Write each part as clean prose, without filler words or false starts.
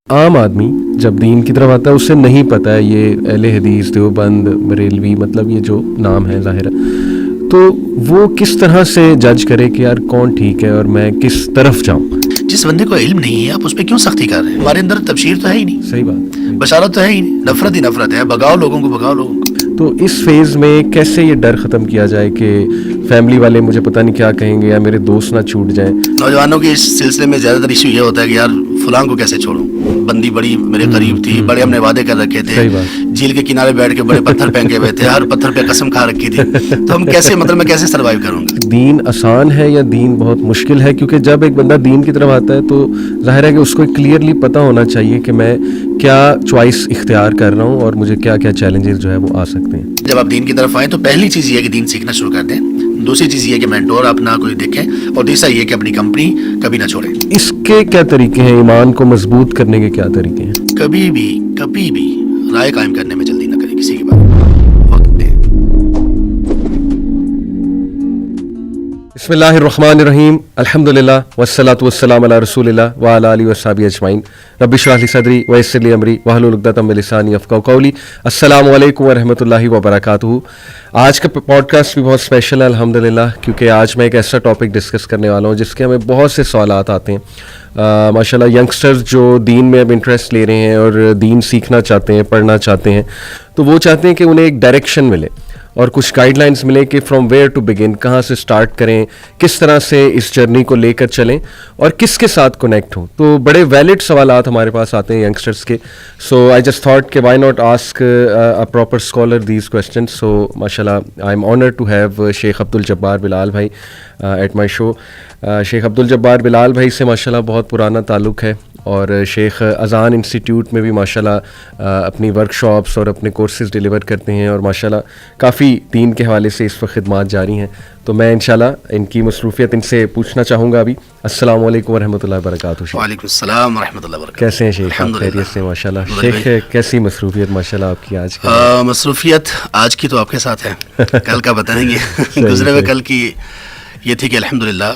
عام آدمی جب دین کی طرف آتا ہے اسے نہیں پتہ ہے یہ اہل حدیث دیوبند بریلوی مطلب یہ جو نام ہے ظاہر ہے، تو وہ کس طرح سے جج کرے کہ یار کون ٹھیک ہے اور میں کس طرف جاؤں؟ جس بندے کو علم نہیں ہے آپ اس پہ کیوں سختی کر رہے ہیں؟ ہمارے اندر تبشیر تو ہے ہی نہیں، صحیح بات، بشارت تو ہے ہی نہیں، نفرت ہی نفرت ہے، بگاؤ لوگوں کو۔ تو اس فیز میں کیسے یہ ڈر ختم کیا جائے کہ فیملی والے مجھے پتہ نہیں کیا کہیں گے یا میرے دوست نہ چھوٹ جائیں؟ نوجوانوں کے اس سلسلے میں زیادہ تر ایشو یہ ہوتا ہے کہ یار فلاں کو کیسے چھوڑوں، بندی بڑی میرے قریب تھی، بڑے ہم نے وعدے کر رکھے تھے، جھیل کے کنارے بیٹھ کے بڑے پتھر پھینکے ہوئے تھے، ہر پتھر پہ قسم کھا رکھی تھی، تو ہم کیسے میں کیسے سروائیو کروں گا؟ دین آسان ہے یا دین بہت مشکل ہے؟ کیونکہ جب ایک بندہ دین کی طرف آتا ہے تو ظاہر ہے کہ اس کو کلیئرلی پتہ ہونا چاہیے کہ میں کیا چوائس اختیار کر رہا ہوں اور مجھے کیا کیا چیلنجز جو ہے وہ آ سکتے ہیں۔ جب آپ دین کی طرف آئیں تو پہلی چیز یہ ہے کہ دین سیکھنا شروع کر دیں، دوسری چیز یہ ہے کہ مینٹور اپنا کوئی دیکھیں، اور تیسرا یہ کہ اپنی کمپنی کبھی نہ چھوڑیں۔ اس کے کیا طریقے ہیں؟ ایمان کو مضبوط کرنے کے کیا طریقے ہیں؟ کبھی بھی رائے قائم کرنے میں جلدی نہ کریں کسی کے بارے میں، وقت دیں۔ بسم اللہ الرحمن الرحیم، الحمدللہ والصلاۃ والسلام علی رسول اللہ وعلی آلہ وصحبہ اجمعین، رب اشرح لی صدری ویسر لی امری واحلل عقدۃ من لسانی یفقہوا قولی۔ السلام علیکم ورحمۃ اللہ وبرکاتہ۔ آج کا پوڈ کاسٹ بھی بہت اسپیشل ہے الحمدللہ، کیونکہ آج میں ایک ایسا ٹاپک ڈسکس کرنے والا ہوں جس کے ہمیں بہت سے سوالات آتے ہیں۔ ماشاءاللہ ینگسٹرز جو دین میں اب انٹرسٹ لے رہے ہیں اور دین سیکھنا چاہتے ہیں، پڑھنا چاہتے ہیں، تو وہ چاہتے ہیں کہ انہیں ایک ڈائریکشن ملے اور کچھ گائیڈ لائنس ملے کہ فرام ویئر ٹو بگن، کہاں سے سٹارٹ کریں، کس طرح سے اس جرنی کو لے کر چلیں اور کس کے ساتھ کنیکٹ ہوں۔ تو بڑے ویلڈ سوالات ہمارے پاس آتے ہیں ینگسٹرس کے، سو آئی جسٹ تھاٹ کہ why not ask a proper scholar these questions. So ماشاءاللہ I am honoured to have Sheikh Abdul الجبار بلال بھائی ایٹ مائی شو۔ شیخ عبد الجبار بلال بھائی سے ماشاءاللہ بہت پرانا تعلق ہے، اور شیخ اذان انسٹیٹیوٹ میں بھی ماشاءاللہ اپنی ورک شاپس اور اپنے کورسز ڈیلیور کرتے ہیں، اور ماشاءاللہ کافی دین کے حوالے سے اس وقت خدمات جاری ہیں۔ تو میں انشاءاللہ ان کی مصروفیت ان سے پوچھنا چاہوں گا ابھی۔ السلام علیکم ورحمۃ اللہ وبرکاتہ۔ وعلیکم السلام ورحمۃ اللہ وبرکاتہ۔ کیسے ہیں شیخ؟ خیریت سے ماشاءاللہ؟ شیخ کیسی مصروفیت ماشاءاللہ آپ کی آج کی؟ مصروفیت آج کی تو آپ کے ساتھ ہے، کل کا بتائیں گے۔ گزرے ہوئے کل کی یہ تھی کہ الحمدللہ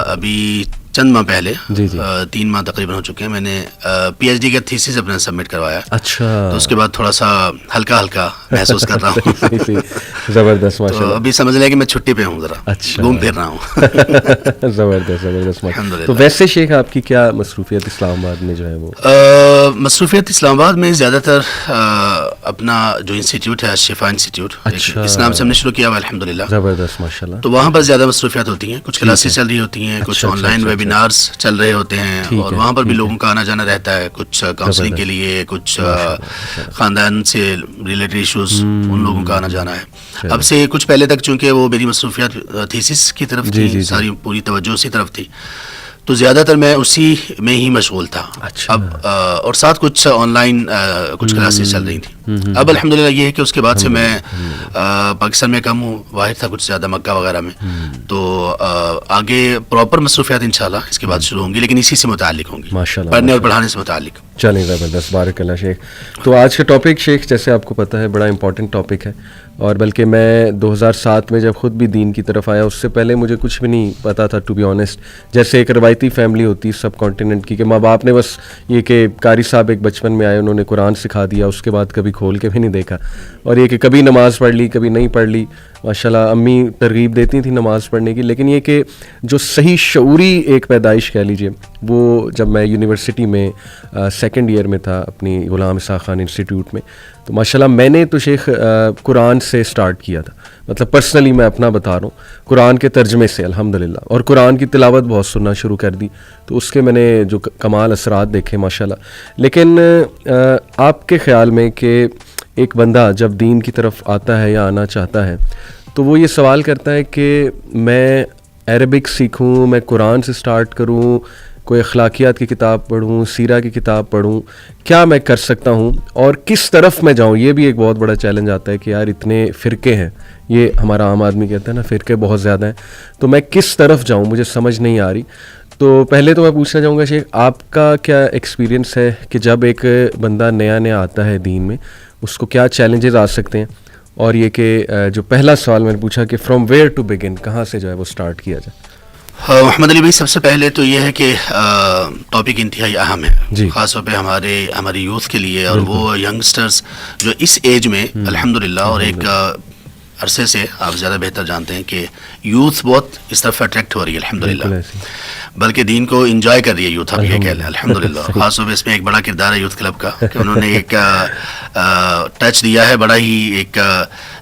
ابھی چند ماہ پہلے 3 ماہ تقریباً ہو چکے ہیں، میں نے پی ایچ ڈی کا تھیسس اپنا سبمٹ کروایا۔ اچھا، تو اس کے بعد تھوڑا سا ہلکا محسوس کر رہا ہوں۔ زبردست ماشاءاللہ۔ ابھی سمجھ لیں کہ میں چھٹی پہ ہوں، ذرا گھوم پھر رہا ہوں۔ زبردست ماشاءاللہ۔ تو ویسے شیخ آپ کی کیا مصروفیت اسلام آباد میں جو ہے وہ؟ مصروفیت اسلام آباد میں زیادہ تر اپنا جو انسٹیٹیوٹ ہے شفا انسٹیٹیوٹ، اس نام سے ہم نے شروع کیا ہوا الحمدللہ۔ زبردست ماشاءاللہ۔ تو وہاں پر زیادہ مصروفیات ہوتی ہیں، کچھ کلاسز چل رہی ہوتی ہیں، کچھ آن لائن ویبینارز چل رہے ہوتے ہیں، اور وہاں پر بھی لوگوں کا آنا جانا رہتا ہے، کچھ کاؤنسلنگ کے لیے، کچھ خاندان سے ریلیٹڈ ایشوز، ان لوگوں کا آنا جانا ہے۔ اب سے کچھ پہلے تک چونکہ وہ میری مصروفیات تھیسس کی طرف تھی، ساری پوری توجہ اسی طرف تھی، تو زیادہ تر میں اسی میں ہی مشغول تھا۔ اب اور ساتھ کچھ آن لائن کچھ کلاسز چل رہی تھیں۔ اب الحمدللہ یہ ہے کہ اس کے بعد سے میں پاکستان میں کم ہوں، واحد تھا کچھ زیادہ مکہ وغیرہ میں، تو آگے پراپر مصروفیات انشاءاللہ اس کے بعد شروع ہوں گی، لیکن اسی سے متعلق ہوں گی، پڑھنے اور پڑھانے سے متعلق۔ چلیں زبردست، بارک اللہ شیخ۔ تو آج کا ٹاپک شیخ جیسے آپ کو پتہ ہے بڑا امپورٹنٹ ٹاپک ہے، اور بلکہ میں 2007 میں جب خود بھی دین کی طرف آیا، اس سے پہلے مجھے کچھ بھی نہیں پتا تھا ٹو بی آنیسٹ۔ جیسے ایک روایتی فیملی ہوتی ہے سب کانٹیننٹ کی کہ ماں باپ نے بس یہ کہ قاری صاحب ایک بچپن میں آئے، انہوں نے قرآن سکھا دیا، اس کے بعد کبھی کھول کے بھی نہیں دیکھا، اور یہ کہ کبھی نماز پڑھ لی کبھی نہیں پڑھ لی۔ ماشاءاللہ امی ترغیب دیتی تھیں نماز پڑھنے کی، لیکن یہ کہ جو صحیح شعوری ایک پیدائش کہہ لیجیے، وہ جب میں یونیورسٹی میں سیکنڈ ایئر میں تھا اپنی غلام اسحاق خان انسٹیٹیوٹ میں، تو ماشاءاللہ میں نے تو شیخ قرآن سے سٹارٹ کیا تھا، مطلب پرسنلی میں اپنا بتا رہا ہوں، قرآن کے ترجمے سے الحمدللہ، اور قرآن کی تلاوت بہت سننا شروع کر دی، تو اس کے میں نے جو کمال اثرات دیکھے ماشاءاللہ۔ لیکن آپ کے خیال میں کہ ایک بندہ جب دین کی طرف آتا ہے یا آنا چاہتا ہے، تو وہ یہ سوال کرتا ہے کہ میں عربک سیکھوں، میں قرآن سے سٹارٹ کروں، کوئی اخلاقیات کی کتاب پڑھوں، سیرہ کی کتاب پڑھوں، کیا میں کر سکتا ہوں اور کس طرف میں جاؤں؟ یہ بھی ایک بہت بڑا چیلنج آتا ہے کہ یار اتنے فرقے ہیں، یہ ہمارا عام آدمی کہتا ہے نا فرقے بہت زیادہ ہیں، تو میں کس طرف جاؤں؟ مجھے سمجھ نہیں آ رہی۔ تو پہلے تو میں پوچھنا چاہوں گا شیخ آپ کا کیا ایکسپیرینس ہے کہ جب ایک بندہ نیا آتا ہے دین میں، اس کو کیا چیلنجز آ سکتے ہیں، اور یہ کہ جو پہلا سوال میں نے پوچھا کہ فرام ویئر ٹو بگن، کہاں سے جو ہے وہ سٹارٹ کیا جائے؟ محمد علی بھائی، سب سے پہلے تو یہ ہے کہ ٹاپک انتہائی اہم ہے، خاص طور پہ ہماری یوتھ کے لیے، اور وہ ینگسٹرز جو اس ایج میں الحمدللہ، اور ایک عرصے سے آپ زیادہ بہتر جانتے ہیں کہ یوتھ بہت اس طرف اٹریکٹ ہو رہی ہے الحمدللہ، بلکہ دین کو انجوائے کر رہی ہے یوتھ، آپ یہ کہہ لیں الحمدللہ. خاص طور پہ اس میں ایک بڑا کردار ہے یوتھ کلب کا کہ انہوں نے ایک ٹچ دیا ہے بڑا ہی، ایک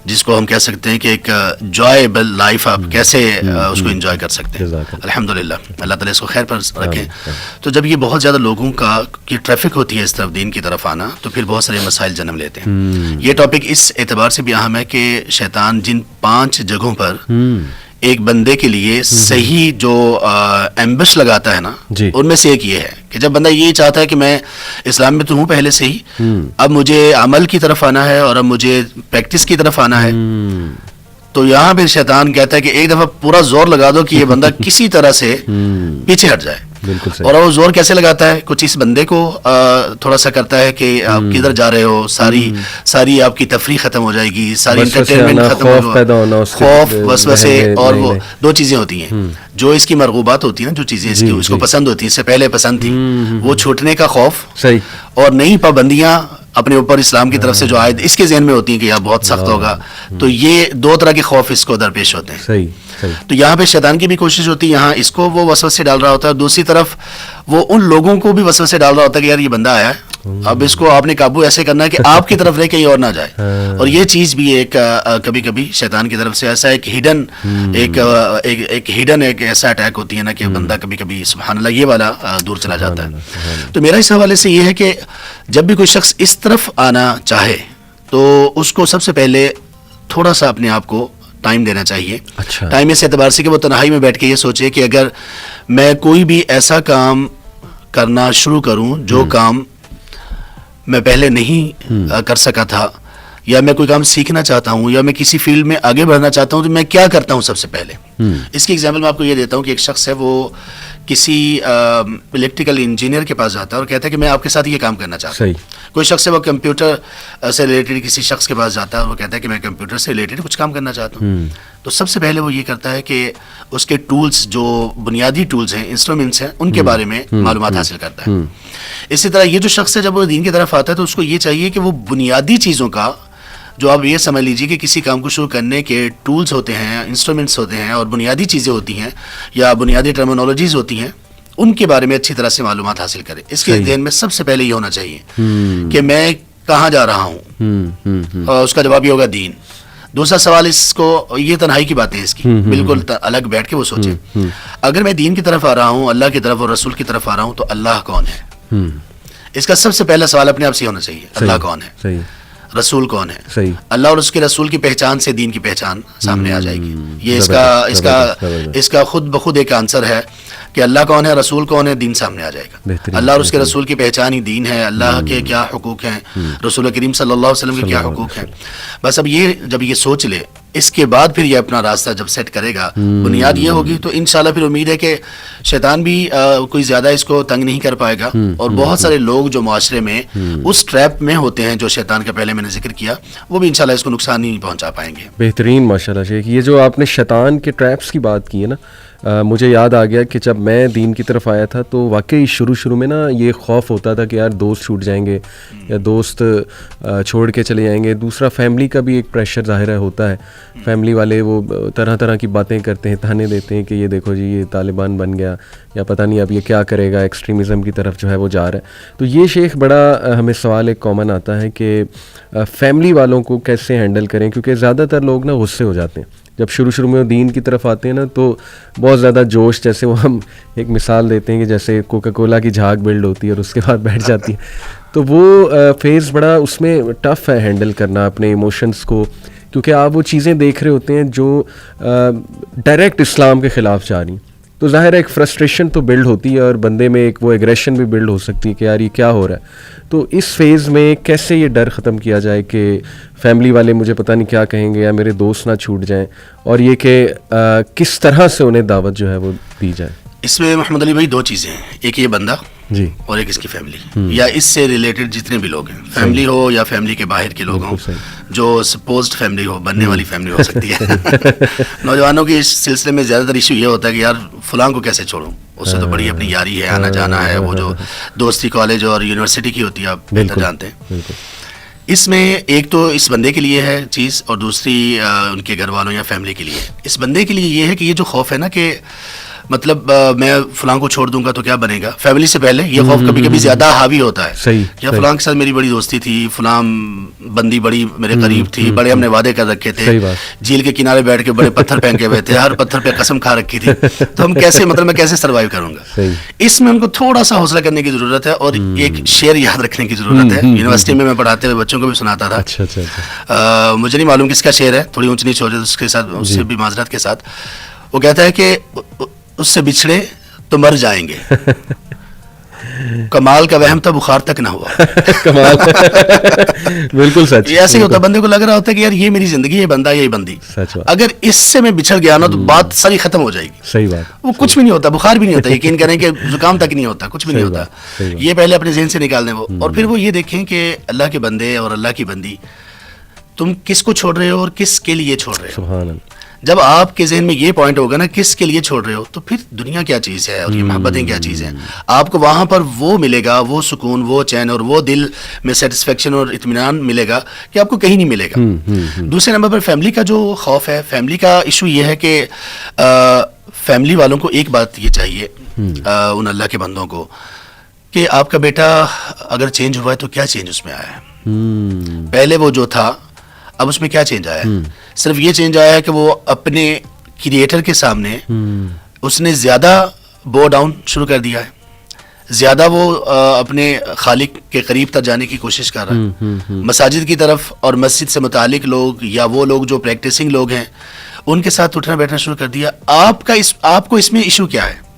جس کو ہم کہہ سکتے ہیں کہ ایک جوائبل لائف آپ کیسے اس کو انجوائے کر سکتے ہیں الحمدللہ. اللہ تعالیٰ اس کو خیر پر رکھیں. تو جب یہ بہت زیادہ لوگوں کی ٹریفک ہوتی ہے اس طرف دین کی طرف آنا، تو پھر بہت سارے مسائل جنم لیتے ہیں. یہ ٹاپک اس اعتبار سے بھی اہم ہے کہ شیطان جن 5 جگہوں پر ایک بندے کے لیے صحیح جو ایمبش لگاتا ہے نا، ان میں سے ایک یہ ہے کہ جب بندہ یہ چاہتا ہے کہ میں اسلام میں تو ہوں پہلے سے ہی، اب مجھے عمل کی طرف آنا ہے اور اب مجھے پریکٹس کی طرف آنا ہے، تو یہاں پہ شیطان کہتا ہے کہ ایک دفعہ پورا زور لگا دو کہ یہ بندہ کسی طرح سے پیچھے ہٹ جائے. اور وہ زور کیسے لگاتا ہے؟ کچھ اس بندے کو تھوڑا سا کرتا ہے کہ آپ کدھر جا رہے ہو، ساری آپ کی تفریح ختم ہو جائے گی، ساری انٹرٹینمنٹ ختم ہوگا، خوف، وسوسے. اور وہ 2 چیزیں ہوتی ہیں جو اس کی مرغوبات ہوتی ہیں نا، جو چیزیں اس کو پسند ہوتی ہیں، اس سے پہلے پسند تھی، وہ چھوٹنے کا خوف، اور نئی پابندیاں اپنے اوپر اسلام کی طرف سے جو عائد اس کے ذہن میں ہوتی ہیں کہ یار بہت سخت ہوگا. تو یہ 2 طرح کے خوف اس کو درپیش ہوتے ہیں. تو یہاں پہ شیطان کی بھی کوشش ہوتی ہے، یہاں اس کو وہ وسوسے ڈال رہا ہوتا ہے، اور دوسری طرف وہ ان لوگوں کو بھی وسوسے ڈال رہا ہوتا ہے کہ یار یہ بندہ آیا ہے، اب اس کو آپ نے قابو ایسے کرنا ہے کہ آپ کی طرف رہے کہیں اور نہ جائے. اور یہ چیز بھی ایک کبھی کبھی شیطان کی طرف سے ایسا ایک ہڈن ایک ایسا اٹیک ہوتی ہے نا کہ بندہ کبھی کبھی سبحان اللہ یہ والا دور چلا جاتا ہے. تو میرا اس حوالے سے یہ ہے کہ جب بھی کوئی شخص اس طرف آنا چاہے تو اس کو سب سے پہلے تھوڑا سا اپنے آپ کو ٹائم دینا چاہیے. ٹائم اس اعتبار سے کہ وہ تنہائی میں بیٹھ کے یہ سوچے کہ اگر میں کوئی بھی ایسا کام کرنا شروع کروں جو کام میں پہلے نہیں کر سکا تھا، یا میں کوئی کام سیکھنا چاہتا ہوں، یا میں کسی فیلڈ میں آگے بڑھنا چاہتا ہوں، تو میں کیا کرتا ہوں سب سے پہلے. اس کی ایگزامپل میں آپ کو یہ دیتا ہوں کہ ایک شخص ہے، وہ کسی الیکٹریکل انجینئر کے پاس جاتا ہے اور کہتا ہے کہ میں آپ کے ساتھ یہ کام کرنا چاہتا ہوں. کوئی شخص ہے وہ کمپیوٹر سے ریلیٹڈ کسی شخص کے پاس جاتا ہے اور وہ کہتا ہے کہ میں کمپیوٹر سے ریلیٹڈ کچھ کام کرنا چاہتا ہوں. تو سب سے پہلے وہ یہ کرتا ہے کہ اس کے ٹولز، جو بنیادی ٹولز ہیں، انسٹرومنٹس ہیں، ان کے بارے میں معلومات حاصل کرتا ہے. اسی طرح یہ جو شخص ہے جب وہ دین کی طرف آتا ہے تو اس کو یہ چاہیے کہ وہ بنیادی چیزوں کا، جو آپ یہ سمجھ لیجیے کہ کسی کام کو شروع کرنے کے ٹولز ہوتے ہیں، انسٹرومنٹس ہوتے ہیں، اور بنیادی چیزیں ہوتی ہیں یا بنیادی ٹرمینالوجیز ہوتی ہیں، ان کے بارے میں اچھی طرح سے معلومات حاصل کرے. اس کے ذہن میں سب سے پہلے یہ ہونا چاہیے کہ میں کہاں جا رہا ہوں، اور اس کا جواب یہ ہوگا دین. دوسرا سوال اس کو، یہ تنہائی کی باتیں اس کی بالکل الگ بیٹھ کے وہ سوچے، اگر میں دین کی طرف آ رہا ہوں، اللہ کی طرف اور رسول کی طرف آ رہا ہوں، تو اللہ کون ہے؟ اس کا سب سے پہلا سوال اپنے آپ سے ہونا چاہیے. اللہ کون ہے؟ رسول کون ہے؟ اللہ اور اس کے رسول کی پہچان سے دین کی پہچان سامنے آ جائے گی. یہ اس کا خود بخود ایک آنسر ہے کہ اللہ کون ہے، رسول کون ہے، دین سامنے آ جائے گا. اللہ اور اس کے رسول کی پہچان ہی دین ہے. اللہ کے کیا حقوق ہیں، رسول کریم صلی اللہ علیہ وسلم کے کیا حقوق ہیں. بس اب یہ جب یہ سوچ لے، اس کے بعد پھر یہ اپنا راستہ جب سیٹ کرے گا، بنیاد یہ ہوگی، تو انشاءاللہ پھر امید ہے کہ شیطان بھی کوئی زیادہ اس کو تنگ نہیں کر پائے گا. اور بہت سارے لوگ جو معاشرے میں اس ٹریپ میں ہوتے ہیں جو شیطان کا پہلے میں نے ذکر کیا، وہ بھی انشاءاللہ اس کو نقصان نہیں پہنچا پائیں گے. بہترین ماشاءاللہ شیخ. یہ جو آپ نے شیطان کے ٹریپس کی بات کی ہے نا، مجھے یاد آ گیا کہ جب میں دین کی طرف آیا تھا تو واقعی شروع میں نا یہ خوف ہوتا تھا کہ یار دوست چھوٹ جائیں گے یا دوست چھوڑ کے چلے جائیں گے. دوسرا فیملی کا بھی ایک پریشر ظاہر ہوتا ہے. فیملی والے وہ طرح کی باتیں کرتے ہیں، تانے دیتے ہیں کہ یہ دیکھو جی یہ طالبان بن گیا، یا پتہ نہیں اب یہ کیا کرے گا، ایکسٹریمزم کی طرف جو ہے وہ جا رہا ہے. تو یہ شیخ بڑا ہمیں سوال ایک کامن آتا ہے کہ فیملی والوں کو کیسے ہینڈل کریں، کیونکہ زیادہ تر لوگ نا غصے ہو جاتے ہیں جب شروع میں وہ دین کی طرف آتے ہیں نا، تو بہت زیادہ جوش، جیسے وہ ہم ایک مثال دیتے ہیں کہ جیسے کوکا کولا کی جھاگ بلڈ ہوتی ہے اور اس کے بعد بیٹھ جاتی ہے. تو وہ فیز بڑا اس میں ٹف ہے ہینڈل کرنا اپنے ایموشنس کو، کیونکہ آپ وہ چیزیں دیکھ رہے ہوتے ہیں جو ڈائریکٹ اسلام کے خلاف جا رہی ہیں. تو ظاہر ہے ایک فرسٹریشن تو بلڈ ہوتی ہے اور بندے میں ایک وہ ایگریشن بھی بلڈ ہو سکتی ہے کہ یار یہ کیا ہو رہا ہے. تو اس فیز میں کیسے یہ ڈر ختم کیا جائے کہ فیملی والے مجھے پتہ نہیں کیا کہیں گے یا میرے دوست نہ چھوٹ جائیں، اور یہ کہ کس طرح سے انہیں دعوت جو ہے وہ دی جائے؟ اس میں محمد علی بھائی 2 چیزیں ہیں. ایک یہ بندہ جی اور ایک اس کی فیملی یا اس سے ریلیٹڈ جتنے بھی لوگ ہیں, فیملی ہو یا فیملی کے باہر کے لوگ ہوں, جو سپوزڈ فیملی ہو, بننے والی فیملی ہو سکتی ہے. نوجوانوں کے اس سلسلے میں زیادہ تر ایشو یہ ہوتا ہے کہ یار فلاں کو کیسے چھوڑوں, اس سے تو بڑی اپنی یاری ہے, آنا جانا ہے, وہ جو دوستی کالج اور یونیورسٹی کی ہوتی ہے آپ بہتر جانتے ہیں. اس میں ایک تو اس بندے کے لیے ہے چیز, اور دوسری ان کے گھر والوں یا فیملی کے لیے. اس بندے کے لیے یہ ہے کہ یہ جو خوف ہے نا کہ مطلب میں فلاں کو چھوڑ دوں گا تو کیا بنے گا, فیملی سے پہلے یہ خوف کبھی کبھی زیادہ حاوی ہوتا ہے. یا فلاں کے ساتھ میری بڑی دوستی تھی, فلاں بندی بڑی میرے قریب تھی, بڑے ہم نے وعدے کر رکھے تھے, جھیل کے کنارے بیٹھ کے بڑے پتھر پھینکے ہوئے تھے, ہر پتھر پہ قسم کھا رکھی تھی, تو ہم کیسے مطلب میں کیسے سروائیو کروں گا. اس میں ان کو تھوڑا سا حوصلہ کرنے کی ضرورت ہے, اور ایک شعر یاد رکھنے کی ضرورت ہے. یونیورسٹی میں پڑھاتے ہوئے بچوں کو بھی سناتا تھا, مجھے نہیں معلوم کس کا شعر ہے, تھوڑی اونچ نیچ ہو جائے اس کے ساتھ, اس سے بھی معذرت کے ساتھ. وہ کہتا ہے کہ اس سے بچھڑے تو مر جائیں گے, کمال کا وہم تھا بخار تک نہ ہوا. کمال, بالکل سچ. یہ ایسے ہی ہوتا ہے, بندے کو لگ رہا ہوتا ہے کہ یار یہ میری زندگی, یہ بندہ یہی بندی, اگر اس سے میں بچھڑ گیا نا تو بات ساری ختم ہو جائے گی. صحیح بات. وہ کچھ بھی نہیں ہوتا, بخار بھی نہیں ہوتا, یقین کریں کہ زکام تک نہیں ہوتا, کچھ بھی نہیں ہوتا. یہ پہلے اپنے ذہن سے نکال دیں وہ, اور پھر وہ یہ دیکھیں کہ اللہ کے بندے اور اللہ کی بندی, تم کس کو چھوڑ رہے ہو اور کس کے لیے چھوڑ رہے ہو. سبحان اللہ. جب آپ کے ذہن میں یہ پوائنٹ ہوگا نا کس کے لیے چھوڑ رہے ہو, تو پھر دنیا کیا چیز ہے اور یہ محبتیں کیا چیز ہیں. آپ کو وہاں پر وہ ملے گا, وہ سکون, وہ چین اور وہ دل میں سیٹسفیکشن اور اطمینان ملے گا کہ آپ کو کہیں نہیں ملے گا. دوسرے نمبر پر فیملی کا جو خوف ہے, فیملی کا ایشو یہ ہے کہ فیملی والوں کو ایک بات یہ چاہیے ان اللہ کے بندوں کو کہ آپ کا بیٹا اگر چینج ہوا ہے تو کیا چینج اس میں آیا ہے. پہلے وہ جو تھا اب اس میں کیا چینج آیا ہے. صرف یہ چینج آیا ہے کہ وہ اپنے کریٹر کے سامنے اس نے زیادہ بو ڈاؤن شروع کر دیا ہے, زیادہ وہ اپنے خالق کے قریب تک جانے کی کوشش کر رہا ہے. مساجد کی طرف اور مسجد سے متعلق لوگ یا وہ لوگ جو پریکٹسنگ لوگ ہیں ان کے ساتھ اٹھنا بیٹھنا شروع کر دیا. آپ کو اس میں ایشو کیا ہے؟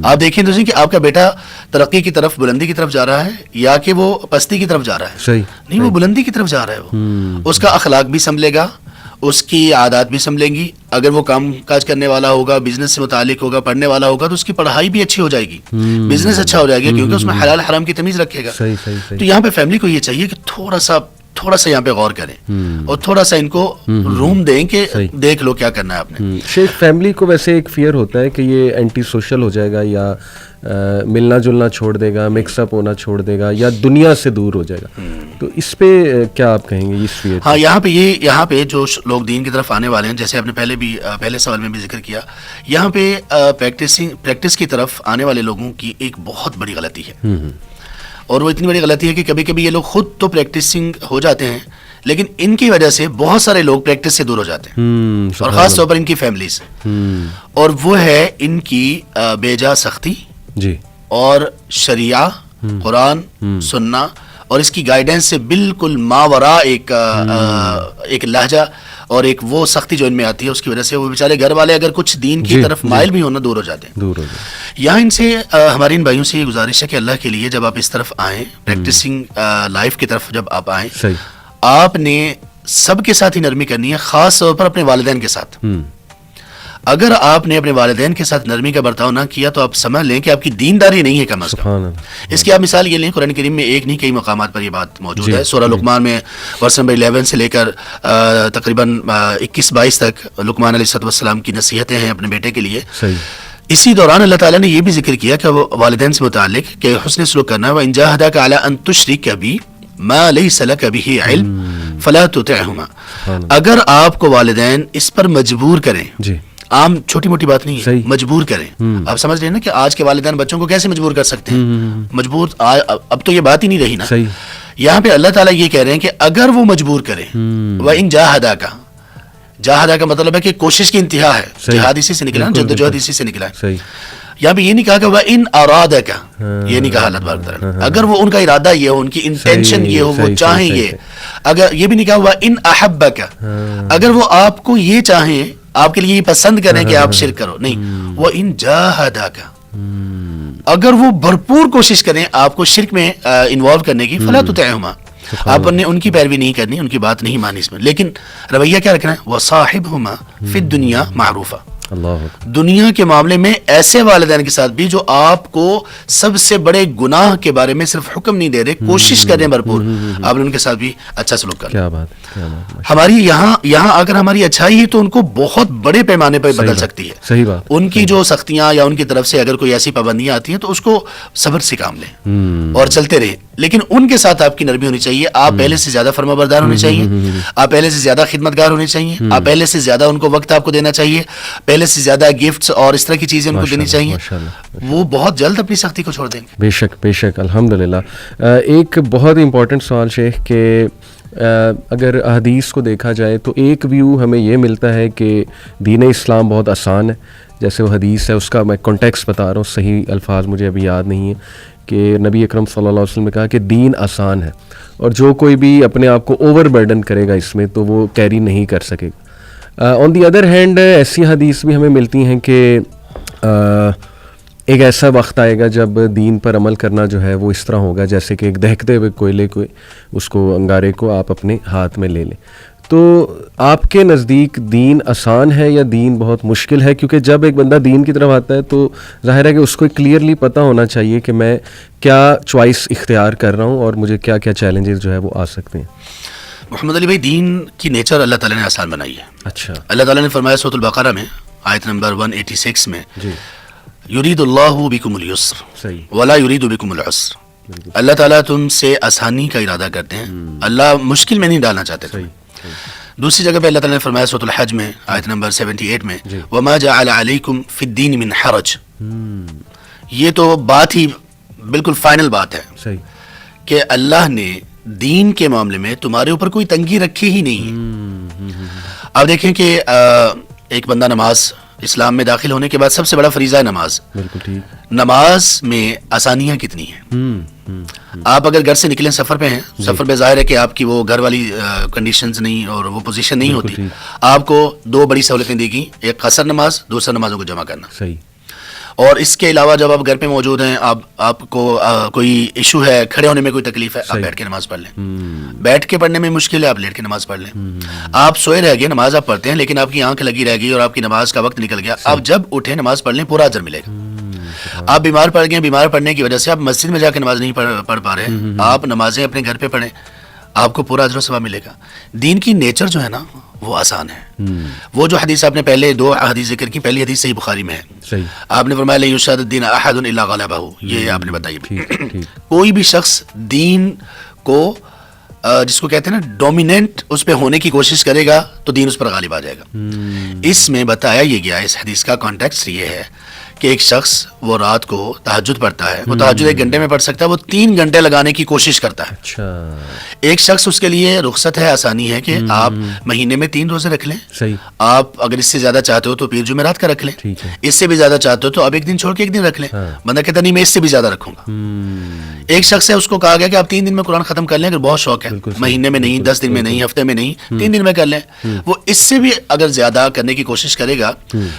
آپ دیکھیں تو کہ آپ کا بیٹا ترقی کی طرف, بلندی کی طرف جا رہا ہے یا کہ وہ پستی کی طرف جا رہا ہے. صحیح. نہیں, وہ بلندی کی طرف جا رہا ہے. وہ اس کا اخلاق بھی سنبھلے گا, اس کی عادات بھی سنبھلیں گی. اگر وہ کام کاج کرنے والا ہوگا, بزنس سے متعلق ہوگا, پڑھنے والا ہوگا, تو اس کی پڑھائی بھی اچھی ہو جائے گی, بزنس اچھا ہو جائے گا, کیونکہ اس میں حلال حرام کی تمیز رکھے گا. تو یہاں پہ فیملی کو یہ چاہیے کہ تھوڑا سا یہاں پہ غور کریں اور تھوڑا سا ان کو روم دیں کہ دیکھ لو کیا کرنا ہے آپ نے. شیخ, فیملی کو ویسے ایک فیئر ہوتا ہے کہ یہ اینٹی سوشل ہو جائے گا, یا ملنا جلنا چھوڑ دے گا, مکس اپ ہونا چھوڑ دے گا, یا دنیا سے دور ہو جائے گا. تو اس پہ کیا آپ کہیں گے اس فیئر؟ ہاں, یہاں پہ جو لوگ دین کی طرف آنے والے ہیں, جیسے آپ نے پہلے سوال میں بھی ذکر کیا, یہاں پہ پریکٹس کی طرف آنے والے لوگوں کی ایک بہت بڑی غلطی ہے. اور وہ اتنی بڑی غلطی ہے کہ کبھی کبھی یہ لوگ خود تو پریکٹسنگ ہو جاتے ہیں, لیکن ان کی وجہ سے بہت سارے لوگ پریکٹس سے دور ہو جاتے ہیں, اور خاص طور پر ان کی فیملیز. اور وہ ہے ان کی بے جا سختی جی, اور شریعہ, قرآن, سننا اور اس کی گائیڈنس سے بالکل ماورا ایک لہجہ اور ایک وہ سختی جو ان میں آتی ہے, اس کی وجہ سے وہ بیچارے گھر والے اگر کچھ دین کی طرف مائل بھی ہونا دور ہو جاتے ہیں. یہاں ان سے ہمارے ان بھائیوں سے یہ گزارش ہے کہ اللہ کے لیے جب آپ اس طرف آئیں, پریکٹسنگ لائف کی طرف جب آپ آئیں, آپ نے سب کے ساتھ ہی نرمی کرنی ہے, خاص طور پر اپنے والدین کے ساتھ. اگر آپ نے اپنے والدین کے ساتھ نرمی کا برتاؤ نہ کیا تو آپ سمجھ لیں کہ آپ کی دینداری نہیں ہے کم از کم. اس کی آپ مثال یہ لیں, قرآن کریم میں ایک نہیں کئی مقامات پر یہ بات موجود ہے. سورہ لقمان میں ورس نمبر 11 سے لے کر تقریباً 21-22 تک لقمان علیہ السلام کی نصیحتیں ہیں اپنے بیٹے کے لیے. اسی دوران اللہ تعالیٰ نے یہ بھی ذکر کیا کہ وہ والدین سے متعلق کہ حسن سلوک کرنا ہے. وَإِن جَاهَدَاكَ عَلَىٰ أَن تُشْرِكَ بِي مَا لَيْسَ لَكَ بِهِ عِلْمٌ فَلَا تُطِعْهُمَا. اگر آپ کو والدین اس پر مجبور کریں, عام چھوٹی موٹی بات نہیں ہے, مجبور کریں. آپ سمجھ رہے ہیں نا کہ آج کے والدین بچوں کو کیسے مجبور کر سکتے ہیں, مجبور اب تو یہ بات ہی نہیں رہی نا. یہاں پہ اللہ تعالیٰ یہ کہہ رہے ہیں کہ اگر وہ مجبور کریں, وَإِن جَاهَدَاكَ کا مطلب ہے کہ کوشش کی انتہا ہے, جہاد اسی سے نکلا, جدوجہد اسی سے نکلا ہے. یہاں پہ یہ نہیں کہا کہ وَإِن أَرَادَكَ, یہ نہیں کہا اللہ تبارک تعالیٰ, اگر وہ ان کا ارادہ یہ ہو, ان کی انٹینشن یہ ہو, وہ چاہیں یہ. اگر یہ بھی نہیں کہا وَإِن أَحَبَّكَ, اگر وہ آپ کو یہ چاہیں, آپ کے لیے یہ پسند کریں کہ آپ شرک کرو, نہیں. وَإِن جَاهَدَاكَ, اگر وہ بھرپور کوشش کریں آپ کو شرک میں انوالو کرنے کی, فَلَا تُطِعْهُمَا, آپ نے ان کی پیروی نہیں کرنی, ان کی بات نہیں مانی اس میں, لیکن رویہ کیا رکھنا ہے, وَصَاحِبْهُمَا فِي الدُّنْيَا مَعْرُوفًا, اللہ دنیا کے معاملے میں ایسے والدین کے ساتھ بھی جو آپ کو سب سے بڑے گناہ کے بارے میں صرف حکم نہیں دے رہے, کوشش کر رہے ہیں بھرپور, آپ نے ان کے ساتھ بھی اچھا سلوک کرنا. کیا بات ہے. ہماری یہاں اگر ہماری اچھائی ہے تو ان کو بہت بڑے پیمانے پر بدل سکتی ہے. صحیح بات. ان کی جو سختیاں یا ان کی طرف سے اگر کوئی ایسی پابندیاں آتی ہیں تو اس کو صبر سے کام لیں اور چلتے رہیں, لیکن ان کے ساتھ آپ کی نرمی ہونی چاہیے. آپ پہلے سے زیادہ فرما بردار ہونے چاہیے, آپ پہلے سے زیادہ خدمتگار ہونے چاہیے, آپ پہلے سے زیادہ ان کو وقت آپ کو دینا چاہیے, پہلے سے زیادہ گفٹس اور اس طرح کی چیزیں ان کو دینی چاہیے. وہ بہت جلد اپنی سختی کو چھوڑ دیں گے. بے شک بے شک, الحمدللہ. ایک بہت امپورٹنٹ سوال شیخ کہ اگر احادیث کو دیکھا جائے تو ایک ویو ہمیں یہ ملتا ہے کہ دین اسلام بہت آسان ہے. جیسے وہ حدیث ہے, اس کا میں کانٹیکسٹ بتا رہا ہوں, صحیح الفاظ مجھے ابھی یاد نہیں ہے, کہ نبی اکرم صلی اللہ علیہ وسلم نے کہا کہ دین آسان ہے, اور جو کوئی بھی اپنے آپ کو اوور برڈن کرے گا اس میں تو وہ کیری نہیں کر سکے گا. آن دی ادر ہینڈ ایسی حدیث بھی ہمیں ملتی ہیں کہ ایک ایسا وقت آئے گا جب دین پر عمل کرنا جو ہے وہ اس طرح ہوگا جیسے کہ ایک دہکتے ہوئے کوئلے کو, اس کو انگارے کو آپ اپنے ہاتھ میں لے لیں. تو آپ کے نزدیک دین آسان ہے یا دین بہت مشکل ہے؟ کیونکہ جب ایک بندہ دین کی طرف آتا ہے تو ظاہر ہے کہ اس کو کلیئرلی پتہ ہونا چاہیے کہ میں کیا چوائس اختیار کر رہا ہوں اور مجھے کیا کیا چیلنجز جو ہے وہ آ سکتے ہیں. محمد علی بھائی, دین کی نیچر اللہ تعالیٰ نے آسان بنائی ہے. اچھا. اللہ تعالیٰ نے فرمایا سورۃ البقرہ میں آیت نمبر 186 میں, جی, یرید اللہ بکم الیسر صحیح, ولا یرید بکم العسر. اللہ تعالیٰ تم سے آسانی کا ارادہ کرتے ہیں, اللہ مشکل میں نہیں ڈالنا چاہتے تمہیں. دوسری جگہ پہ اللہ تعالیٰ نے فرمایا سورۃ الحج میں آیت نمبر 78 میں, وما جعل علیکم فی الدین من حرج. یہ تو بات ہی بالکل فائنل بات ہے صحیح, کہ اللہ نے دین کے معاملے میں تمہارے اوپر کوئی تنگی رکھی ہی نہیں ہے. اب دیکھیں کہ ایک بندہ نماز اسلام میں داخل ہونے کے بعد سب سے بڑا فریضہ ہے نماز. بالکل ٹھیک. نماز میں آسانیاں کتنی ہیں. آپ اگر گھر سے نکلیں, سفر پہ ہیں, سفر پہ ظاہر ہے کہ آپ کی وہ گھر والی کنڈیشنز نہیں اور وہ پوزیشن نہیں ہوتی. آپ کو دو بڑی سہولتیں دی گئیں, ایک قصر نماز, دوسرا نمازوں کو جمع کرنا. صحیح. اور اس کے علاوہ جب آپ گھر پہ موجود ہیں, آپ کو کوئی ایشو ہے, کھڑے ہونے میں کوئی تکلیف ہے, آپ بیٹھ کے نماز پڑھ لیں. بیٹھ کے پڑھنے میں مشکل ہے, آپ لیٹ کے نماز پڑھ لیں. آپ سوئے رہ گئے, نماز آپ پڑھتے ہیں لیکن آپ کی آنکھ لگی رہ گئی اور آپ کی نماز کا وقت نکل گیا, آپ جب اٹھیں نماز پڑھ لیں, پورا اجر ملے گا. آپ بیمار پڑ گئے, بیمار پڑنے کی وجہ سے آپ مسجد میں جا کے نماز نہیں پڑھ پا رہے, آپ نمازیں اپنے گھر پہ پڑھیں, آپ کو پورا اجر و ثواب ملے گا. دین کی نیچر جو ہے نا وہ آسان ہے. وہ جو حدیث آپ نے پہلے دو حدیث ذکر کی, پہلی حدیث صحیح بخاری میں ہے, صحیح, آپ نے فرمایا لن یشهد الدین احد الا غلبہ, یہ آپ نے بتائی. کوئی بھی شخص دین کو جس کو کہتے ہیں نا ڈومیننٹ اس پہ ہونے کی کوشش کرے گا تو دین اس پر غالب آ جائے گا. اس میں بتایا یہ گیا, اس حدیث کا کانٹیکسٹ یہ ہے کہ ایک شخص وہ رات کو تہجد پڑھتا ہے, وہ تہجد 1 گھنٹے میں پڑھ سکتا ہے, وہ 3 گھنٹے لگانے کی کوشش کرتا ہے. اچھا. ایک شخص اس کے لیے رخصت ہے, آسانی ہے کہ آپ مہینے میں 3 روزے رکھ لیں. صحیح. آپ اگر اس سے زیادہ چاہتے ہو تو پیر جمعرات کا رکھ لیں, اس سے بھی زیادہ چاہتے ہو تو اب 1 دن چھوڑ کے 1 دن رکھ لیں. بندہ کہتا نہیں میں اس سے بھی زیادہ رکھوں گا. ایک شخص ہے, اس کو کہا گیا کہ آپ 3 دن میں قرآن ختم کر لیں, اگر بہت شوق ہے, مہینے میں نہیں, 10 دن میں نہیں, ہفتے میں نہیں, 3 دن میں کر لیں. وہ اس سے بھی اگر زیادہ کرنے کی کوشش کرے گا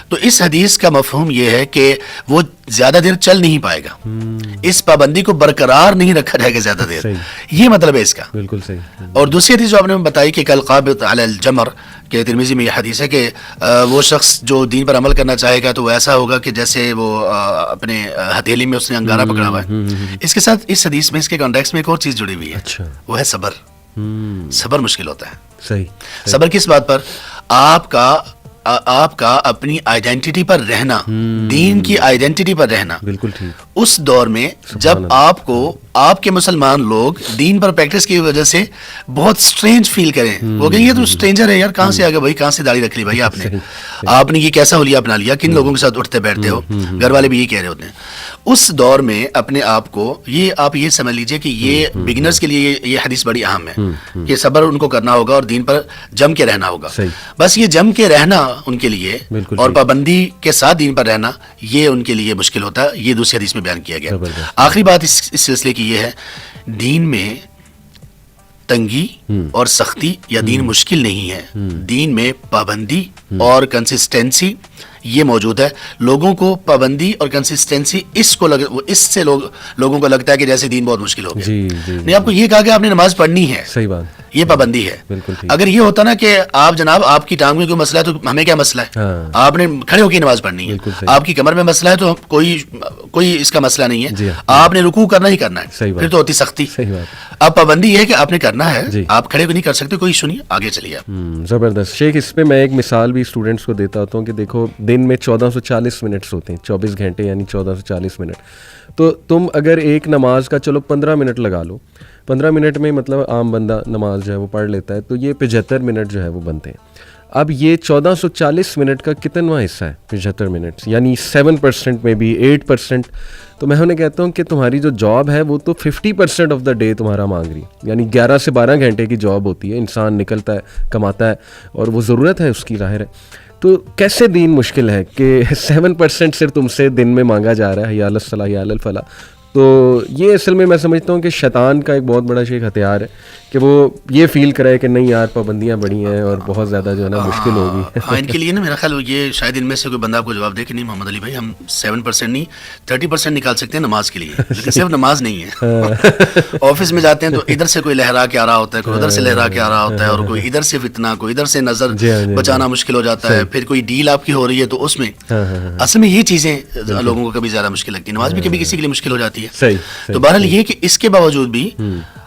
تو اس حدیث کا مفہوم یہ ہے کہ وہ زیادہ دیر چل نہیں پائے گا, اس پابندی کو برقرار نہیں رکھا جائے گا زیادہ دیر. یہ مطلب ہے اس کا. بالکل صحیح. اور دوسری حدیث جو آپ نے بتائی کہ کل قابض علی الجمر, کہ ترمذی میں یہ حدیث ہے کہ وہ شخص جو دین پر عمل کرنا چاہے گا تو وہ ایسا ہوگا کہ جیسے وہ اپنے ہتھیلی میں اس نے انگارہ پکڑا ہوا ہے. اس کے ساتھ اس حدیث میں, اس کے کانٹیکسٹ میں ایک اور چیز جڑی ہوئی ہے, وہ ہے صبر. صبر مشکل ہوتا ہے. صحیح. صبر کس بات پر؟ آپ کا اپنی آئیڈینٹی پر رہنا, دین کی آئیڈینٹی پر رہنا. بالکل ٹھیک. اس دور میں جب آپ کو آپ کے مسلمان لوگ دین پر پریکٹس کی وجہ سے بہت سٹرینج فیل کریں, وہ کہیں یہ تو سٹرینجر ہے یار, کہاں سے آ گیا بھائی, کہاں سے داڑھی رکھ لی بھائی آپ نے یہ کیسا حلیہ اپنا لیا, کن لوگوں کے ساتھ اٹھتے بیٹھتے ہو, گھر والے بھی یہ کہہ رہے ہوتے ہیں. اس دور میں اپنے آپ کو آپ یہ سمجھ لیجئے کہ یہ بگنرز کے لیے یہ حدیث بڑی اہم ہے کہ صبر ان کو کرنا ہوگا اور دین پر جم کے رہنا ہوگا. بس یہ جم کے رہنا ان کے لیے اور پابندی کے ساتھ دین پر رہنا یہ ان کے لیے مشکل ہوتا ہے. یہ دوسری حدیث میں بیان کیا گیا. آخری بات اس سلسلے کی یہ ہے, دین میں تنگی اور سختی یا دین مشکل نہیں ہے, دین میں پابندی اور کنسسٹنسی یہ موجود ہے. لوگوں کو پابندی اور کنسسٹنسی اس سے لوگوں کو لگتا ہے کہ جیسے دین بہت مشکل ہو گیا. نہیں, آپ کو یہ کہا کہ آپ نے نماز پڑھنی ہے, صحیح بات, یہ پابندی ہے. اگر یہ ہوتا نا کہ آپ جناب آپ کی ٹانگ میں کوئی مسئلہ ہے تو ہمیں کیا مسئلہ ہے, آپ نے کھڑے ہو کے نماز پڑھنی ہے. آپ کی کمر میں مسئلہ ہے تو کوئی اس کا مسئلہ نہیں ہے, آپ نے رکوع کرنا ہی کرنا ہے, پھر تو ہوتی سختی. اب پابندی یہ ہے کہ آپ نے کرنا ہے, آپ کھڑے بھی نہیں کر سکتے, کوئی ایشو نہیں, آگے چلیے آپ. زبردست شیخ. اس پہ میں ایک مثال بھی اسٹوڈنٹس کو دیتا ہوتا ہوں کہ دیکھو دن میں 1440 منٹس ہوتے ہیں, 24 گھنٹے یعنی 1440 منٹ. تو تم اگر ایک نماز کا چلو 15 منٹ لگا لو, 15 منٹ میں مطلب عام بندہ نماز جو ہے وہ پڑھ لیتا ہے, تو یہ 75 منٹ جو ہے وہ بنتے ہیں. اب یہ 1440 منٹ کا کتنواں حصہ ہے 75 منٹس, یعنی 7% میں بھی 8%. تو میں انہیں کہتا ہوں کہ تمہاری جو جاب ہے وہ تو 50% آف دا ڈے تمہارا مانگ رہی ہے, یعنی 11 سے 12 گھنٹے کی جاب ہوتی ہے. انسان نکلتا ہے, کماتا ہے, اور وہ ضرورت ہے اس کی, ظاہر ہے. تو کیسے دین مشکل ہے کہ 7% صرف تم سے دن میں مانگا جا رہا ہے, حی علی الصلاح حی علی الفلاح. تو یہ اصل میں سمجھتا ہوں کہ شیطان کا ایک بہت بڑا ایک ہتھیار ہے کہ وہ یہ فیل کرے کہ نہیں یار پابندیاں بڑی ہیں اور بہت زیادہ جو ہے نا مشکل ہوگی. ہاں, ان کے لیے نا میرا خیال یہ شاید ان میں سے کوئی بندہ آپ کو جواب دے کہ نہیں محمد علی بھائی ہم 7% نہیں 30% نکال سکتے ہیں نماز کے لیے, لیکن صرف نماز نہیں ہے. آفس میں جاتے ہیں تو ادھر سے کوئی لہرا کے آ رہا ہوتا ہے, کوئی ادھر سے لہرا کے آ رہا ہوتا ہے, اور کوئی ادھر سے فتنہ, کوئی ادھر سے نظر بچانا مشکل ہو جاتا ہے. پھر کوئی ڈیل آپ کی ہو رہی ہے تو اس میں اصل میں یہ چیزیں لوگوں کو کبھی زیادہ مشکل لگتی ہے. نماز بھی کبھی کسی کے لیے مشکل ہو جاتی ہے. تو بہرحال یہ کہ اس کے باوجود بھی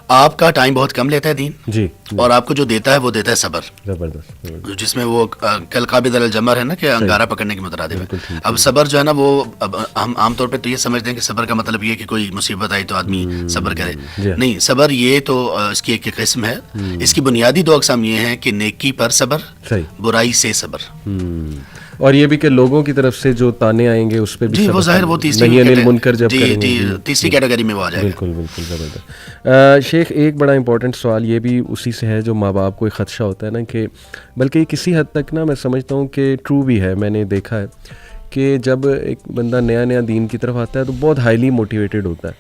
آپ کا ٹائم بہت کم لیتا ہے دین, اور آپ کو جو دیتا ہے وہ دیتا ہے صبر, جس میں وہ کل قابض الجمر ہے نا کہ انگارہ پکڑنے کی مترادف ہے. اب صبر جو ہے نا وہ ہم عام طور پہ تو یہ سمجھتے ہیں کہ صبر کا مطلب یہ کہ کوئی مصیبت آئی تو آدمی صبر کرے. نہیں, صبر یہ تو اس کی ایک قسم ہے. اس کی بنیادی 2 اقسام یہ ہیں کہ نیکی پر صبر, برائی سے صبر. اور یہ بھی کہ لوگوں کی طرف سے جو تانے آئیں گے اس پہ بھی وہ ظاہر وہ تیسری کیٹیگری میں وہ آ جائے گا. بالکل بالکل زبردست. شیخ ایک بڑا امپورٹنٹ سوال یہ بھی اسی سے ہے جو ماں باپ کو ایک خدشہ ہوتا ہے نا, کہ بلکہ کسی حد تک نا میں سمجھتا ہوں کہ ٹرو بھی ہے. میں نے دیکھا ہے کہ جب ایک بندہ نیا دین کی طرف آتا ہے تو بہت ہائیلی موٹیویٹڈ ہوتا ہے,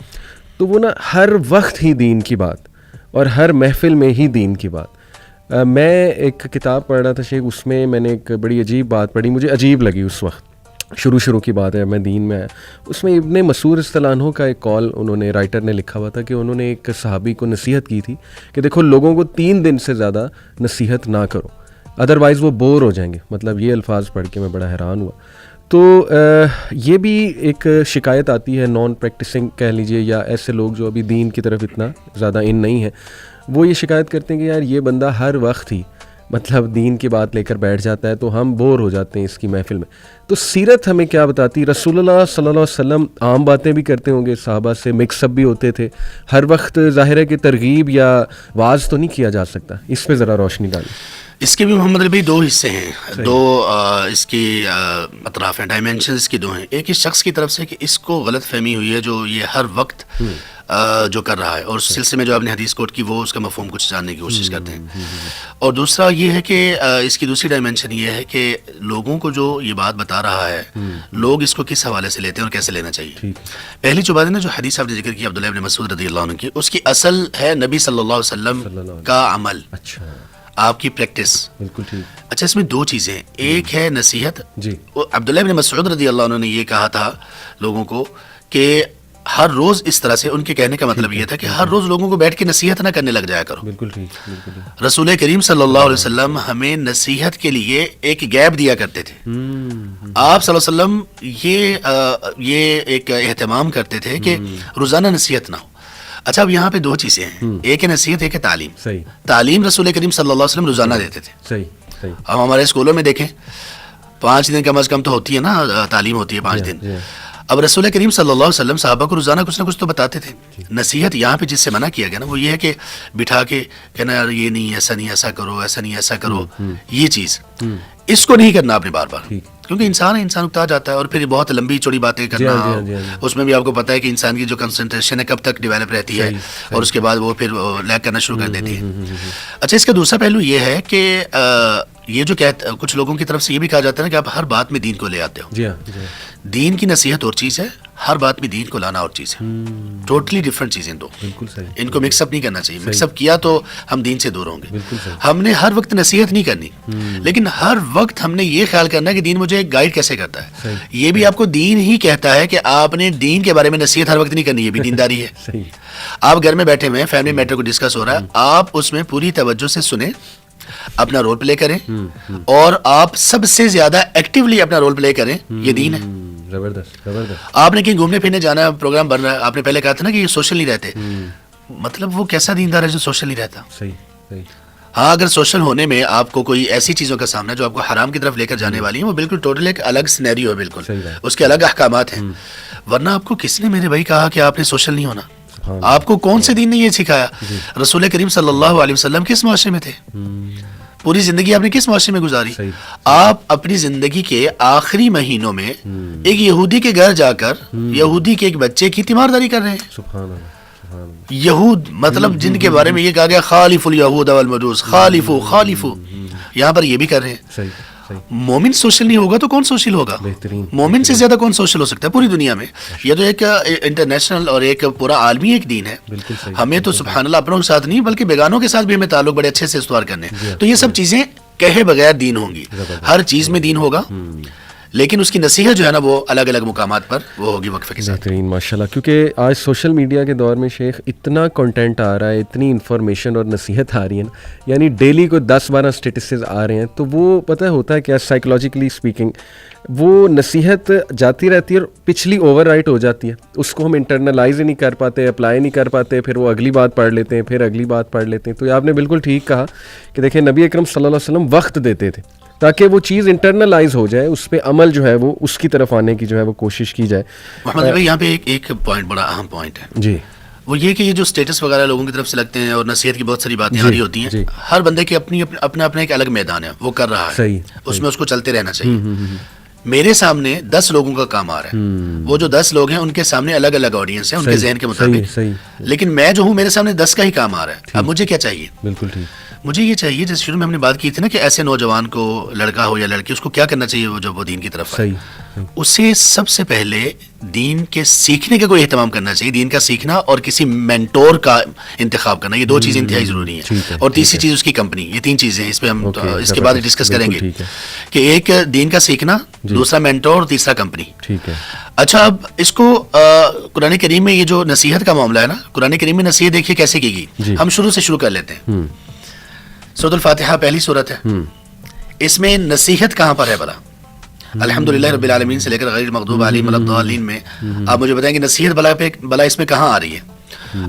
تو وہ نا ہر وقت ہی دین کی بات اور ہر محفل میں ہی دین کی بات. میں ایک کتاب پڑھ رہا تھا شیخ, اس میں میں نے ایک بڑی عجیب بات پڑھی, مجھے عجیب لگی اس وقت, شروع کی بات ہے, میں دین میں آیا. اس میں ابن مسعود رضی اللہ عنہ کا ایک کال انہوں نے رائٹر نے لکھا ہوا تھا کہ انہوں نے ایک صحابی کو نصیحت کی تھی کہ دیکھو لوگوں کو 3 دن سے زیادہ نصیحت نہ کرو, ادروائز وہ بور ہو جائیں گے. مطلب یہ الفاظ پڑھ کے میں بڑا حیران ہوا. تو یہ بھی ایک شکایت آتی ہے نان پریکٹسنگ کہہ لیجئے, یا ایسے لوگ جو ابھی دین کی طرف اتنا زیادہ ان نہیں ہیں, وہ یہ شکایت کرتے ہیں کہ یار یہ بندہ ہر وقت ہی مطلب دین کی بات لے کر بیٹھ جاتا ہے تو ہم بور ہو جاتے ہیں اس کی محفل میں. تو سیرت ہمیں کیا بتاتی؟ رسول اللہ صلی اللہ علیہ وسلم عام باتیں بھی کرتے ہوں گے, صحابہ سے مکس اپ بھی ہوتے تھے, ہر وقت ظاہر ہے کہ ترغیب یا واز تو نہیں کیا جا سکتا. اس پہ ذرا روشنی ڈالیں. اس کے بھی محمد علی 2 حصے ہیں, 2 اس کی اطراف ہیں, ڈائمینشنز اس کی 2 ہیں. ایک اس شخص کی طرف سے کہ اس کو غلط فہمی ہوئی ہے جو یہ ہر وقت جو کر رہا ہے, اور اس سلسلے میں جو آپ نے حدیث کوٹ کی وہ اس کا مفہوم کچھ جاننے کی کوشش کرتے ہیں. اور دوسرا یہ ہے کہ اس کی دوسری ڈائمینشن یہ ہے کہ لوگوں کو جو یہ بات بتا رہا ہے لوگ اس کو کس حوالے سے لیتے ہیں اور کیسے لینا چاہیے. پہلی جو بات ہے نا جو حدیث آپ نے ذکر کی عبداللہ ابن مسعود رضی اللہ عنہ کی, اس کی اصل ہے نبی صلی اللہ علیہ وسلم کا عمل, آپ کی پریکٹس. بالکل ٹھیک. اچھا, اس میں 2 چیزیں, ایک ہے نصیحت. عبداللہ ابن مسعود رضی اللہ عنہ نے یہ کہا تھا لوگوں کو کہ ہر روز اس طرح سے, ان کے کہنے کا مطلب یہ تھا کہ ہر روز لوگوں کو بیٹھ کے نصیحت نہ کرنے لگ جایا کرو. بالکل ٹھیک. رسول کریم صلی اللہ علیہ وسلم ہمیں نصیحت کے لیے ایک گیپ دیا کرتے تھے. آپ صلی اللہ علیہ وسلم یہ ایک اہتمام کرتے تھے کہ روزانہ نصیحت نہ ہو. اچھا, اب یہاں پہ 2 چیزیں ہیں, ایک ہے نصیحت, ایک ہے تعلیم. تعلیم رسول کریم صلی اللہ علیہ وسلم روزانہ دیتے تھے. اب ہمارے اسکولوں میں دیکھیں 5 دن کم از کم تو ہوتی ہے نا, تعلیم ہوتی ہے 5 دن. اب رسول کریم صلی اللہ علیہ وسلم صحابہ کو روزانہ کچھ نہ کچھ تو بتاتے تھے. نصیحت یہاں پہ جس سے منع کیا گیا نا وہ یہ ہے کہ بٹھا کے کہنا یار یہ نہیں, ایسا نہیں, ایسا کرو, ایسا نہیں, ایسا کرو, یہ چیز اس کو نہیں کرنا آپ نے بار بار, کیونکہ انسان اکتا جاتا ہے. اور پھر بہت لمبی چوڑی باتیں کرنا, اس میں بھی آپ کو پتا ہے کہ انسان کی جو کنسنٹریشن ہے کب تک ڈیولپ رہتی ہے, اور اس کے بعد وہ پھر لیگ کرنا شروع کر دیتی ہے. اچھا, اس کا دوسرا پہلو یہ ہے کہ یہ جو کچھ لوگوں کی طرف سے یہ بھی کہا جاتا ہے کہ آپ ہر بات میں دین کو لے آتے ہو. دین کی نصیحت اور چیز ہے, ہر بات میں دین کو لانا اور چیز ہے. ٹوٹلی ڈفرینٹ چیزیں دو. بالکل صحیح. ان کو مکس اپ نہیں کرنا چاہیے. مکس اپ کیا تو ہم دین سے دور ہوں گے. بالکل صحیح. ہم نے ہر وقت نصیحت نہیں کرنی, لیکن ہر وقت ہم نے یہ خیال کرنا ہے کہ دین مجھے گائیڈ کیسے کرتا ہے. یہ بھی آپ کو دین ہی کہتا ہے کہ آپ نے دین کے بارے میں نصیحت ہر وقت نہیں کرنی, یہ بھی دینداری ہے. صحیح. آپ گھر میں بیٹھے ہوئے ہیں, فیملی میٹر کو ڈسکس ہو رہا ہے, آپ اس میں پوری توجہ سے سنیں, اپنا رول پلے کریں, اور آپ سب سے زیادہ ایکٹیولی اپنا رول پلے کریں. یہ دین ہے. زبردست زبردست. آپ نے کہیں گھومنے پھرنے جانا ہے, پروگرام بن رہا ہے, آپ نے پہلے کہا تھا نا کہ یہ سوشل نہیں رہتے. مطلب وہ کیسا دیندار ہے جو سوشل نہیں رہتا؟ صحیح صحیح. ہاں, اگر سوشل ہونے میں آپ کو کوئی ایسی چیزوں کا سامنا جو آپ کو حرام کی طرف لے کر جانے والی ہیں, وہ بالکل ٹوٹل ایک الگ سینیریو ہے. بالکل اس کے الگ احکامات ہیں. ورنہ آپ کو کس نے میرے بھائی کہا کہ آپ نے سوشل نہیں ہونا؟ آپ کو کون سے دین نے یہ سکھایا؟ رسول کریم صلی اللہ علیہ وسلم کس معاشرے میں تھے؟ پوری زندگی آپ نے کس معاشرے میں گزاری؟ آپ اپنی زندگی کے آخری مہینوں میں ایک یہودی کے گھر جا کر یہودی کے ایک بچے کی تیمارداری کر رہے ہیں. سبحان اللہ. یہود مطلب جن کے بارے میں یہ کہا گیا خالف الیہود والمجوس, خالفو, یہاں پر یہ بھی کر رہے ہیں. صحیح صحیح. مومن سوشل نہیں ہوگا تو کون سوشل ہوگا؟ بہترین. مومن سے زیادہ کون سوشل ہو سکتا ہے پوری دنیا میں؟ یہ تو ایک انٹرنیشنل اور ایک پورا عالمی ایک دین ہے. بالکل صحیح. ہمیں تو سبحان اللہ اپنوں کے ساتھ نہیں بلکہ بیگانوں کے ساتھ بھی ہمیں تعلق بڑے اچھے سے استوار کرنے. تو یہ سب چیزیں کہے بغیر دین ہوں گی. ہر چیز میں دین ہوگا, لیکن اس کی نصیحت جو ہے نا وہ الگ الگ مقامات پر وہ ہوگی وقفے کے ساتھ. بہترین ماشاءاللہ. کیونکہ آج سوشل میڈیا کے دور میں شیخ اتنا کنٹینٹ آ رہا ہے, اتنی انفارمیشن اور نصیحت آ رہی ہے نا, یعنی ڈیلی کو 10-12 اسٹیٹسز آ رہے ہیں, تو وہ پتہ ہوتا ہے کیا, سائیکولوجیکلی اسپیکنگ وہ نصیحت جاتی رہتی ہے اور پچھلی اوور رائٹ ہو جاتی ہے. اس کو ہم انٹرنلائز ہی نہیں کر پاتے, اپلائی نہیں کر پاتے, پھر وہ اگلی بات پڑھ لیتے ہیں, پھر اگلی بات پڑھ لیتے ہیں. تو آپ نے بالکل ٹھیک کہا کہ دیکھیں نبی اکرم صلی اللہ علیہ وسلم وقت دیتے تھے تاکہ وہ چیز انٹرنلائز ہو جائے, اس پہ عمل جو ہے وہ اس کی طرف آنے کی جو ہے وہ کوشش کی جائے. محمد بھائی یہاں پہ ایک پوائنٹ بڑا اہم پوائنٹ ہے جی, وہ یہ کہ یہ جو سٹیٹس وغیرہ لوگوں کی طرف سے لگتے ہیں اور نصیحت کی بہت ساری باتیں آ رہی ہوتی ہیں, ہر بندے کے اپنا ایک الگ میدان ہے, وہ کر رہا ہے. صحیح. اس میں اس کو چلتے رہنا چاہیے. میرے سامنے 10 لوگوں کا کام آ رہا ہے, وہ جو 10 لوگ ہیں ان کے سامنے الگ الگ آڈینس ہے ان کے ذہن کے مطابق, لیکن میں جو ہوں میرے سامنے 10 کا ہی کام آ رہا ہے. اب مجھے کیا چاہیے؟ بالکل ٹھیک. مجھے یہ چاہیے, جیسے شروع میں ہم نے بات کی تھی نا کہ ایسے نوجوان کو, لڑکا ہو یا لڑکی, اس کو کیا کرنا چاہیے وہ جب وہ دین کی طرف آئے؟ اسے سب سے پہلے دین کے سیکھنے کا کوئی اہتمام کرنا چاہیے. دین کا سیکھنا اور کسی مینٹور کا انتخاب کرنا, یہ 2 چیزیں انتہائی ضروری ہیں. اور تیسری چیز اس کی کمپنی. یہ 3 چیزیں ہیں, اس پہ ہم اس کے بعد ڈسکس کریں گے کہ ایک دین کا سیکھنا, دوسرا مینٹور اور تیسرا کمپنی. ٹھیک ہے. اچھا, اب اس کو قرآن کریم میں یہ جو نصیحت کا معاملہ ہے نا, قرآن کریم میں نصیحت دیکھیے کیسے کی گئی. ہم شروع سے شروع کر لیتے ہیں. سورۃ الفاتحہ پہلی سورت ہے, اس میں نصیحت کہاں پر ہے بھلا؟ الحمدللہ رب العالمین سے لے کر غیر المغضوب علیہم ولا الضالین میں آپ مجھے بتائیں کہ نصیحت بلا اس میں کہاں آ رہی ہے؟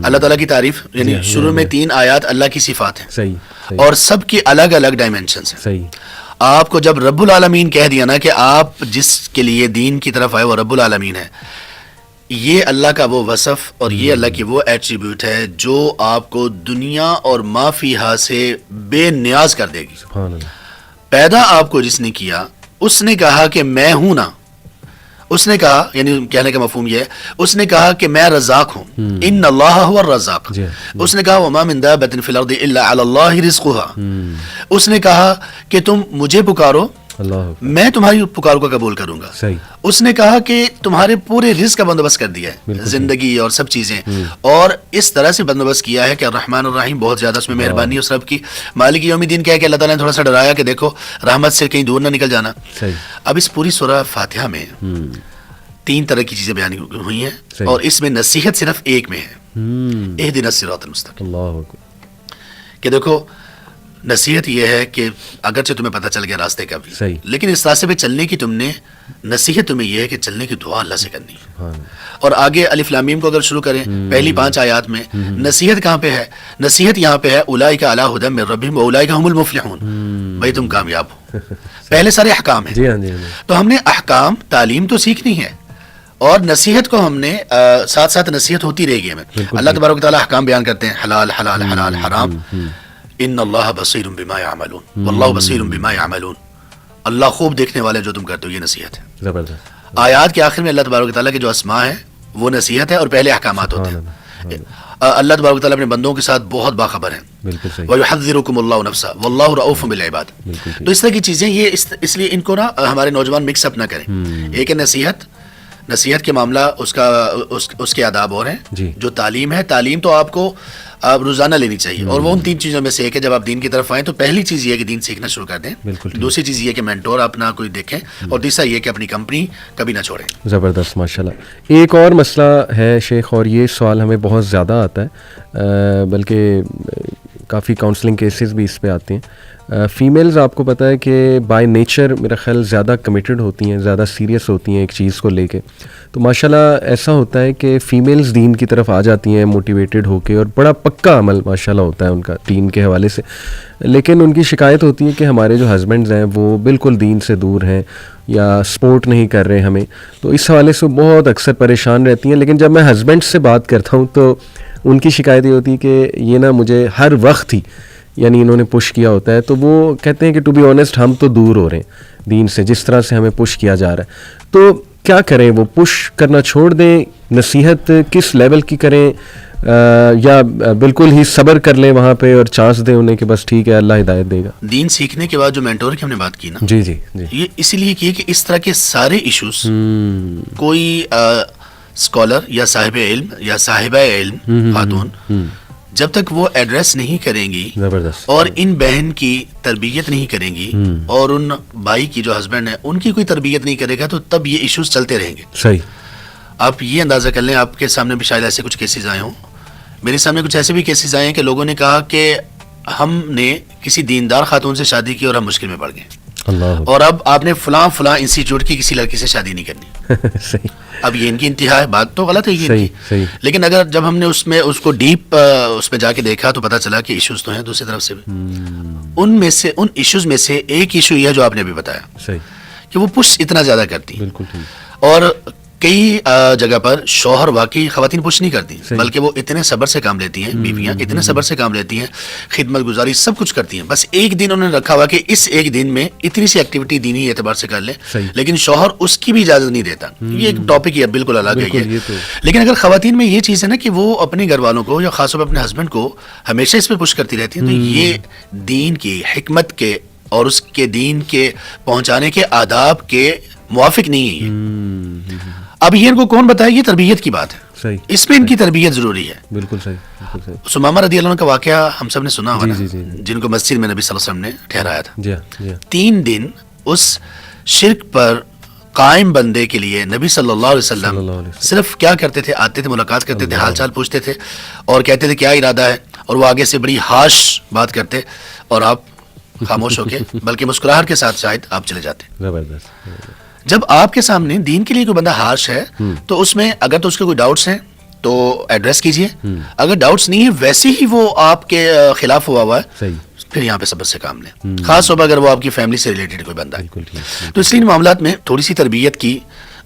اللہ تعالیٰ کی تعریف, یعنی شروع میں 3 آیات اللہ کی صفات ہیں. صحیح. اور سب کی الگ الگ ڈائمینشنز ہیں. صحیح. آپ کو جب رب العالمین کہہ دیا نا کہ آپ جس کے لیے دین کی طرف آئے وہ رب العالمین ہے, یہ اللہ کا وہ وصف اور یہ اللہ کی وہ ایٹریبیوٹ ہے جو آپ کو دنیا اور ما فیہا سے بے نیاز کر دے گی. سبحان اللہ. پیدا آپ کو جس نے کیا, اس نے کہا کہ میں ہوں نا, اس نے کہا, یعنی کہنے کا مفہوم یہ ہے, اس نے کہا کہ میں رزاق ہوں. ان اللہ هو الرزاق. اس نے کہا وما من دابۃ فی الارض الا علی اللہ رزقها. اس نے کہا کہ تم مجھے پکارو, میں تمہاری پکار کو قبول کروں گا. اس نے کہا کہ تمہارے پورے رزق کا بندوبست کر دیا ہے, زندگی اور سب چیزیں, اور اس طرح سے بندوبست کیا ہے کہ الرحمن الرحیم, بہت زیادہ اس میں مہربانی اس رب کی. مالک یوم الدین کیا ہے کہ اللہ تعالیٰ نے تھوڑا سا ڈرایا کہ دیکھو رحمت سے کہیں دور نہ نکل جانا. اب اس پوری سورہ فاتحہ میں 3 طرح کی چیزیں بیان ہوئی ہیں, اور اس میں نصیحت صرف ایک میں ہے, اہدنا الصراط المستقیم. کہ دیکھو نصیحت یہ ہے کہ اگرچہ تمہیں پتہ چل گیا راستے کا بھی, لیکن اس راستے پہ چلنے کی نصیحت تمہیں یہ ہے کہ چلنے کی دعا اللہ سے کرنی ہے. اور آگے الف لام میم کو اگر شروع کریں پہلی 5 آیات میں, نصیحت کہاں پہ ہے؟ نصیحت یہاں پہ ہے اولئک علی ھدی من ربہم واولئک ھم المفلحون. بھائی تم کامیاب ہو. پہلے سارے احکام ہیں, تو ہم نے احکام تعلیم تو سیکھنی ہے, اور نصیحت کو ہم نے ساتھ ساتھ نصیحت ہوتی رہے گی ہمیں. اللہ تبارک و تعالیٰ احکام بیان کرتے ہیں, حلال حلال حلال حرام. ان اللہ بصیر بما یعملون واللہ بصیر بما یعملون. اللہ خوب دیکھنے والے جو تم کرتے ہو, یہ نصیحت ہے. زبردست. آیات کے آخر میں اللہ تبارک و تعالیٰ کے جو اسماء ہیں وہ نصیحت ہے, اور پہلے احکامات ہوتے ہیں. اللہ تبارک و تعالیٰ اپنے بندوں کے ساتھ بہت باخبر ہیں. وَيُحَذِّرُكُمُ اللَّهُ نَفْسَهُ وَاللَّهُ رَءُوفٌ بِالْعِبَادِ. تو اس طرح کی چیزیں, یہ اس لیے ان کو نا ہمارے نوجوان مکس اپ نہ کریں. ایک ہے نصیحت, نصیحت کے معاملہ اس کے آداب اور ہیں. جی. جو تعلیم ہے، تعلیم تو آپ کو روزانہ لینی چاہیے، اور وہ ان 3 چیزوں میں سے ایک ہے. جب آپ دین کی طرف آئیں تو پہلی چیز یہ ہے کہ دین سیکھنا شروع کر دیں. دوسری چیز یہ ہے کہ مینٹور اپنا کوئی دیکھیں، اور تیسرا یہ کہ اپنی کمپنی کبھی نہ چھوڑیں. زبردست، ماشاءاللہ. ایک اور مسئلہ ہے شیخ، اور یہ سوال ہمیں بہت زیادہ آتا ہے، بلکہ کافی کاؤنسلنگ کیسز بھی اس پہ آتے ہیں. فیمیلز آپ کو پتہ ہے کہ بائی نیچر میرا خیال زیادہ کمیٹڈ ہوتی ہیں، زیادہ سیریس ہوتی ہیں ایک چیز کو لے کے. تو ماشاءاللہ ایسا ہوتا ہے کہ فیمیلز دین کی طرف آ جاتی ہیں موٹیویٹڈ ہو کے، اور بڑا پکا عمل ماشاءاللہ ہوتا ہے ان کا دین کے حوالے سے. لیکن ان کی شکایت ہوتی ہے کہ ہمارے جو ہسبینڈز ہیں وہ بالکل دین سے دور ہیں یا سپورٹ نہیں کر رہے ہمیں. تو اس حوالے سے بہت اکثر پریشان رہتی ہیں. لیکن جب میں ہسبینڈ سے بات کرتا ہوں تو ان کی شکایت یہ ہوتی ہے کہ یہ نا مجھے ہر وقت ہی یعنی انہوں نے پش کیا ہوتا ہے. تو وہ کہتے ہیں کہ ٹو بی آنیسٹ ہم تو دور ہو رہے ہیں دین سے، جس طرح سے ہمیں پش کیا جا رہا ہے. تو کیا کریں؟ وہ پش کرنا چھوڑ دیں؟ نصیحت کس لیول کی کریں؟ یا بالکل ہی صبر کر لیں وہاں پہ اور چانس دیں انہیں کہ بس ٹھیک ہے اللہ ہدایت دے گا؟ دین سیکھنے کے بعد جو مینٹور کی ہم نے بات کی نا، جی جی جی، یہ اسی لیے کی کہ اس طرح کے سارے ایشوز کوئی اسکالر یا صاحب علم یا صاحبہ علم خاتون جب تک وہ ایڈریس نہیں کریں گی اور ان بہن کی تربیت نہیں کریں گی اور ان بھائی کی جو ہسبینڈ ہے ان کی کوئی تربیت نہیں کرے گا، تو تب یہ ایشوز چلتے رہیں گے. صحیح. آپ یہ اندازہ کر لیں، آپ کے سامنے بھی شاید ایسے کچھ کیسز آئے ہوں، میرے سامنے کچھ ایسے بھی کیسز آئے ہیں کہ لوگوں نے کہا کہ ہم نے کسی دیندار خاتون سے شادی کی اور ہم مشکل میں پڑ گئے، اور اب آپ نے فلاں انسٹیٹیوٹ کی کسی لڑکی سے شادی نہیں کرنی. صحیح. اب یہ ان کی انتہا ہے، بات تو غلط ہے یہ. لیکن اگر جب ہم نے اس کو ڈیپ اس میں جا کے دیکھا تو پتا چلا کہ ایشوز تو ہیں دوسری طرف سے بھی. ان ایشوز میں سے ایک ایشو یہ ہے جو آپ نے ابھی بتایا کہ وہ پش اتنا زیادہ کرتی ہیں. اور کئی جگہ پر شوہر واقعی خواتین پش نہیں کرتی، بلکہ وہ اتنے صبر سے کام لیتی ہیں، بیویاں اتنے صبر سے کام لیتی ہیں، خدمت گزاری سب کچھ کرتی ہیں. بس ایک دن انہوں نے رکھا ہوا کہ اس ایک دن میں اتنی سی ایکٹیویٹی دینی اعتبار سے کر لیں، لیکن شوہر اس کی بھی اجازت نہیں دیتا. یہ ایک ٹاپک ہے بالکل الگ ہے یہ. لیکن اگر خواتین میں یہ چیز ہے نا کہ وہ اپنے گھر والوں کو یا خاص طور پر اپنے ہسبینڈ کو ہمیشہ اس پہ پش کرتی رہتی ہیں، تو یہ دین کی حکمت کے اور اس کے دین کے پہنچانے کے آداب کے موافق نہیں ہے یہ. اب یہ ان کو کون بتائے؟ یہ تربیت کی بات ہے، اس میں ان کی تربیت ضروری ہے. بالکل صحیح. سمامہ رضی اللہ عنہ کا واقعہ ہم سب نے سنا ہوگا، جن کو مسجد میں نبی صلی اللہ علیہ وسلم نے ٹھہرایا تھا. 3 دن اس شرک پر قائم بندے کے لیے نبی صلی اللہ علیہ وسلم صرف کیا کرتے تھے؟ آتے تھے، ملاقات کرتے تھے، حال چال پوچھتے تھے اور کہتے تھے کیا ارادہ ہے، اور وہ آگے سے بڑی ہارش بات کرتے اور آپ خاموش ہو کے بلکہ مسکراہٹ کے ساتھ شاید آپ چلے جاتے. زبردست. جب آپ کے سامنے دین کے لیے کوئی بندہ ہارش ہے تو اس میں اگر تو اس کے کوئی ڈاؤٹس ہیں تو ایڈریس کیجئے، اگر ڈاؤٹس نہیں ہے ویسے ہی وہ آپ کے خلاف ہوا ہے پھر یہاں پہ صبر سے کام لیں، خاص طور پر اگر وہ آپ کی فیملی سے ریلیٹڈ کوئی بندہ ہے. تو اس لیے معاملات میں تھوڑی سی تربیت کی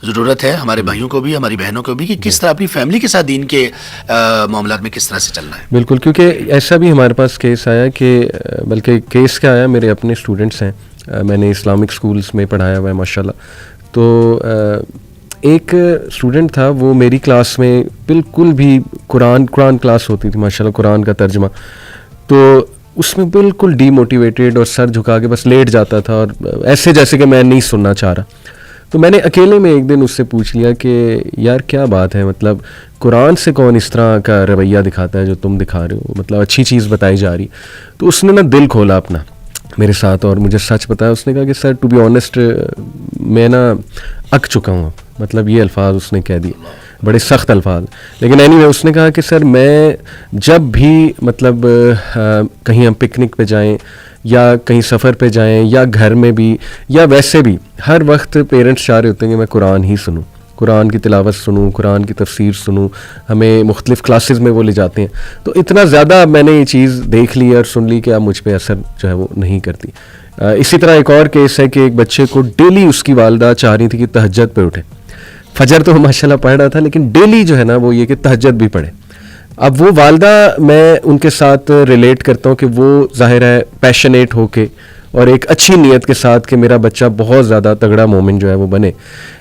ضرورت ہے ہمارے بھائیوں کو بھی، ہماری بہنوں کو بھی، کہ کس طرح اپنی فیملی کے ساتھ دین کے معاملات میں کس طرح سے چلنا ہے. بالکل. کیونکہ ایسا بھی ہمارے پاس کیس آیا کہ بلکہ کیس کیا آیا، میرے اپنے اسٹوڈنٹس ہیں، میں نے اسلامک اسکولس میں پڑھایا ہوا ہے ماشاءاللہ. تو ایک اسٹوڈنٹ تھا، وہ میری کلاس میں بالکل بھی قرآن کلاس ہوتی تھی ماشاءاللہ، قرآن کا ترجمہ، تو اس میں بالکل ڈی موٹیویٹیڈ اور سر جھکا کے بس لیٹ جاتا تھا اور ایسے جیسے کہ میں نہیں سننا چاہ رہا. تو میں نے اکیلے میں ایک دن اس سے پوچھ لیا کہ یار کیا بات ہے، مطلب قرآن سے کون اس طرح کا رویہ دکھاتا ہے جو تم دکھا رہے ہو، مطلب اچھی چیز بتائی جا رہی. تو اس نے نا دل کھولا اپنا میرے ساتھ اور مجھے سچ بتایا. اس نے کہا کہ سر ٹو بی آنیسٹ میں نا اک چکا ہوں، مطلب یہ الفاظ اس نے کہہ دیے، بڑے سخت الفاظ. لیکن اینی وے اس نے کہا کہ سر میں جب بھی مطلب کہیں ہم پکنک پہ جائیں یا کہیں سفر پہ جائیں یا گھر میں بھی یا ویسے بھی، ہر وقت پیرنٹس چاہ رہے ہوتے ہیں کہ میں قرآن ہی سنوں، قرآن کی تلاوت سنوں، قرآن کی تفسیر سنوں. ہمیں مختلف کلاسز میں وہ لے جاتے ہیں. تو اتنا زیادہ میں نے یہ چیز دیکھ لی اور سن لی کہ اب مجھ پہ اثر جو ہے وہ نہیں کرتی. اسی طرح ایک اور کیس ہے کہ ایک بچے کو ڈیلی اس کی والدہ چاہ رہی تھی کہ تہجد پہ اٹھے. فجر تو ماشاء اللہ پڑھ رہا تھا لیکن ڈیلی جو ہے نا وہ یہ کہ تہجد بھی پڑھے. اب وہ والدہ میں ان کے ساتھ ریلیٹ کرتا ہوں کہ وہ ظاہر ہے پیشنیٹ ہو کے اور ایک اچھی نیت کے ساتھ کہ میرا بچہ بہت زیادہ تگڑا مومن جو ہے وہ بنے.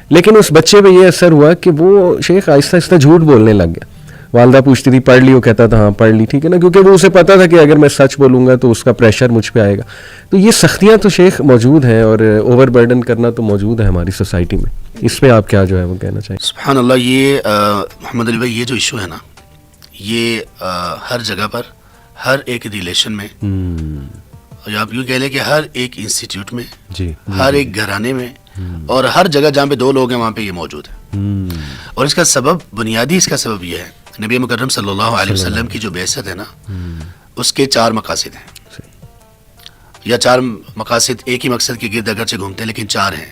لیکن اس بچے پہ یہ اثر ہوا کہ وہ شیخ آہستہ آہستہ جھوٹ بولنے لگ گیا. والدہ پوچھتی تھی پڑھ لی، وہ کہتا تھا ہاں پڑھ لی، ٹھیک ہے نا، کیونکہ وہ اسے پتا تھا کہ اگر میں سچ بولوں گا تو اس کا پریشر مجھ پہ آئے گا. تو یہ سختیاں تو شیخ موجود ہیں اور اوور برڈن کرنا تو موجود ہے ہماری سوسائٹی میں. اس میں آپ کیا جو ہے وہ کہنا چاہیں؟ سبحان اللہ، یہ محمد علی بھائی، یہ جو ایشو ہے نا، یہ ہر جگہ پر، ہر ایک ریلیشن میں، یا آپ یوں کہہ لیں کہ ہر ایک انسٹیٹیوٹ میں، جی، ہر ایک گھرانے میں، اور ہر جگہ جہاں پہ دو لوگ ہیں وہاں پہ یہ موجود ہے. اور اس کا سبب، بنیادی اس کا سبب یہ ہے، نبی مکرم صلی اللہ علیہ وسلم کی جو بعثت ہے نا، اس کے 4 مقاصد ہیں، یا 4 مقاصد ایک ہی مقصد کے گرد اگرچہ گھومتے ہیں لیکن 4 ہیں.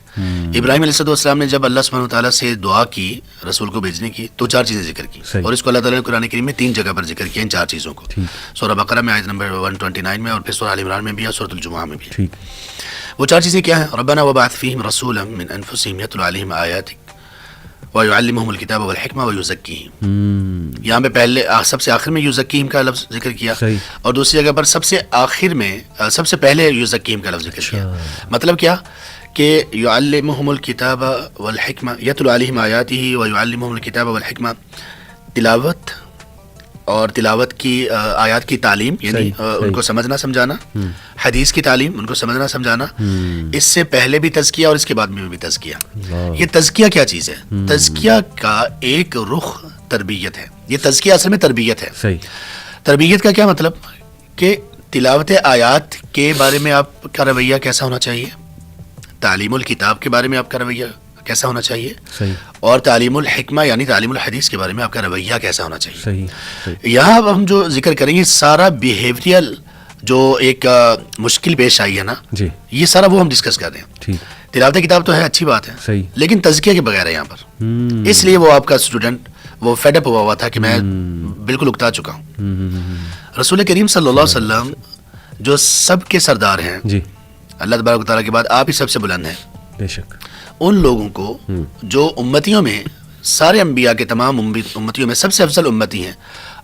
ابراہیم علیہ السلام نے جب اللہ سبحانہ وتعالیٰ سے دعا کی رسول کو بھیجنے کی تو 4 چیزیں ذکر کی، اور اس کو اللہ تعالیٰ نے قرآن کریم میں 3 جگہ پر ذکر کیا ان 4 چیزوں کو. سورہ بقرہ میں آیت نمبر 129 میں، اور پھر سورہ آل عمران میں بھی، اور سورۃ الجمعہ میں بھی. وہ 4 چیزیں کیا ہیں؟ ربنا وبعث فیہم رسولا من انفسہم یتلو علیہم آیاتک ویعلمہم الکتاب والحکمہ ویزکیہم. یہاں پہ پہلے سب سے آخر میں یزکیہم کا لفظ ذکر کیا، اور دوسری جگہ پر سب سے آخر میں سب سے پہلے یزکیہم کا لفظ ذکر کیا. مطلب کیا کہ یعلمہم الکتاب والحکمہ، یتلو علیہم آیاتہ ویعلمہم الکتاب والحکمہ، تلاوت اور تلاوت کی آیات کی تعلیم، یعنی ان کو سمجھنا سمجھانا، حدیث کی تعلیم، ان کو سمجھنا سمجھانا. اس سے پہلے بھی تزکیہ اور اس کے بعد میں بھی تزکیہ. یہ تزکیہ کیا چیز ہے؟ تزکیہ کا ایک رخ تربیت ہے. یہ تزکیہ اصل میں تربیت ہے. تربیت کا کیا مطلب؟ کہ تلاوت آیات کے بارے میں آپ کا رویہ کیسا ہونا چاہیے، تعلیم الکتاب کے بارے میں آپ کا رویہ کیسا ہونا چاہیے، اور تعلیم الحکمہ یعنی تعلیم الحدیث کے بارے میں آپ کا رویہ کیسا ہونا چاہیے. یہاں اب ہم جو ذکر کریں گے سارا بیہیویئرل جو ایک مشکل پیش آئی ہے نا، یہ سارا وہ ہم ڈسکس کر رہے ہیں. تلاوت کتاب تو ہے، اچھی بات ہے، لیکن تزکیہ کے بغیر ہے یہاں پر. اس لیے وہ آپ کا اسٹوڈنٹ وہ فیڈ اپ ہوا تھا کہ میں بالکل اکتا چکا ہوں. رسول کریم صلی اللہ علیہ وسلم جو سب کے سردار ہیں، اللہ تبارک و تعالیٰ کے بعد آپ ہی سب سے بلند ہیں. بے شک. ان لوگوں کو جو امتیوں میں، سارے انبیاء کے تمام امتیوں میں سب سے افضل امتی ہیں،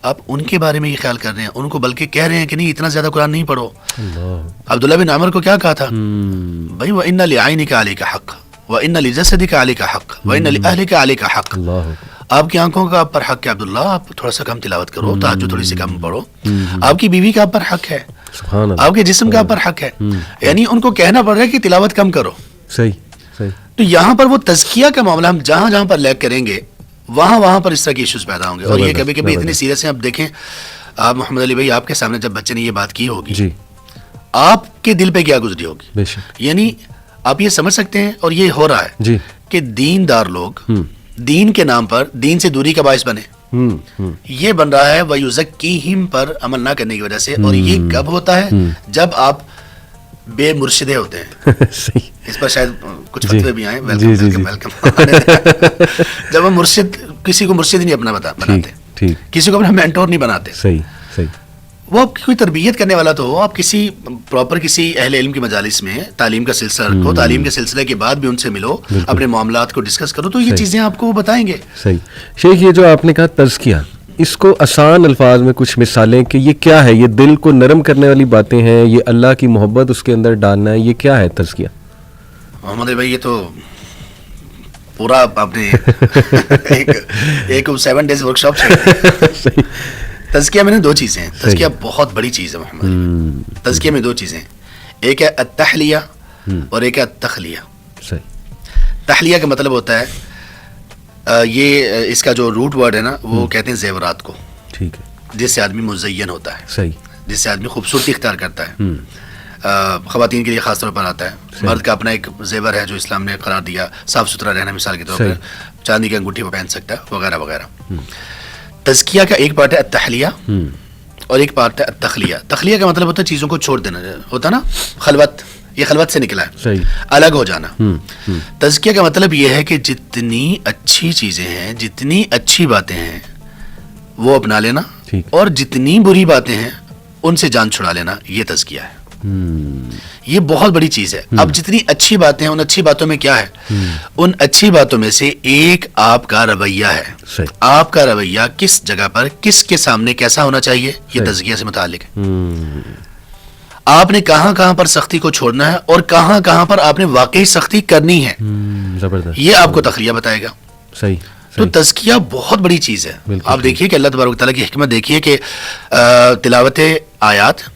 آپ ان کے بارے میں یہ خیال کر رہے ہیں، ان کو بلکہ کہہ رہے ہیں کہ نہیں اتنا زیادہ قرآن نہیں پڑھو. عبداللہ بن عمر کو کیا کہا تھا؟ بھائی وَإِنَّ لِعَيْنِكَ عَلَيْكَ حَقٌّ وَإِنَّ لِجَسَدِكَ عَلَيْكَ حَقٌّ وَإِنَّ لِأَهْلِكَ عَلَيْكَ حَقٌّ. آپ کی آنکھوں کا آپ پر حق ہے عبداللہ، آپ تھوڑا سا کم تلاوت کرو، تہجد تھوڑی سی کم پڑھو. آپ کی بیوی کا آپ پر حق ہے، آپ کے جسم کا آپ پر حق ہے. یعنی ان کو کہنا پڑ رہا ہے کہ تلاوت کم کرو. صحیح. تو یہاں پر وہ تزکیہ کا معاملہ ہم جہاں جہاں پر لیک کریں گے وہاں پر اس طرح کے ایشوز پیدا ہوں گے. اور یہ کبھی کبھی اتنے سیریس ہیں. اب دیکھیں آپ محمد علی بھائی، آپ کے سامنے جب بچے نے یہ بات کی ہوگی، آپ کے دل پہ کیا گزری ہوگی. یعنی آپ یہ سمجھ سکتے ہیں، اور یہ ہو رہا ہے کہ دیندار لوگ دین کے نام پر دین سے دوری کا باعث بنے. یہ بن رہا ہے وَيُزَكِّيهِمْ پر عمل نہ کرنے کی وجہ سے. اور یہ کب ہوتا ہے؟ جب آپ بے مرشدے ہوتے ہیں. اس پر شاید کچھ فتوے بھی آئیں. ویلکم. جب ہم مرشد، کسی کو مرشد نہیں اپنا بناتے، کسی کو اپنا مینٹور نہیں بناتے. وہ آپ کی کوئی تربیت کرنے والا تو ہو، آپ کسی پراپر کسی اہل علم کی مجالس میں تعلیم کا سلسلہ رکھو، تعلیم کے سلسلے کے بعد بھی ان سے ملو، اپنے معاملات کو ڈسکس کرو، تو یہ چیزیں آپ کو بتائیں گے. صحیح. شیخ، یہ جو آپ نے کہا تزکیہ، اس کو آسان الفاظ میں کچھ مثالیں کہ یہ کیا ہے؟ یہ دل کو نرم کرنے والی باتیں ہیں، یہ اللہ کی محبت اس کے اندر ڈالنا ہے، یہ کیا ہے تزکیہ؟ محمد بھائی، یہ تو پورا آپ نے ایک 7 days ورک شاپ. تزکیہ میں نے 2 چیزیں ہیں. تزکیہ بہت بڑی چیز ہے محمد. تزکیہ میں 2 چیزیں، ایک ہے التحلیہ اور ایک ہے التخلیہ. تحلیہ کا مطلب ہوتا ہے، یہ اس کا جو روٹ ورڈ ہے نا، وہ کہتے ہیں زیورات کو، جس سے آدمی مزین ہوتا ہے، جس سے آدمی خوبصورتی اختیار کرتا ہے. خواتین کے لیے خاص طور پر آتا ہے. مرد کا اپنا ایک زیور ہے جو اسلام نے قرار دیا، صاف ستھرا رہنا مثال کے طور پر، چاندی کی انگوٹھی وہ پہن سکتا ہے وغیرہ وغیرہ. تزکیہ کا ایک پارٹ ہے التحلیہ اور ایک پارٹ ہے التخلیہ. تخلیہ کا مطلب ہوتا ہے چیزوں کو چھوڑ دینا، ہوتا نا خلوت، یہ خلوت سے نکلا ہے، الگ ہو جانا. تزکیہ کا مطلب یہ ہے کہ جتنی اچھی چیزیں ہیں، جتنی اچھی باتیں ہیں وہ اپنا لینا، اور جتنی بری باتیں ہیں ان سے جان چھڑا لینا. یہ تزکیہ ہے. یہ بہت بڑی چیز ہے. اب جتنی اچھی باتیں ہیں، ان اچھی باتوں میں کیا ہے؟ ان اچھی باتوں میں سے ایک آپ کا رویہ ہے. آپ کا رویہ کس جگہ پر، کس کے سامنے کیسا ہونا چاہیے، یہ تزکیہ سے متعلق ہے. آپ نے کہاں کہاں پر سختی کو چھوڑنا ہے اور کہاں کہاں پر آپ نے واقعی سختی کرنی ہے، یہ آپ کو تخلیہ بتائے گا. تو تزکیہ بہت بڑی چیز ہے. آپ دیکھیے کہ اللہ تبارک و تعالیٰ کی حکمت دیکھیے کہ تلاوت آیات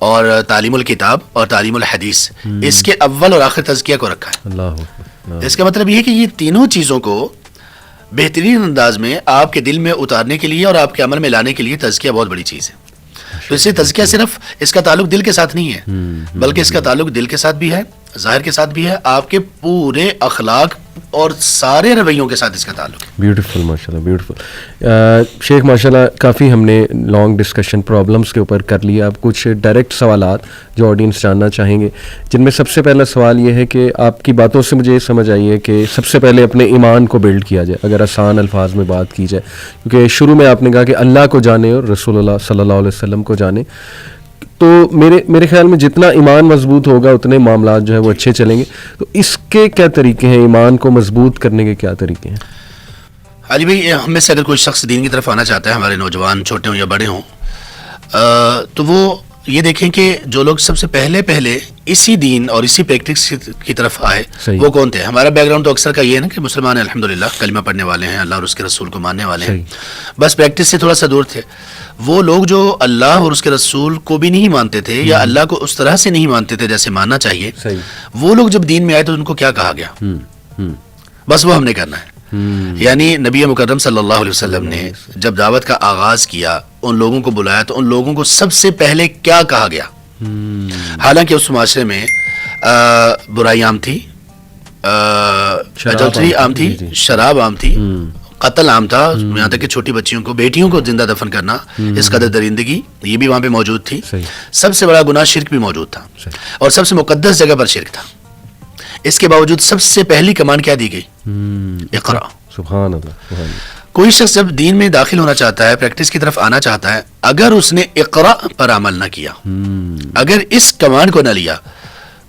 اور تعلیم الکتاب اور تعلیم الحدیث، اس کے اول اور آخر تزکیہ کو رکھا ہے. اس کا مطلب یہ ہے کہ یہ تینوں چیزوں کو بہترین انداز میں آپ کے دل میں اتارنے کے لیے اور آپ کے عمل میں لانے کے لیے تزکیہ بہت بڑی چیز ہے. تو اس سے تزکیہ صرف اس کا تعلق دل کے ساتھ نہیں ہے بلکہ اس کا تعلق دل کے ساتھ بھی ہے, ظاہر کے ساتھ بھی ہے, آپ کے پورے اخلاق اور سارے رویوں کے ساتھ اس کا تعلق ہے. بیوٹیفل, ماشاء اللہ, بیوٹیفل. شیخ ماشاء اللہ کافی ہم نے لانگ ڈسکشن پرابلمس کے اوپر کر لیا. اب کچھ ڈائریکٹ سوالات جو آڈینس جاننا چاہیں گے, جن میں سب سے پہلا سوال یہ ہے کہ آپ کی باتوں سے مجھے یہ سمجھ آئی ہے کہ سب سے پہلے اپنے ایمان کو بلڈ کیا جائے, اگر آسان الفاظ میں بات کی جائے, کیونکہ شروع میں آپ نے کہا کہ اللہ کو جانے اور رسول اللہ صلی اللہ علیہ وسلم کو جانے. تو میرے خیال میں جتنا ایمان مضبوط ہوگا اتنے معاملات جو ہے وہ اچھے چلیں گے. تو اس کے کیا طریقے ہیں, ایمان کو مضبوط کرنے کے کیا طریقے ہیں؟ علی بھائی, ہم میں سے اگر کوئی شخص دین کی طرف آنا چاہتا ہے, ہمارے نوجوان چھوٹے ہوں یا بڑے ہوں, تو وہ یہ دیکھیں کہ جو لوگ سب سے پہلے اسی دین اور اسی پریکٹس کی طرف آئے وہ کون تھے. ہمارا بیک گراؤنڈ تو اکثر کا یہ ہے نا کہ مسلمان ہیں, الحمدللہ کلمہ پڑھنے والے ہیں, اللہ اور اس کے رسول کو ماننے والے ہیں, بس پریکٹس سے تھوڑا سا دور تھے. وہ لوگ جو اللہ اور اس کے رسول کو بھی نہیں مانتے تھے یا اللہ کو اس طرح سے نہیں مانتے تھے جیسے ماننا چاہیے, وہ لوگ جب دین میں آئے تو ان کو کیا کہا گیا, بس وہ ہم نے کرنا ہے. یعنی نبی مکرم صلی اللہ علیہ وسلم نے جب دعوت کا آغاز کیا, ان لوگوں کو بلایا, تو ان لوگوں کو سب سے پہلے کیا کہا گیا. حالانکہ اس معاشرے میں برائی عام تھی, اڈلٹری عام تھی, شراب عام تھی, قتل عام تھا, یہاں تک کہ چھوٹی بچیوں کو, بیٹیوں کو زندہ دفن کرنا, اس قدر درندگی یہ بھی وہاں پہ موجود تھی. سب سے بڑا گناہ شرک بھی موجود تھا, اور سب سے مقدس جگہ پر شرک تھا. اس کے باوجود سب سے پہلی کمانڈ کیا دی گئی, اقرا. سبحان اللہ. کوئی شخص جب دین میں داخل ہونا چاہتا ہے, پریکٹس کی طرف آنا چاہتا ہے, اگر اس نے اقرا پر عمل نہ کیا, اگر اس کمانڈ کو نہ لیا,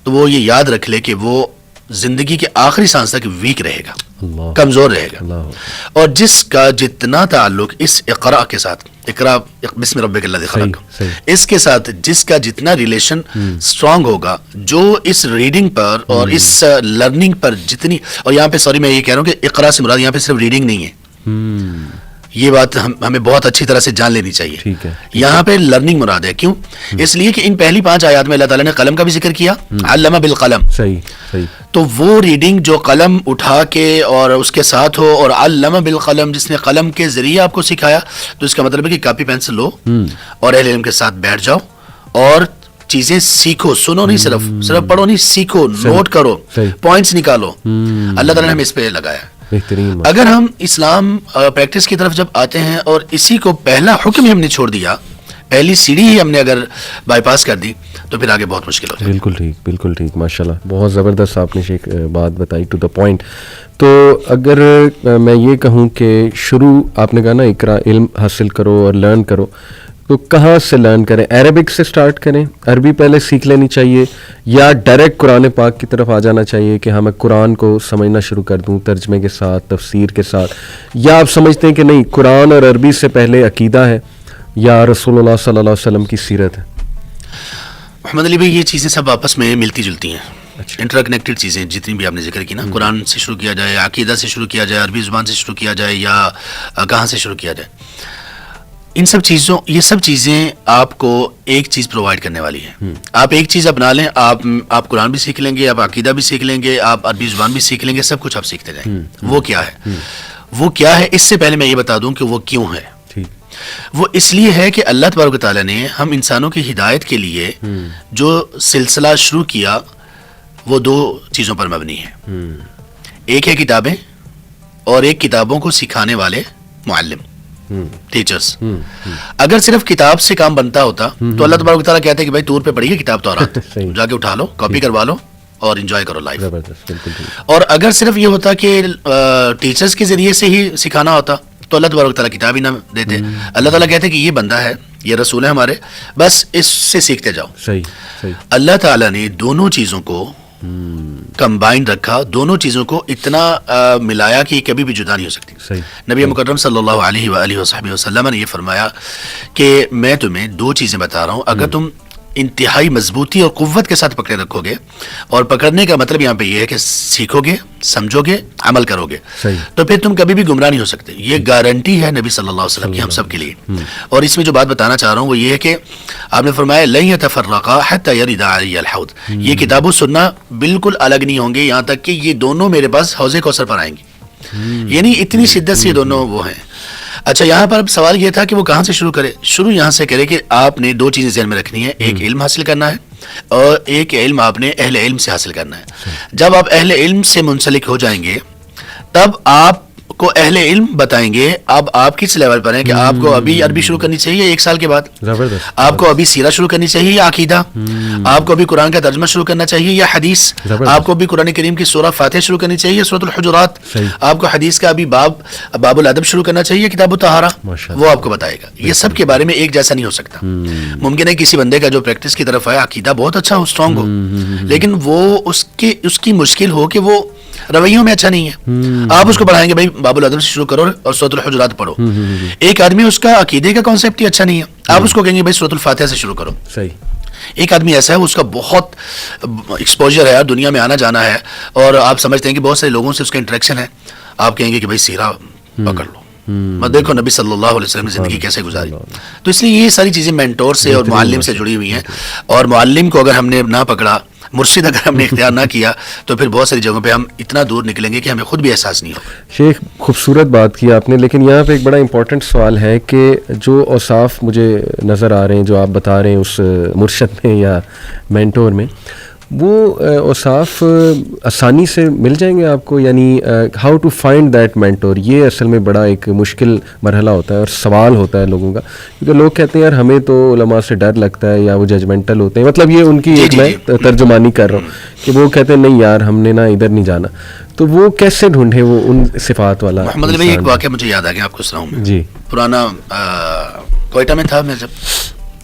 تو وہ یہ یاد رکھ لے کہ وہ زندگی کے آخری سانس تک ویک رہے گا, کمزور رہے گا. اور جس کا جتنا تعلق اس اقرا کے ساتھ, اقرا بسم ربک الذی خلق, اس کے ساتھ جس کا جتنا ریلیشن اسٹرانگ ہوگا, جو اس ریڈنگ پر اور اس لرننگ پر جتنی, اور یہاں پہ سوری میں یہ کہہ رہا ہوں کہ اقرا سے مراد یہاں پہ صرف ریڈنگ نہیں ہے, یہ بات ہمیں بہت اچھی طرح سے جان لینی چاہیے. یہاں پہ لرننگ مراد ہے. کیوں؟ اس لیے کہ ان پہلی 5 آیات میں اللہ تعالیٰ نے قلم کا بھی ذکر کیا, علم بالقلم. تو وہ ریڈنگ جو قلم اٹھا کے اور اس کے ساتھ ہو, اور علم بالقلم جس نے قلم کے ذریعے آپ کو سکھایا, تو اس کا مطلب ہے کہ کاپی پینسل لو اور اہل علم کے ساتھ بیٹھ جاؤ اور چیزیں سیکھو, سنو نہیں, صرف پڑھو نہیں, سیکھو, نوٹ کرو, پوائنٹس نکالو. اللہ تعالیٰ نے ہمیں اس پہ لگایا. اگر ہم اسلام پریکٹس کی طرف جب آتے ہیں اور اسی کو پہلا حکم ہی ہم نے چھوڑ دیا, پہلی سیڑھی ہی ہم نے اگر بائی پاس کر دی, تو پھر آگے بہت مشکل ہوتا ہے. بالکل ٹھیک, بالکل ٹھیک, ماشاءاللہ, بہت زبردست آپ نے شیخ بات بتائی, ٹو دا پوائنٹ. تو اگر میں یہ کہوں کہ شروع آپ نے کہا نا اقرا, علم حاصل کرو اور لرن کرو, تو کہاں سے لرن کریں؟ عربک سے سٹارٹ کریں, عربی پہلے سیکھ لینی چاہیے, یا ڈائریکٹ قرآن پاک کی طرف آ جانا چاہیے کہ ہاں میں قرآن کو سمجھنا شروع کر دوں ترجمے کے ساتھ, تفسیر کے ساتھ, یا آپ سمجھتے ہیں کہ نہیں قرآن اور عربی سے پہلے عقیدہ ہے یا رسول اللہ صلی اللہ علیہ وسلم کی سیرت ہے؟ محمد علی بھائی, یہ چیزیں سب آپس میں ملتی جلتی ہیں, انٹر کنیکٹڈ چیزیں جتنی بھی آپ نے ذکر کی نا. قرآن سے شروع کیا جائے, عقیدہ سے شروع کیا جائے, عربی زبان سے شروع کیا جائے, یا کہاں سے شروع کیا جائے, ان سب چیزوں, یہ سب چیزیں آپ کو ایک چیز پرووائڈ کرنے والی ہے. آپ ایک چیز اپنا لیں, آپ قرآن بھی سیکھ لیں گے, آپ عقیدہ بھی سیکھ لیں گے, آپ عربی زبان بھی سیکھ لیں گے, سب کچھ آپ سیکھتے جائیں. وہ کیا ہے, وہ کیا ہے, اس سے پہلے میں یہ بتا دوں کہ وہ کیوں ہے. وہ اس لیے ہے کہ اللہ تبارک و تعالیٰ نے ہم انسانوں کی ہدایت کے لیے جو سلسلہ شروع کیا وہ 2 چیزوں پر مبنی ہے. ایک ہے کتابیں, اور ایک کتابوں کو سکھانے والے معلم, ٹیچرز. اگر صرف کتاب سے کام بنتا ہوتا تو اللہ تبارک و تعالیٰ کہتے ہیں کہ بھائی طور پہ پڑھیے کتاب تورات, جا کے اٹھا لو, کاپی کروا لو اور انجوائے کرو لائف. اور اگر صرف یہ ہوتا کہ ٹیچرز کے ذریعے سے ہی سکھانا ہوتا تو اللہ تبارک و تعالیٰ کتاب ہی نہ دیتے. اللہ تعالیٰ کہتے ہیں کہ یہ بندہ ہے, یہ رسول ہے ہمارے, بس اس سے سیکھتے جاؤ. اللہ تعالیٰ نے دونوں چیزوں کو کمبائنڈ رکھا, دونوں چیزوں کو اتنا ملایا کہ یہ کبھی بھی جدا نہیں ہو سکتی. نبی مکرم صلی اللہ علیہ وآلہ وصحبہ وسلم نے یہ فرمایا کہ میں تمہیں 2 چیزیں بتا رہا ہوں, اگر تم انتہائی مضبوطی اور قوت کے ساتھ پکڑے رکھو گے, اور پکڑنے کا مطلب یہاں پہ یہ ہے کہ سیکھو گے, سمجھو گے, عمل کرو گے, تو پھر تم کبھی بھی گمراہ نہیں ہو سکتے. یہ گارنٹی ہے نبی صلی اللہ علیہ وسلم کی ہم سب کے لیے. اور اس میں جو بات بتانا چاہ رہا ہوں وہ یہ ہے کہ آپ نے فرمایا لن يتفرقا حتى يرد علي الحوض, یہ کتاب و سننا بالکل الگ نہیں ہوں گے یہاں تک کہ یہ دونوں میرے پاس حوض کوثر پر آئیں گے. یعنی اتنی شدت سے یہ دونوں وہ ہیں. اچھا, یہاں پر اب سوال یہ تھا کہ وہ کہاں سے شروع کرے. شروع یہاں سے کرے کہ آپ نے دو چیزیں ذہن میں رکھنی ہے, ایک علم حاصل کرنا ہے اور ایک علم آپ نے اہل علم سے حاصل کرنا ہے. جب آپ اہل علم سے منسلک ہو جائیں گے تب آپ کو اہل علم بتائیں گے اب آپ کس لیول پر ہیں کہ آپ کو ابھی عربی شروع کرنی چاہیے 1 سال کے بعد, آپ کو ابھی سیرہ شروع کرنی چاہیے یا عقیدہ, آپ کو ابھی قرآن کا ترجمہ شروع کرنا چاہیے یا حدیث, آپ کو ابھی قرآن کریم کی سورہ فاتحہ شروع کرنی چاہیے سورۃ الحجرات, آپ کو حدیث کا ابھی باب الادب شروع کرنا چاہیے کتاب الطہارہ, وہ آپ کو بتائے گا. یہ سب کے بارے میں ایک جیسا نہیں ہو سکتا. ممکن ہے کسی بندے کا جو پریکٹس کی طرف ہے عقیدہ بہت اچھا ہو, اسٹرانگ ہو, لیکن وہ اس کی مشکل ہو کہ وہ رویوں میں اچھا نہیں ہے. آپ اس کو پڑھائیں گے بھائی باب الادب سے شروع کرو اور سورۃ الحجرات پڑھو. ایک آدمی اس کا عقیدے کا کانسیپٹ ہی اچھا نہیں ہے, آپ اس کو کہیں گے بھائی سورۃ الفاتحہ سے شروع کرو. صحیح. ایک آدمی ایسا ہے اس کا بہت ایکسپوجر ہے, دنیا میں آنا جانا ہے, اور آپ سمجھتے ہیں کہ بہت سارے لوگوں سے اس کا انٹریکشن ہے, آپ کہیں گے کہ بھائی سیرہ پکڑ لو, دیکھو نبی صلی اللہ علیہ وسلم نے زندگی کیسے گزاری. تو اس لیے یہ ساری چیزیں مینٹور سے اور معلم سے جڑی ہوئی ہیں, اور معلم کو اگر ہم نے نہ پکڑا, مرشد اگر ہم نے اختیار نہ کیا, تو پھر بہت ساری جگہوں پہ ہم اتنا دور نکلیں گے کہ ہمیں خود بھی احساس نہیں ہوگا. شیخ خوبصورت بات کی آپ نے, لیکن یہاں پہ ایک بڑا امپورٹنٹ سوال ہے کہ جو اوصاف مجھے نظر آ رہے ہیں جو آپ بتا رہے ہیں اس مرشد میں یا مینٹور میں, وہ اوصاف آسانی سے مل جائیں گے آپ کو, یعنی how to find that mentor, یہ اصل میں بڑا ایک مشکل مرحلہ ہوتا ہے اور سوال ہوتا ہے لوگوں کا, کیونکہ لوگ کہتے ہیں یار ہمیں تو علماء سے ڈر لگتا ہے یا وہ ججمنٹل ہوتے ہیں, مطلب یہ ان کی ایک میں ترجمانی کر رہا ہوں کہ وہ کہتے ہیں نہیں یار ہم نے نا ادھر نہیں جانا. تو وہ کیسے ڈھونڈے وہ ان صفات والا؟ محمد علی بھائی ایک واقعہ مجھے یاد آ گیا, آپ کو سناؤں میں. جی. پرانا کوئٹہ میں تھا, میں جب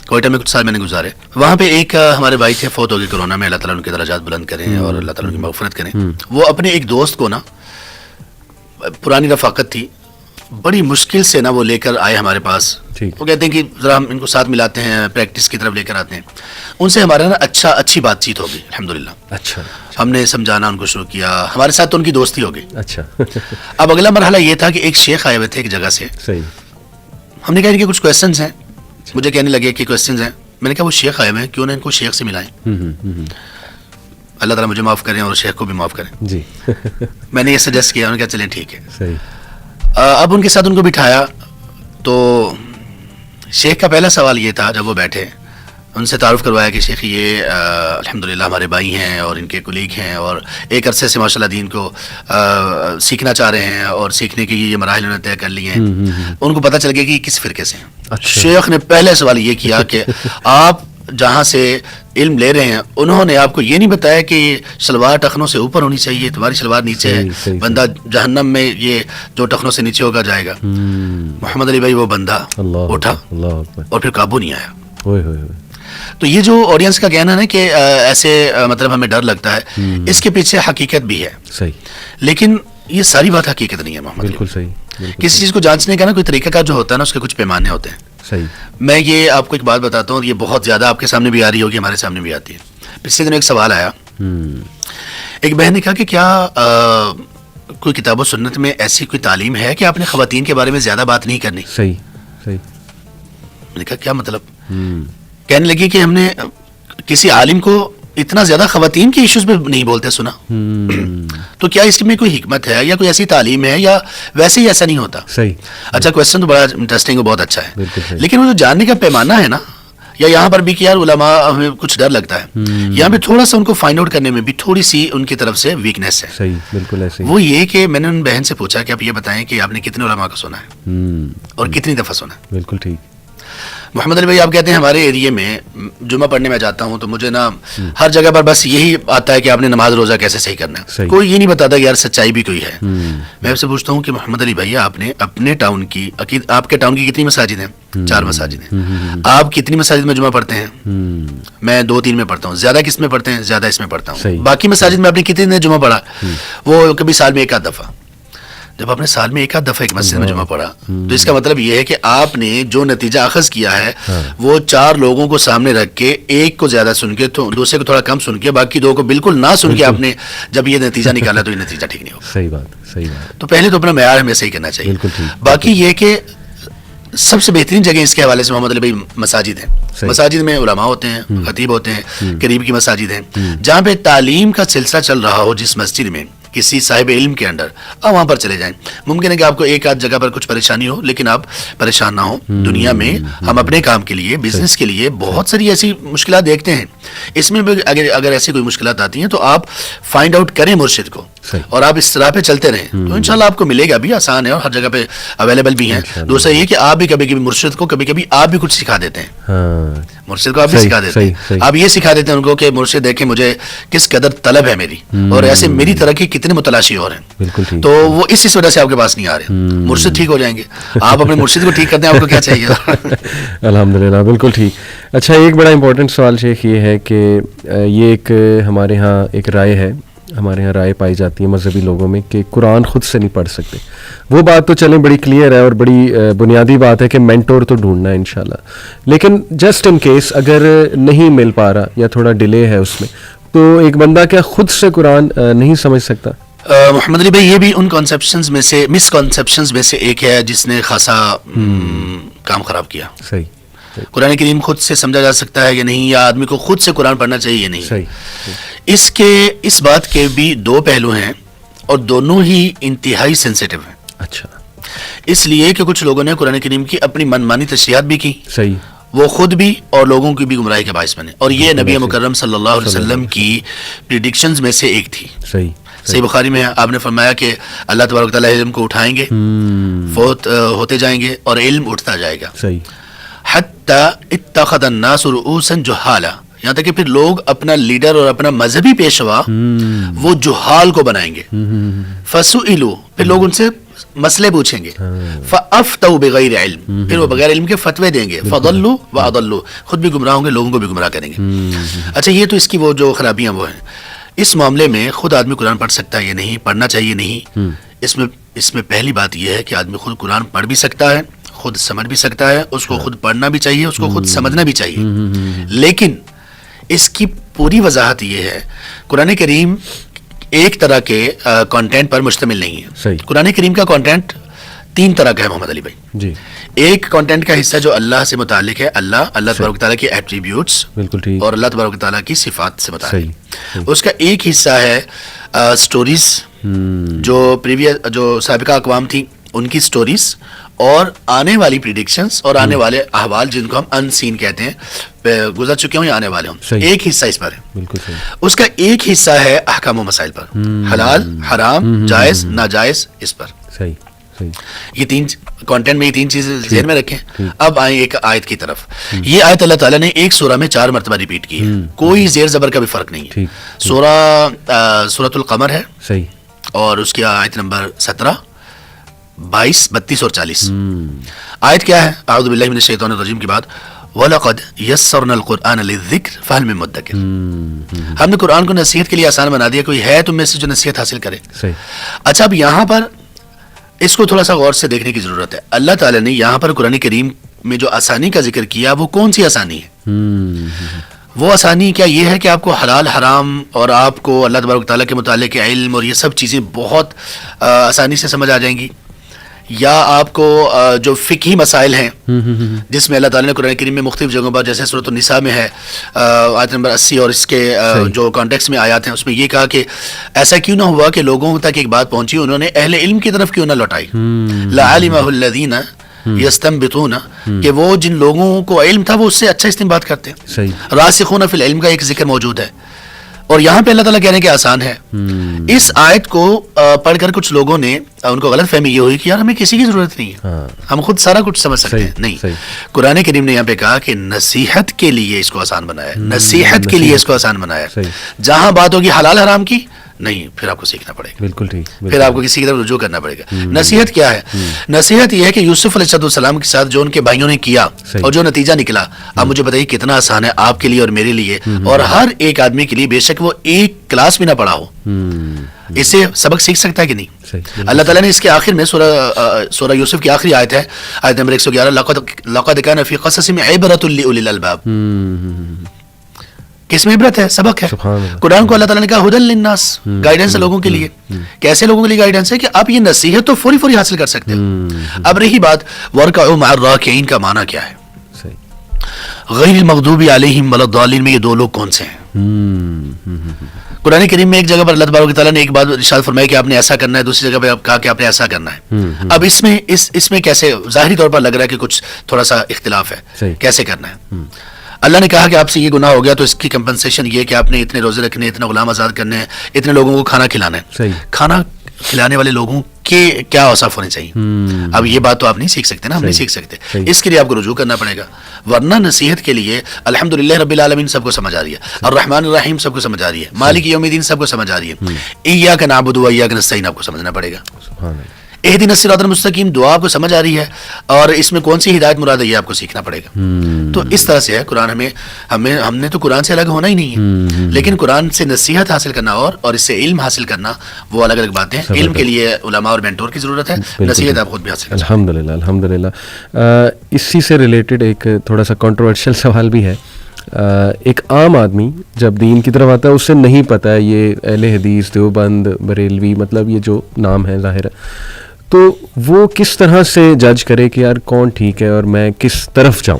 کوئٹہ میں کچھ سال میں نے گزارے, وہاں پہ ایک ہمارے بھائی تھے فوت ہو گئے کورونا میں, اللہ تعالیٰ ان کے درجات بلند کریں اور اللہ تعالیٰ ان کی مغفرت کریں. وہ اپنے ایک دوست کو نا, پرانی رفاقت تھی, بڑی مشکل سے نا وہ لے کر آئے ہمارے پاس. وہ کہتے ہیں کہ ذرا ہم ان کو ساتھ ملاتے ہیں, پریکٹس کی طرف لے کر آتے ہیں. ان سے ہمارا نا اچھی بات چیت ہو گئی الحمدللہ. اچھا. ہم نے سمجھانا ان کو شروع کیا, ہمارے ساتھ تو ان کی دوستی ہو گئی. اچھا. اب اگلا مرحلہ یہ تھا کہ ایک شیخ آئے ہوئے تھے ایک جگہ سے. صحیح. ہم نے کہا کہ کچھ کویسچنز ہیں, مجھے کہنے لگے کہ کویسچنز ہیں. میں نے کہا وہ شیخ آئے ہوئے ہیں, کیوں نہ ان کو شیخ سے ملائیں. اللہ تعالیٰ مجھے معاف کریں اور شیخ کو بھی معاف کریں. جی. میں نے یہ سجیسٹ کیا, انہوں نے کہا چلیں ٹھیک ہے. صحیح. اب ان کے ساتھ ان کو بٹھایا تو شیخ کا پہلا سوال یہ تھا, جب وہ بیٹھے ان سے تعارف کروایا کہ شیخ یہ الحمدللہ ہمارے بھائی ہیں اور ان کے کولیگ ہیں, اور ایک عرصے سے ماشاءاللہ دین کو سیکھنا چاہ رہے ہیں, اور سیکھنے کی یہ مراحل انہوں نے طے کر لیے ہیں. ان کو پتہ چل گیا کہ یہ کس فرقے سے ہیں. شیخ نے پہلے سوال یہ کیا کہ آپ جہاں سے علم لے رہے ہیں انہوں نے آپ کو یہ نہیں بتایا کہ شلوار ٹخنوں سے اوپر ہونی چاہیے, تمہاری شلوار نیچے ہے, بندہ جہنم میں یہ جو ٹخنوں سے نیچے ہوگا جائے گا. محمد علی بھائی وہ بندہ اٹھا اور پھر قابو نہیں آیا. تو یہ جو آڈینس کا کہنا ہے نا کہ ایسے مطلب ہمیں ڈر لگتا ہے, اس کے پیچھے حقیقت بھی ہے. صحیح. لیکن یہ ساری بات حقیقت نہیں ہے محمد. بالکل صحیح. کسی چیز کو جانچنے کا نا کوئی طریقہ کار جو ہوتا ہے نا, اس کے کچھ پیمانے ہوتے ہیں. صحیح. میں یہ آپ کو ایک بات بتاتا ہوں, یہ بہت زیادہ آپ کے سامنے بھی آ رہی ہوگی, ہمارے سامنے بھی آتی ہے. پچھلے دن ایک سوال آیا, ایک بہن نے کہا کہ کیا کوئی کتاب و سنت میں ایسی کوئی تعلیم ہے کہ آپ نے خواتین کے بارے میں زیادہ بات نہیں کرنی. صحیح. صحیح. میں نے کہا کیا مطلب؟ کہنے لگی کہ ہم نے کسی عالم کو اتنا زیادہ خواتین کے ایشوز پہ نہیں بولتے سنا, تو کیا اس میں کوئی حکمت ہے یا کوئی ایسی تعلیم ہے یا ویسے ہی ایسا نہیں ہوتا. صحیح. اچھا, کویسچن تو بڑا انٹرسٹنگ اور بہت اچھا ہے, لیکن وہ جو جاننے کا پیمانہ ہے نا, یا یہاں پر بھی کہ یار علماء ہمیں کچھ ڈر لگتا ہے, یہاں پہ تھوڑا سا ان کو فائنڈ آؤٹ کرنے میں بھی تھوڑی سی ان کی طرف سے ویکنیس ہے. صحیح. بالکل ایسے. وہ یہ کہ میں نے ان بہن سے پوچھا کہ آپ یہ بتائیں کہ آپ نے کتنے علماء کو سنا ہے اور کتنی دفعہ سنا ہے. بالکل ٹھیک. محمد علی بھائی آپ کہتے ہیں ہمارے ایریے میں جمعہ پڑھنے میں جاتا ہوں تو مجھے نا ہر جگہ پر بس یہی آتا ہے کہ آپ نے نماز روزہ کیسے صحیح کرنا ہے, کوئی یہ نہیں بتاتا کہ یار سچائی بھی کوئی ہے. میں آپ سے پوچھتا ہوں کہ محمد علی بھائی آپ نے اپنے ٹاؤن کی, آپ کے ٹاؤن کی کتنی مساجد ہیں؟ 4 مساجد ہیں. آپ کتنی مساجد میں جمعہ پڑھتے ہیں؟ میں 2-3 میں پڑھتا ہوں. زیادہ کس میں پڑھتے ہیں؟ زیادہ اس میں پڑھتا ہوں. باقی مساجد میں آپ نے کتنے دن جمعہ پڑھا؟ وہ کبھی سال میں 1 آدھ دفعہ. جب آپ نے سال میں ایک آدھ دفعہ ایک مسجد میں جمعہ پڑھا تو اس کا مطلب یہ ہے کہ آپ نے جو نتیجہ اخذ کیا ہے وہ 4 لوگوں کو سامنے رکھ کے ایک کو زیادہ سن کے تو دوسرے کو تھوڑا کم سن کے باقی 2 کو بالکل نہ سن کے آپ نے جب یہ نتیجہ نکالا تو یہ نتیجہ ٹھیک نہیں ہوگا. صحیح بات. تو پہلے تو اپنا معیار ہمیں صحیح کرنا چاہیے. باقی یہ کہ سب سے بہترین جگہ اس کے حوالے سے محمد علی بھائی مساجد ہیں. مساجد میں علماء ہوتے ہیں, خطیب ہوتے ہیں, قریب کی مساجد ہیں جہاں پہ تعلیم کا سلسلہ چل رہا ہو, جس مسجد میں کسی صاحب علم کے انڈر, آپ وہاں پر چلے جائیں. ممکن ہے کہ آپ کو ایک آدھ جگہ پر کچھ پریشانی ہو, لیکن آپ پریشان نہ ہو. دنیا میں ہم اپنے کام کے لیے, بزنس کے لیے بہت ساری ایسی مشکلات دیکھتے ہیں. اس میں بھی اگر ایسی کوئی مشکلات آتی ہیں تو آپ فائنڈ آؤٹ کریں مرشد کو, اور آپ اس طرح پہ چلتے رہیں تو انشاءاللہ آپ کو ملے گا. بھی آسان ہے اور ہر جگہ پہ اویلیبل بھی ہیں. دوسرا یہ کہ آپ بھی کبھی کبھی مرشد کو کبھی کبھی آپ بھی کچھ سکھا دیتے ہیں. مرشد کو آپ بھی سکھا دیتے ہیں. آپ یہ سکھا دیتے ہیں ان کو کہ مرشد دیکھیں مجھے کس قدر طلب ہے میری, اور ایسے میری طرح کی کتنے متلاشی اور ہیں. تو وہ اس وجہ سے آپ کے پاس نہیں آ رہے. مرشد ٹھیک ہو جائیں گے, آپ اپنے مرشد کو ٹھیک کرتے ہیں, آپ کو کیا چاہیے. الحمدللہ, بالکل ٹھیک. اچھا, ایک بڑا امپورٹنٹ سوال شیخ یہ ہے کہ یہ ایک ہمارے ہاں ایک رائے ہے, ہمارے یہاں رائے پائی جاتی ہے مذہبی لوگوں میں کہ قرآن خود سے نہیں پڑھ سکتے. وہ بات تو چلیں بڑی کلیئر ہے اور بڑی بنیادی بات ہے کہ مینٹور تو ڈھونڈنا ہے انشاءاللہ, لیکن جسٹ ان کیس اگر نہیں مل پا رہا یا تھوڑا ڈیلے ہے اس میں, تو ایک بندہ کیا خود سے قرآن نہیں سمجھ سکتا؟ محمد علی بھائی, یہ بھی ان کانسیپشنز میں سے, مس کانسیپشنز میں سے ایک ہے جس نے خاصا کام خراب کیا. صحیح. قرآن کریم خود سے سمجھا جا سکتا ہے یا نہیں, یا آدمی کو خود سے قرآن پڑھنا چاہیے یا نہیں. صحیح. اس بات کے بھی 2 پہلو ہیں اور دونوں ہی انتہائی سینسیٹیو ہیں. اچھا. اس لیے کہ کچھ لوگوں نے قرآن کریم کی اپنی منمانی تشریحات بھی کی. صحیح. وہ خود بھی اور لوگوں کی بھی گمراہی کے باعث بنے, اور یہ نبی مکرم صلی اللہ علیہ وسلم کی پریڈکشنز میں سے ایک تھی. صحیح بخاری میں آپ نے فرمایا کہ اللہ تبارک و تعالیٰ علم کو اٹھائیں گے, فوت ہوتے جائیں گے اور علم اٹھتا جائے گا. صحیح. حتی اتخذ الناس رؤوسا جہالا, یہاں تک کہ پھر لوگ اپنا لیڈر اور اپنا مذہبی پیشوا وہ جہال کو بنائیں گے. فسئلوا, پھر لوگ ان سے مسئلے پوچھیں گے. فافتوا بغیر علم, پھر وہ بغیر علم کے فتوے دیں گے. فضلوا واضلوا, خود بھی گمراہ ہوں گے, لوگوں کو بھی گمراہ کریں گے. اچھا, یہ تو اس کی وہ جو خرابیاں وہ ہیں. اس معاملے میں خود آدمی قرآن پڑھ سکتا ہے یا نہیں, پڑھنا چاہیے نہیں, اس میں پہلی بات یہ ہے کہ آدمی خود قرآن پڑھ بھی سکتا ہے, خود سمجھ بھی سکتا ہے, اس کو خود پڑھنا بھی چاہیے, اس کو خود سمجھنا بھی چاہیے. لیکن اس کی پوری وضاحت یہ ہے, قرآن کریم ایک طرح کے کانٹینٹ پر مشتمل نہیں ہے. قرآن کریم کا کانٹینٹ 3 طرح کا ہے محمد علی بھائی. جی. ایک کانٹینٹ کا حصہ جو اللہ سے متعلق ہے, اللہ تبارک و تعالیٰ کے ایٹریبیوٹس اور اللہ تبارک و تعالیٰ کی صفات سے متعلق. اس کا ایک حصہ ہے سٹوریز, جو سابقہ اقوام تھیں ان کی سٹوریز, اور آنے والی پریڈکشنز اور آنے والے احوال جن کو ہم ان سین کہتے ہیں, گزر چکے ہوں یا آنے والے ہوں. ایک حصہ اس پر ہے. اس کا ایک حصہ ہے احکام و مسائل پر, حلال حرام جائز ناجائز, اس پر. یہ 3 کانٹینٹ میں یہ 3 چیزیں ذہن میں رکھیں. اب آئیں ایک آیت کی طرف. یہ آیت اللہ تعالیٰ نے ایک سورہ میں 4 مرتبہ ریپیٹ کی ہے, کوئی زیر زبر کا بھی فرق نہیں ہے. سورۃ القمر ہے, اور اس کی آیت نمبر 17, 22, 32 اور 40. آیت کیا ہے؟ اعوذ باللہ من الشیطان الرجیم کے بعد وَلَقَدْ يَسَّرْنَا الْقُرْآنَ لِلذِّكْرِ فَهَلْ مِن مُدَّكِرٍ. ہم نے قرآن کو نصیحت کے لیے آسان بنا دیا, کوئی ہے تم میں سے جو نصیحت حاصل کرے. اچھا, اب یہاں پر اس کو تھوڑا سا غور سے دیکھنے کی ضرورت ہے. اللہ تعالیٰ نے یہاں پر قرآن کریم میں جو آسانی کا ذکر کیا, وہ کون سی آسانی ہے؟ وہ آسانی کیا یہ ہے کہ آپ کو حلال حرام اور آپ کو اللہ تبارک تعالیٰ کے متعلق علم اور یہ سب چیزیں بہت آسانی سے سمجھ آ جائیں گی, یا آپ کو جو فقہی مسائل ہیں جس میں اللہ تعالیٰ نے قرآن کریم میں مختلف جگہوں پر, جیسے سورۃ النساء میں ہے آیت نمبر 80, اور اس کے جو کانٹیکس میں آیات ہیں اس میں یہ کہا کہ ایسا کیوں نہ ہوا کہ لوگوں تک ایک بات پہنچی, انہوں نے اہل علم کی طرف کیوں نہ لوٹائی. لَعَلِمَهُ الَّذِينَ یستنبطون, کہ وہ جن لوگوں کو علم تھا وہ اس سے اچھا استنباط کرتے ہیں. راسخون فی العلم کا ایک ذکر موجود ہے, اور یہاں پہ اللہ تعالیٰ کہہ رہے ہیں کہ آسان ہے. اس آیت کو پڑھ کر کچھ لوگوں نے ان کو غلط فہمی یہ ہوئی کہ یار ہمیں کسی کی ضرورت نہیں ہے, ہم خود سارا کچھ سمجھ سکتے ہیں. نہیں, قرآن کریم نے یہاں پہ کہا کہ نصیحت کے لیے اس کو آسان بنایا, نصیحت کے لیے اس کو آسان بنایا. جہاں بات ہوگی حلال حرام کی, نہیں, پھر آپ کو سیکھنا پڑے گا. بالکل ٹھیک. پھر آپ کو کسی کی طرف رجوع کرنا پڑے گا. نصیحت کیا ہے؟ نصیحت یہ ہے کہ یوسف علیہ السلام کے ساتھ جو ان کے بھائیوں نے کیا اور جو نتیجہ نکلا, اب مجھے بتائیے کتنا آسان ہے آپ کے لیے اور میرے لیے اور ہر ایک آدمی کے لیے, بے شک وہ ایک کلاس بھی نہ پڑھا ہو, اس سے سبق سیکھ سکتا ہے کہ نہیں؟ اللہ تعالیٰ نے اس کے آخر میں سورہ یوسف کی آخری آیت ہے، آیت نمبر 111، لقد کان فی قصصہم عبرۃ لأولی الالباب، کس میں عبرت ہے، سبق ہے. قرآن کو اللہ تعالیٰ نے کہا ہدی للناس، گائیڈنس ہے لوگوں کے لیے. کیسے لوگوں کے لیے گائیڈنس ہے کہ آپ یہ نصیحت تو فوری فوری حاصل کر سکتے ہیں. اب رہی بات وَارْكَعُوا مَعَ الرَّاكِعِينَ کا معنی کیا ہے؟ غیر المغضوب علیہم ولا الضالین میں یہ دو لوگ کون سے ہیں؟ قرآن کریم میں ایک جگہ پر اللہ تبارک و تعالیٰ نے ایک بات ارشاد فرمایا کہ آپ نے ایسا کرنا ہے، دوسری جگہ پہ کہا کہ آپ نے ایسا کرنا ہے. اب اس میں کیسے ظاہری طور پر لگ رہا ہے کہ کچھ تھوڑا سا اختلاف ہے، کیسے کرنا ہے؟ اللہ نے کہا کہ آپ سے یہ گناہ ہو گیا تو اس کی کمپنسیشن یہ کہ آپ نے اتنے روزے رکھنے، اتنا غلام آزاد کرنے ہیں، اتنے لوگوں کو کھانا کھلانا ہے. کھانا کھلانے والے لوگوں کے کیا اوصاف ہونے چاہیے؟ اب یہ بات تو آپ نہیں سیکھ سکتے نا، ہم نہیں سیکھ سکتے. اس کے لیے آپ کو رجوع کرنا پڑے گا، ورنہ نصیحت کے لیے الحمدللہ رب العالمین سب کو سمجھ آ رہی ہے، الرحمن الرحیم سب کو سمجھ آ رہی ہے، مالک یوم الدین سب کو سمجھ آ رہی ہے، ایاک نعبد و ایاک نستعین آپ کو سمجھنا پڑے گا. اہدنا الصراط المستقیم دعا آپ کو سمجھ آ رہی ہے، اور اس میں کون سی ہدایت مراد ہے یہ آپ کو سیکھنا پڑے گا. تو اس طرح سے ہے قرآن. ہم نے تو قرآن سے الگ ہونا ہی نہیں ہے، لیکن قرآن سے نصیحت حاصل کرنا اور اس سے علم حاصل کرنا وہ الگ الگ باتیں ہیں. علم کے لیے علماء اور مینٹور کی ضرورت ہے، نصیحت آپ خود بھی حاصل کریں. الحمدللہ الحمدللہ. اسی سے ریلیٹڈ ایک تھوڑا سا کنٹروورشل سوال بھی ہے. ایک عام آدمی جب دین کی طرف آتا ہے، اس سے نہیں پتہ ہے یہ اہل حدیث، دیوبند، بریلوی، مطلب یہ جو نام ہے ظاہر ہے، تو وہ کس طرح سے جج کرے کہ یار کون ٹھیک ہے اور میں کس طرف جاؤں؟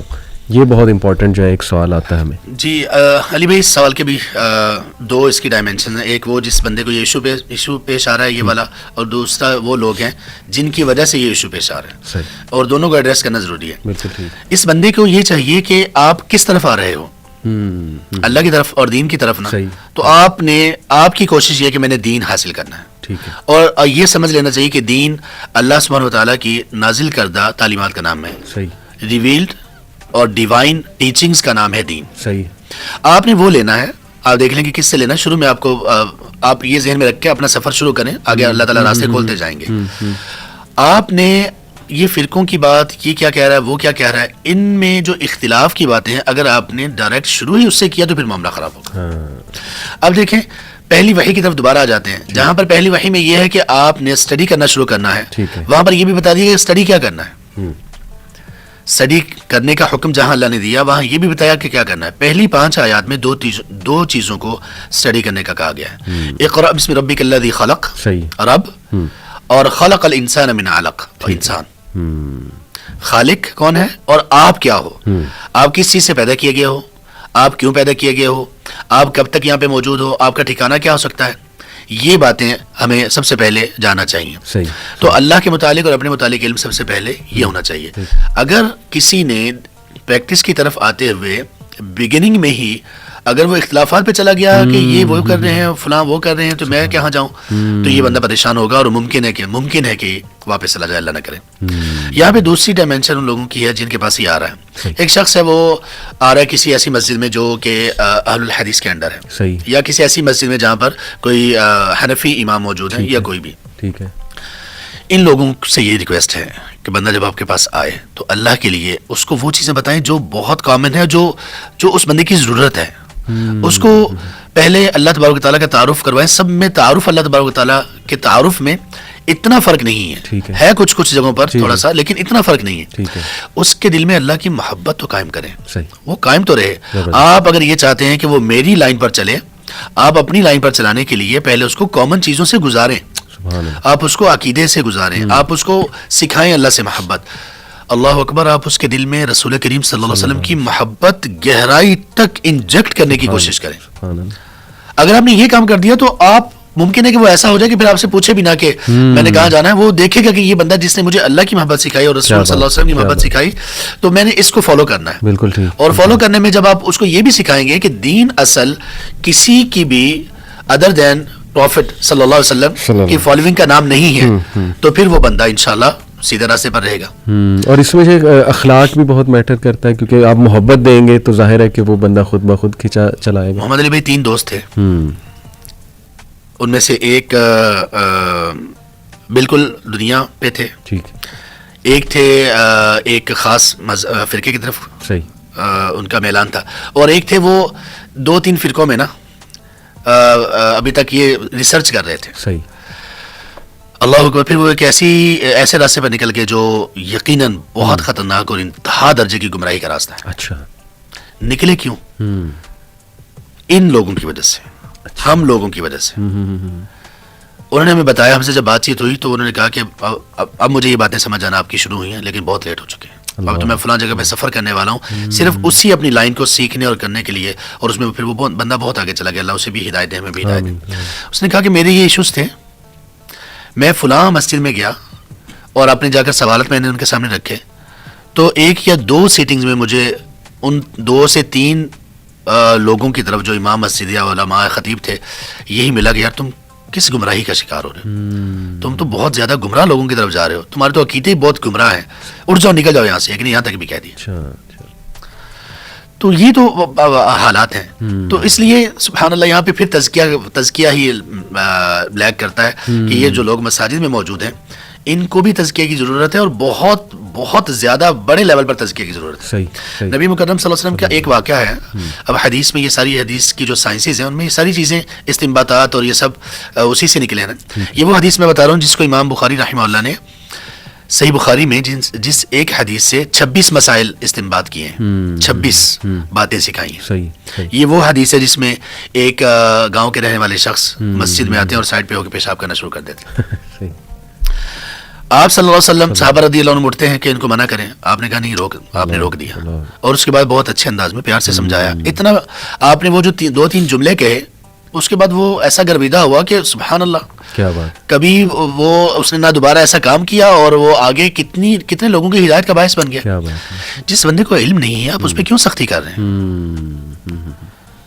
یہ بہت امپورٹنٹ جو ہے ایک سوال آتا ہے ہمیں. جی علی بھائی، اس سوال کے بھی دو اس کی ڈائمینشن ہیں. ایک وہ جس بندے کو یہ ایشو پیش آ رہا ہے یہ والا، اور دوسرا وہ لوگ ہیں جن کی وجہ سے یہ ایشو پیش آ رہا ہے، اور دونوں کو ایڈریس کرنا ضروری ہے. بالکل ٹھیک. اس بندے کو یہ چاہیے کہ آپ کس طرف آ رہے ہو، اللہ کی طرف اور دین کی طرف نا. تو آپ کی کوشش یہ کہ میں نے دین حاصل کرنا ہے، اور یہ سمجھ لینا چاہیے کہ دین اللہ سبحانہ و تعالیٰ کی نازل کردہ تعلیمات کا نام ہے، ریویلڈ اور ڈیوائن ٹیچنگز کا نام ہے دین. صحیح. آپ نے وہ لینا ہے، آپ دیکھ لیں کہ کس سے لینا. شروع میں آپ یہ ذہن میں رکھ کے اپنا سفر شروع کریں، آگے اللہ تعالیٰ راستے کھولتے جائیں گے. آپ نے یہ فرقوں کی بات، یہ کیا کہہ رہا ہے، وہ کیا کہہ رہا ہے، ان میں جو اختلاف کی باتیں ہیں، اگر آپ نے ڈائریکٹ شروع ہی اس سے کیا تو پھر معاملہ خراب ہوگا. اب دیکھیں پہلی وحی کی طرف دوبارہ آ جاتے ہیں، جہاں پر پہلی وحی میں یہ ہے کہ آپ نے اسٹڈی کرنا شروع کرنا ہے، وہاں پر یہ بھی بتا دیا کہ اسٹڈی کیا کرنا ہے. اسٹڈی کرنے کا حکم جہاں اللہ نے دیا وہاں یہ بھی بتایا کہ کیا کرنا ہے. پہلی 5 آیات میں دو چیزوں کو اسٹڈی کرنے کا کہا گیا ہے. اقرأ بسم ربک الذی خلق، رب، اور خلق الانسان من علق، انسان. خالق کون ہے اور آپ کیا ہو، آپ کس چیز سے پیدا کیے گئے ہو، آپ کیوں پیدا کیے گئے ہو، آپ کب تک یہاں پہ موجود ہو، آپ کا ٹھکانہ کیا ہو سکتا ہے. یہ باتیں ہمیں سب سے پہلے جاننا چاہیے. تو اللہ کے متعلق اور اپنے متعلق علم سب سے پہلے یہ ہونا چاہیے. اگر کسی نے پریکٹس کی طرف آتے ہوئے بگننگ میں ہی اگر وہ اختلافات پہ چلا گیا کہ یہ وہ کر رہے ہیں، فلاں وہ کر رہے ہیں، تو میں کہاں جاؤں، تو یہ بندہ پریشان ہوگا، اور ممکن ہے کہ واپس چلا جائے، اللہ نہ کرے. یہاں پہ دوسری ڈائمینشن ان لوگوں کی ہے جن کے پاس یہ آ رہا ہے. ایک شخص ہے، وہ آ رہا ہے کسی ایسی مسجد میں جو کہ اہل الحدیث کے انڈر ہے، یا کسی ایسی مسجد میں جہاں پر کوئی حنفی امام موجود ہے یا کوئی بھی. ٹھیک ہے. ان لوگوں سے یہ ریکویسٹ ہے کہ بندہ جب آپ کے پاس آئے تو اللہ کے لیے اس کو وہ چیزیں بتائیں جو بہت کامن ہے، جو اس بندے کی ضرورت ہے. اس کو پہلے اللہ تبارک و تعالیٰ کا تعارف کروائیں. سب میں تعارف اللہ تبارک و تعالیٰ کے تعارف میں اتنا فرق نہیں ہے کچھ جگہوں پر تھوڑا سا، لیکن اتنا فرق نہیں ہے. اس کے دل میں اللہ کی محبت تو قائم کریں، وہ قائم تو رہے. آپ اگر یہ چاہتے ہیں کہ وہ میری لائن پر چلے، آپ اپنی لائن پر چلانے کے لیے پہلے اس کو کامن چیزوں سے گزاریں، آپ اس کو عقیدے سے گزاریں، آپ اس کو سکھائیں اللہ سے محبت. اللہ اکبر. آپ اس کے دل میں رسول کریم صلی اللہ علیہ وسلم کی محبت گہرائی تک انجیکٹ کرنے کی کوشش کریں. اگر آپ نے یہ کام کر دیا تو آپ ممکن ہے کہ وہ ایسا ہو جائے کہ پھر آپ سے پوچھے بھی نہ کہ میں نے کہاں جانا ہے. وہ دیکھے گا کہ یہ بندہ جس نے مجھے اللہ کی محبت سکھائی اور رسول صلی اللہ علیہ وسلم کی محبت سکھائی، تو میں نے اس کو فالو کرنا ہے. بالکل ٹھیک. اور فالو کرنے میں جب آپ اس کو یہ بھی سکھائیں گے کہ دین اصل کسی کی بھی ادر دین پروفٹ صلی اللہ علیہ وسلم کی فالوئنگ کا نام نہیں ہے، تو پھر وہ بندہ انشاءاللہ سیدھے راستے پر رہے گا. اور اس میں اخلاق بھی بہت میٹر کرتا ہے، کیونکہ آپ محبت دیں گے تو ظاہر ہے کہ وہ بندہ خود بخود کھینچا چلائے گا. محمد علی بھائی 3 دوست تھے، ان میں سے ایک بالکل دنیا پہ تھے، ایک تھے ایک خاص فرقے کی طرف ان کا میلان تھا، اور ایک تھے وہ 2-3 فرقوں میں نا ابھی تک یہ ریسرچ کر رہے تھے. صحیح. اللہ اکبر. پھر وہ ایک ایسے راستے پر نکل گئے جو یقیناً بہت خطرناک اور انتہا درجے کی گمراہی کا راستہ ہے. اچھا. نکلے کیوں؟ ان لوگوں کی وجہ سے, ہم لوگوں کی وجہ سے. انہوں نے ہمیں بتایا, ہم سے جب بات چیت ہوئی تو انہوں نے کہا کہ اب مجھے یہ باتیں سمجھ آنا آپ کی شروع ہوئی ہیں, لیکن بہت لیٹ ہو چکے ہیں. اب تو میں فلاں جگہ پہ سفر کرنے والا ہوں صرف اسی اپنی لائن کو سیکھنے اور کرنے کے لیے, اور اس میں پھر وہ بندہ بہت آگے چلا گیا, اللہ اسے بھی ہدایت دے, ہمیں بھی ہدایت دے. اس نے کہا کہ میرے یہ ایشوز تھے, میں فلاں مسجد میں گیا اور اپنے جا کر سوالات میں نے ان کے سامنے رکھے, تو 1 یا 2 سیٹنگز میں مجھے ان 2 سے 3 لوگوں کی طرف جو امام مسجد یا علماء خطیب تھے, یہی ملا کہ یار تم کس گمراہی کا شکار ہو رہے ہو, تم تو بہت زیادہ گمراہ لوگوں کی طرف جا رہے ہو, تمہارے تو عقیدے بہت گمراہ ہیں, اٹھ جاؤ نکل جاؤ یہاں سے, لیکن یہاں تک بھی کہہ دیا. تو یہ تو حالات ہیں. تو اس لیے سبحان اللہ یہاں پہ پھر تزکیہ ہی لیک کرتا ہے کہ یہ جو لوگ مساجد میں موجود ہیں ان کو بھی تزکیہ کی ضرورت ہے, اور بہت بہت زیادہ بڑے لیول پر تزکیہ کی ضرورت ہے. صحیح. نبی مکرم صلی اللہ علیہ وسلم کا ایک واقعہ ہے. اب حدیث میں یہ ساری حدیث کی جو سائنسز ہیں ان میں یہ ساری چیزیں استنباطات اور یہ سب اسی سے نکلے ہیں. یہ وہ حدیث میں بتا رہا ہوں جس کو امام بخاری رحمہ اللہ نے صحیح بخاری میں جس ایک حدیث سے 26 مسائل استنباط کیے ہیں, 26 باتیں سکھائی ہیں. صحیح. یہ وہ حدیث ہے جس میں ایک گاؤں کے رہنے والے شخص مسجد میں آتے ہیں اور سائڈ پہ ہو کے پیشاب کرنا شروع کر دیتے ہیں. آپ صلی اللہ علیہ وسلم صحابہ رضی اللہ عنہ اٹھتے ہیں کہ ان کو منع کریں, آپ نے کہا نہیں روک, آپ نے روک دیا, اور اس کے بعد بہت اچھے انداز میں پیار سے سمجھایا. اتنا آپ نے وہ جو 2-3 جملے کہے, اس کے بعد وہ ایسا گرویدہ ہوا کہ سبحان اللہ, کیا بات, کبھی وہ اس نے نہ دوبارہ ایسا کام کیا, اور وہ آگے کتنے لوگوں کی ہدایت کا باعث بن گیا. کیا بات. جس بندے کو علم نہیں ہے آپ اس پہ کیوں سختی کر رہے ہیں؟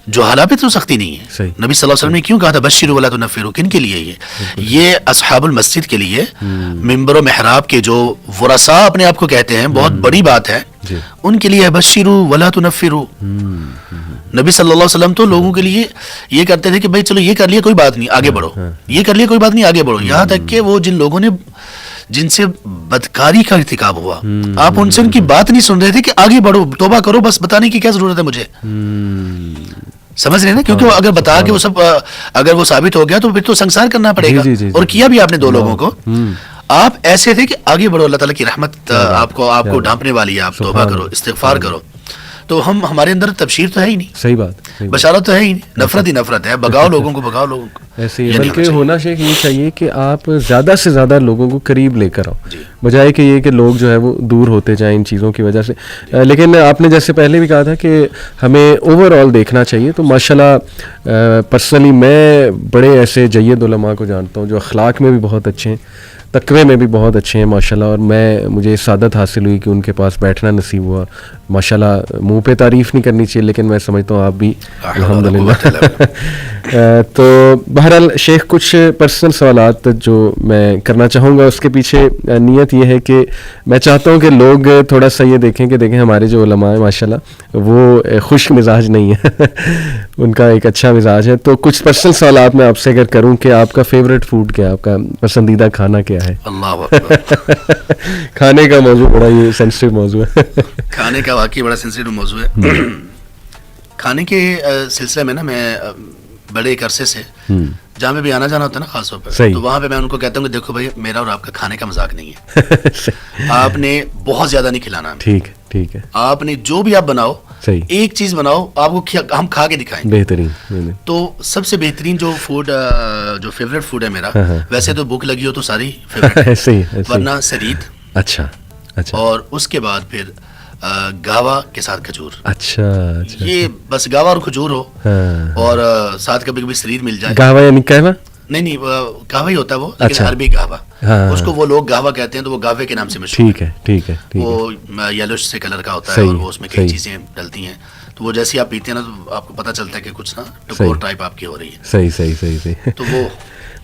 جو حالات پہ تو سختی نہیں ہے. صحیح. نبی صلی اللہ علیہ وسلم نے کیوں کہا تھا بشروا ولا تنفروا, کن کے لیے یہ اصحاب المسجد کے لیے, ممبر و محراب کے جو ورثاء اپنے آپ کو کہتے ہیں, بہت بڑی بات ہے ان کے لیے, بشروا ولا تنفروا. نبی صلی اللہ علیہ وسلم تو لوگوں کے لیے یہ کرتے تھے کہ بھائی چلو یہ کر لیا کوئی بات نہیں آگے بڑھو, یہ کر لیا کوئی بات نہیں آگے بڑھو, یہاں تک کہ وہ جن لوگوں نے جن سے بدکاری کا ارتکاب ہوا, آپ ان سے ان کی بات نہیں سن رہے تھے کہ آگے بڑھو, توبہ کرو, بس بتانے کی کیا ضرورت ہے مجھے. سمجھ رہے نا, کیونکہ اگر بتا کے وہ سب اگر وہ ثابت ہو گیا تو پھر تو سنسار کرنا پڑے گا. اور کیا بھی آپ نے 2 لوگوں کو, آپ ایسے تھے کہ آگے بڑھو, اللہ تعالیٰ کی رحمت آپ کو ڈھانپنے والی ہے, آپ توبہ کرو, استغفار کرو. تو ہمارے اندر تبشیر تو ہے ہی نہیں. صحیح بات. بشارت تو ہے ہی نہیں, نفرت ہی نفرت ہے, بگاؤ لوگوں کو, بگاؤ لوگوں کو. ایسے ہی بلکہ ہونا شیخ یہ چاہیے کہ آپ زیادہ سے زیادہ لوگوں کو قریب لے کر آؤ, بجائے کہ یہ کہ لوگ جو ہے وہ دور ہوتے جائیں ان چیزوں کی وجہ سے. لیکن آپ نے جیسے پہلے بھی کہا تھا کہ ہمیں اوور آل دیکھنا چاہیے, تو ماشاءاللہ پرسنلی میں بڑے ایسے جید علماء کو جانتا ہوں جو اخلاق میں بھی بہت اچھے ہیں, تقوی میں بھی بہت اچھے ہیں ماشاءاللہ, اور مجھے سعادت حاصل ہوئی کہ ان کے پاس بیٹھنا نصیب ہوا. ماشاءاللہ منہ پہ تعریف نہیں کرنی چاہیے, لیکن میں سمجھتا ہوں آپ بھی الحمدللہ. تو بہرحال شیخ کچھ پرسنل سوالات جو میں کرنا چاہوں گا, اس کے پیچھے نیت یہ ہے کہ میں چاہتا ہوں کہ لوگ تھوڑا سا یہ دیکھیں ہمارے جو علماء ہیں ماشاءاللہ وہ خشک مزاج نہیں ہے, ان کا ایک اچھا مزاج ہے. تو کچھ پرسنل سوالات میں آپ سے اگر کروں کہ آپ کا فیوریٹ فوڈ کیا ہے, آپ کا پسندیدہ کھانا کیا ہے؟ اللہ اکبر. کھانے کا موضوع بڑا یہ سینسٹیو موضوع ہے. کھانے کا واقعی بڑا سینسٹیو موضوع ہے. کھانے کے سلسلے میں نا میں بڑے ایک عرصے سے جہاں پہ بھی آنا جانا ہوتا ہے نا خاص طور پہ, تو وہاں پہ میں ان کو کہتا ہوں کہ دیکھو بھائی میرا اور آپ کا کھانے کا مذاق نہیں ہے, آپ نے بہت زیادہ نہیں کھلانا. ٹھیک ہے. آپ نے جو بھی آپ بناؤ, ایک چیز بناؤ, آپ کو ہم کھا کے دکھائیں. بہترین. تو سب سے بہترین جو فیوریٹ فوڈ ہے میرا, ویسے تو بھوک لگی ہو تو ساری فیوریٹ, ورنہ سرید. اچھا. اور اس کے بعد پھر گاوا کے ساتھ کھجور. اچھا. یہ بس گاوا اور کھجور ہو, اور ساتھ کبھی کبھی سرید مل جائے. گاوا یعنی کہوا؟ نہیں گاوا ہی ہوتا ہے وہ, لیکن عربی گاوا, اس کو وہ لوگ گاوا کہتے ہیں, تو وہ گاوے کے نام سے مشہور ہے. ٹھیک ہے. وہ یلوش سے کلر کا ہوتا ہے, اور وہ اس میں کئی چیزیں ڈلتی ہیں, تو وہ جیسے آپ پیتے ہیں نا تو آپ کو پتہ چلتا ہے کہ کچھ نا ٹکور ٹائپ آپ کی ہو رہی ہے. صحیح. تو وہ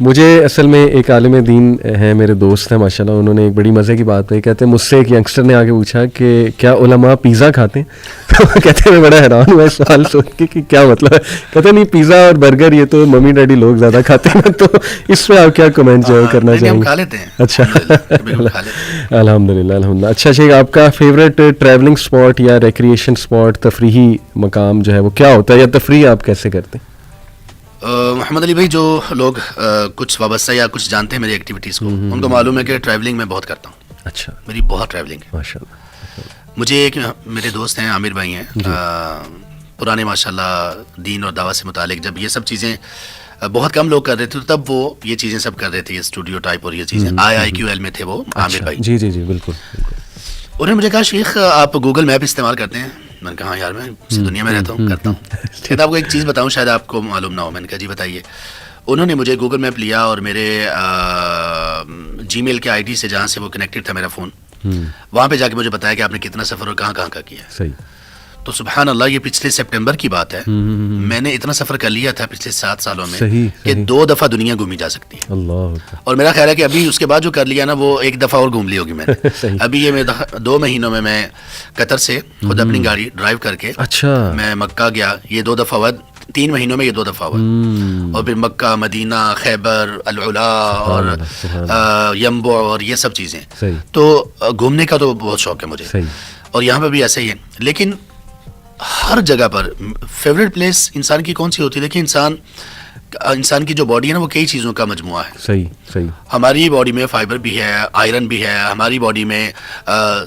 مجھے اصل میں ایک عالم دین ہیں, میرے دوست ہیں ماشاءاللہ, انہوں نے ایک بڑی مزے کی بات کہی. کہتے ہیں مجھ سے ایک ینگسٹر نے آگے پوچھا کہ کیا علماء پیزا کھاتے ہیں؟ تو کہتے ہیں میں بڑا حیران ہوا اس سوال سوچ کے کہ کیا مطلب ہے. کہتے ہیں نہیں, پیزا اور برگر یہ تو ممی ڈیڈی لوگ زیادہ کھاتے ہیں. تو اس پہ آپ کیا کمنٹ جو کرنا چاہیں گے؟ اچھا الحمدللہ. اچھا شیخ, آپ کا فیوریٹ ٹریولنگ اسپاٹ یا ریکریشن اسپاٹ, تفریحی مقام جو ہے وہ کیا ہوتا ہے, یا تفریح آپ کیسے کرتے ہیں؟ محمد علی بھائی، جو لوگ کچھ وابستہ یا کچھ جانتے ہیں میری ایکٹیویٹیز کو، ان کو معلوم ہے کہ ٹریولنگ میں بہت کرتا ہوں. اچھا. میری بہت ٹریولنگ ہے. ماشاء اللہ. مجھے ایک میرے دوست ہیں، عامر بھائی ہیں، پرانے ماشاء اللہ دین اور دعوت سے متعلق جب یہ سب چیزیں بہت کم لوگ کر رہے تھے تب وہ یہ چیزیں سب کر رہے تھے، یہ اسٹوڈیو ٹائپ اور یہ چیزیں. IIQL میں تھے وہ عامر بھائی. جی جی جی بالکل. انہوں نے مجھے کہا شیخ آپ گوگل میپ استعمال کرتے ہیں؟ میں نے کہا ہاں یار میں اسی دنیا میں رہتا ہوں، کرتا ہوں. کہتے آپ کو ایک چیز بتاؤں شاید آپ کو معلوم نہ ہو. میں نے کہا جی بتائیے. انہوں نے مجھے گوگل میپ لیا اور میرے جی میل کے ID سے جہاں سے وہ کنیکٹڈ تھا میرا فون، وہاں پہ جا کے مجھے بتایا کہ آپ نے کتنا سفر اور کہاں کہاں کا کیا. صحیح. تو سبحان اللہ یہ پچھلے سپٹمبر کی بات ہے. میں نے اتنا سفر کر لیا تھا پچھلے 7 سالوں میں کہ 2 دفعہ دنیا گھومی جا سکتی ہے. اللہ. اور میرا خیال ہے کہ ابھی اس کے بعد جو کر لیا نا وہ 1 دفعہ اور گھوم لی ہوگی میں نے. ابھی یہ 2 مہینوں میں میں قطر سے خود اپنی گاڑی ڈرائیو کر کے اچھا میں مکہ گیا. یہ 2 دفعہ ہوا. 3 مہینوں میں یہ 2 دفعہ ہوا. اور پھر مکہ، مدینہ، خیبر، العلا اور یمبو اور یہ سب چیزیں. تو گھومنے کا تو بہت شوق ہے مجھے. اور یہاں پہ بھی ایسا ہی ہے. لیکن ہر جگہ پر فیوریٹ پلیس انسان کی کون سی ہوتی ہے؟ دیکھیں انسان کی جو باڈی ہے نا وہ کئی چیزوں کا مجموعہ ہے. صحیح. ہماری باڈی میں فائبر بھی ہے، آئرن بھی ہے. ہماری باڈی میں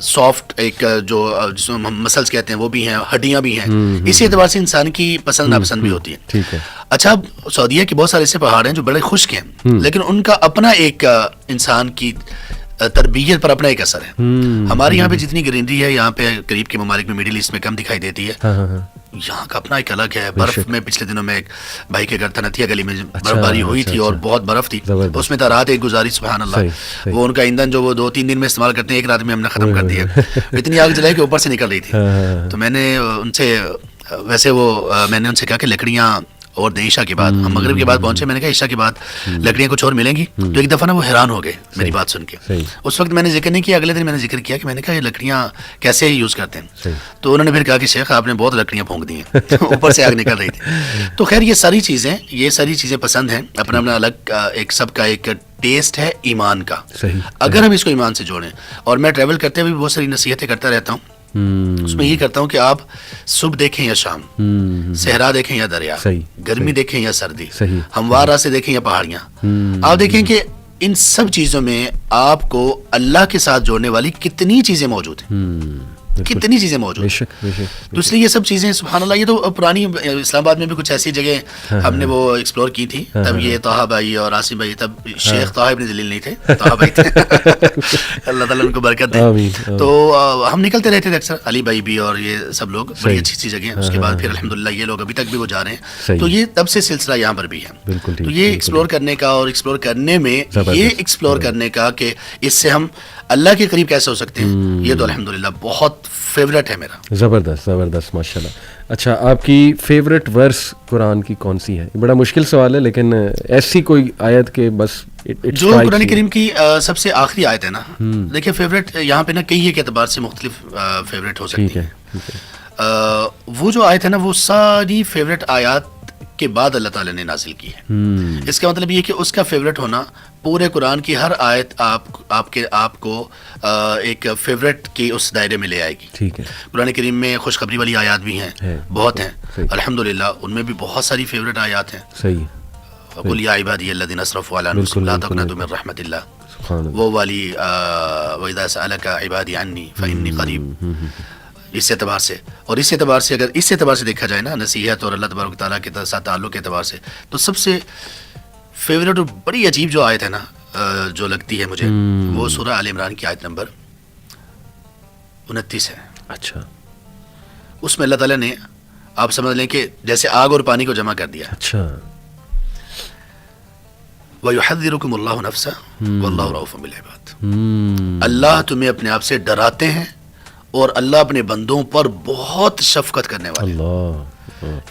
سافٹ ایک جو جس میں ہم مسلس کہتے ہیں وہ بھی ہیں، ہڈیاں بھی ہیں. اسی اعتبار سے انسان کی پسند ناپسند بھی ہوتی ہے. ٹھیک ہے. اچھا سعودیہ کے بہت سارے ایسے پہاڑ ہیں جو بڑے خشک ہیں، لیکن ان کا اپنا ایک انسان کی تربیت پر اپنا ایک اثر ہے. ہمارے یہاں پہ جتنی گرینری ہے یہاں پہ قریب کے ممالک میں، مڈل ایسٹ میں کم دکھائی دیتی ہے. یہاں کا اپنا ایک الگ ہے. برف میں پچھلے دنوں میں ایک بھائی کے گھر تھنتیا گلی میں برف باری ہوئی تھی اور بہت برف تھی. اس میں رات ایک گزاری سبحان اللہ. وہ ان کا ایندھن جو وہ 2-3 دن میں استعمال کرتے ہیں 1 رات میں ہم نے ختم کر دیا. اتنی آگ جلائی کہ اوپر سے نکل رہی تھی. تو میں نے ان سے میں نے ان سے کہا کہ لکڑیاں اور عشاء کے بعد، ہم مغرب کے بعد پہنچے، میں نے کہا عشاء کے بعد لکڑیاں کچھ اور ملیں گی. تو ایک دفعہ نا وہ حیران ہو گئے میری بات سن کے. اس وقت میں نے ذکر نہیں کیا، اگلے دن میں نے ذکر کیا کہ میں نے کہا یہ لکڑیاں کیسے یوز کرتے ہیں. تو انہوں نے پھر کہا کہ شیخ آپ نے بہت لکڑیاں پھونک دی ہیں. اوپر سے آگ نکل رہی تھی. تو خیر یہ ساری چیزیں پسند ہیں. اپنا اپنا الگ ایک سب کا ایک ٹیسٹ ہے ایمان کا. اگر ہم اس کو ایمان سے جوڑیں، اور میں ٹریول کرتے ہوئے بہت ساری نصیحتیں کرتا رہتا ہوں. اس میں یہ کرتا ہوں کہ آپ صبح دیکھیں یا شام، صحرا دیکھیں یا دریا، گرمی دیکھیں یا سردی، ہموار راستے دیکھیں یا پہاڑیاں، آپ دیکھیں کہ ان سب چیزوں میں آپ کو اللہ کے ساتھ جوڑنے والی کتنی چیزیں موجود ہیں. کتنی چیزیں موجود ہیں. تو اس لیے یہ سب چیزیں سبحان اللہ. یہ تو پرانی اسلام آباد میں بھی کچھ ایسی جگہ ہم نے وہ ایکسپلور کی تھی. تب یہ طه بھائی اور عاصم بھائی، تب شیخ طه ابن جلیل نہیں تھے، طه بھائی تھے. اللہ تعالیٰ ان کو برکت دے. تو ہم نکلتے رہتے تھے اکثر، علی بھائی بھی اور یہ سب لوگ. بڑی اچھی اچھی جگہ. اس کے بعد پھر الحمدللہ یہ لوگ ابھی تک بھی وہ جا رہے ہیں. تو یہ تب سے سلسلہ یہاں پر بھی ہے. تو یہ ایکسپلور کرنے کا اور ایکسپلور کرنے میں یہ ایکسپلور کرنے کا کہ اس سے ہم اللہ کے قریب کیسے ہو سکتے ہیں، یہ تو الحمدللہ بہت فیوریٹ ہے میرا. زبردست ماشاءاللہ. اچھا آپ کی فیوریٹ ورس قرآن کی کون سی ہے؟ بڑا مشکل سوال ہے لیکن ایسی کوئی آیت کے بس جو قرآن کریم کی سب سے آخری آیت ہے نا. دیکھیں فیوریٹ یہاں پہ نا کئی ایک اعتبار سے مختلف فیوریٹ ہو سکتی ہے. وہ جو آیت ہے نا وہ ساری فیوریٹ آیات کے بعد اللہ تعالیٰ نے نازل کی ہے. اس کا مطلب یہ کہ اس کا فیوریٹ ہونا پورے قرآن کی ہر آیت آپ کو ایک فیوریٹ کی اس دائرے میں لے آئے گی. ٹھیک ہے. قرآن کریم میں خوشخبری والی آیات بھی ہیں، بہت ہیں الحمدللہ. ان میں بھی بہت ساری فیوریٹ آیات ہیں. صحیح. قل یا عبادی الذین اسرفوا علی انفسہم لا تقنطوا من رحمت اللہ، وہ والی وَإِذَا سَأَلَكَ عِبَادِي عَنِّي فَإِنِّي قَرِيبٌ. اس اعتبار سے اور اس اعتبار سے اگر اس اعتبار سے دیکھا جائے نا نصیحت اور اللہ تبارک تعالیٰ کے ساتھ تعلق کے اعتبار سے، تو سب سے فیوریٹ اور بڑی عجیب جو آیت ہے نا جو لگتی ہے مجھے، وہ سورہ آل عمران کی آیت نمبر 29 ہے. اچھا. اس میں اللہ تعالیٰ نے آپ سمجھ لیں کہ جیسے آگ اور پانی کو جمع کر دیا. اچھا. وَيُحَذِّرُكُمُ اللَّهُ نَفْسَهُ وَاللَّهُ رَءُوفٌ بِالْعِبَادِ. اللہ تمہیں اپنے آپ سے ڈراتے ہیں اور اللہ اپنے بندوں پر بہت شفقت کرنے والے. اللہ.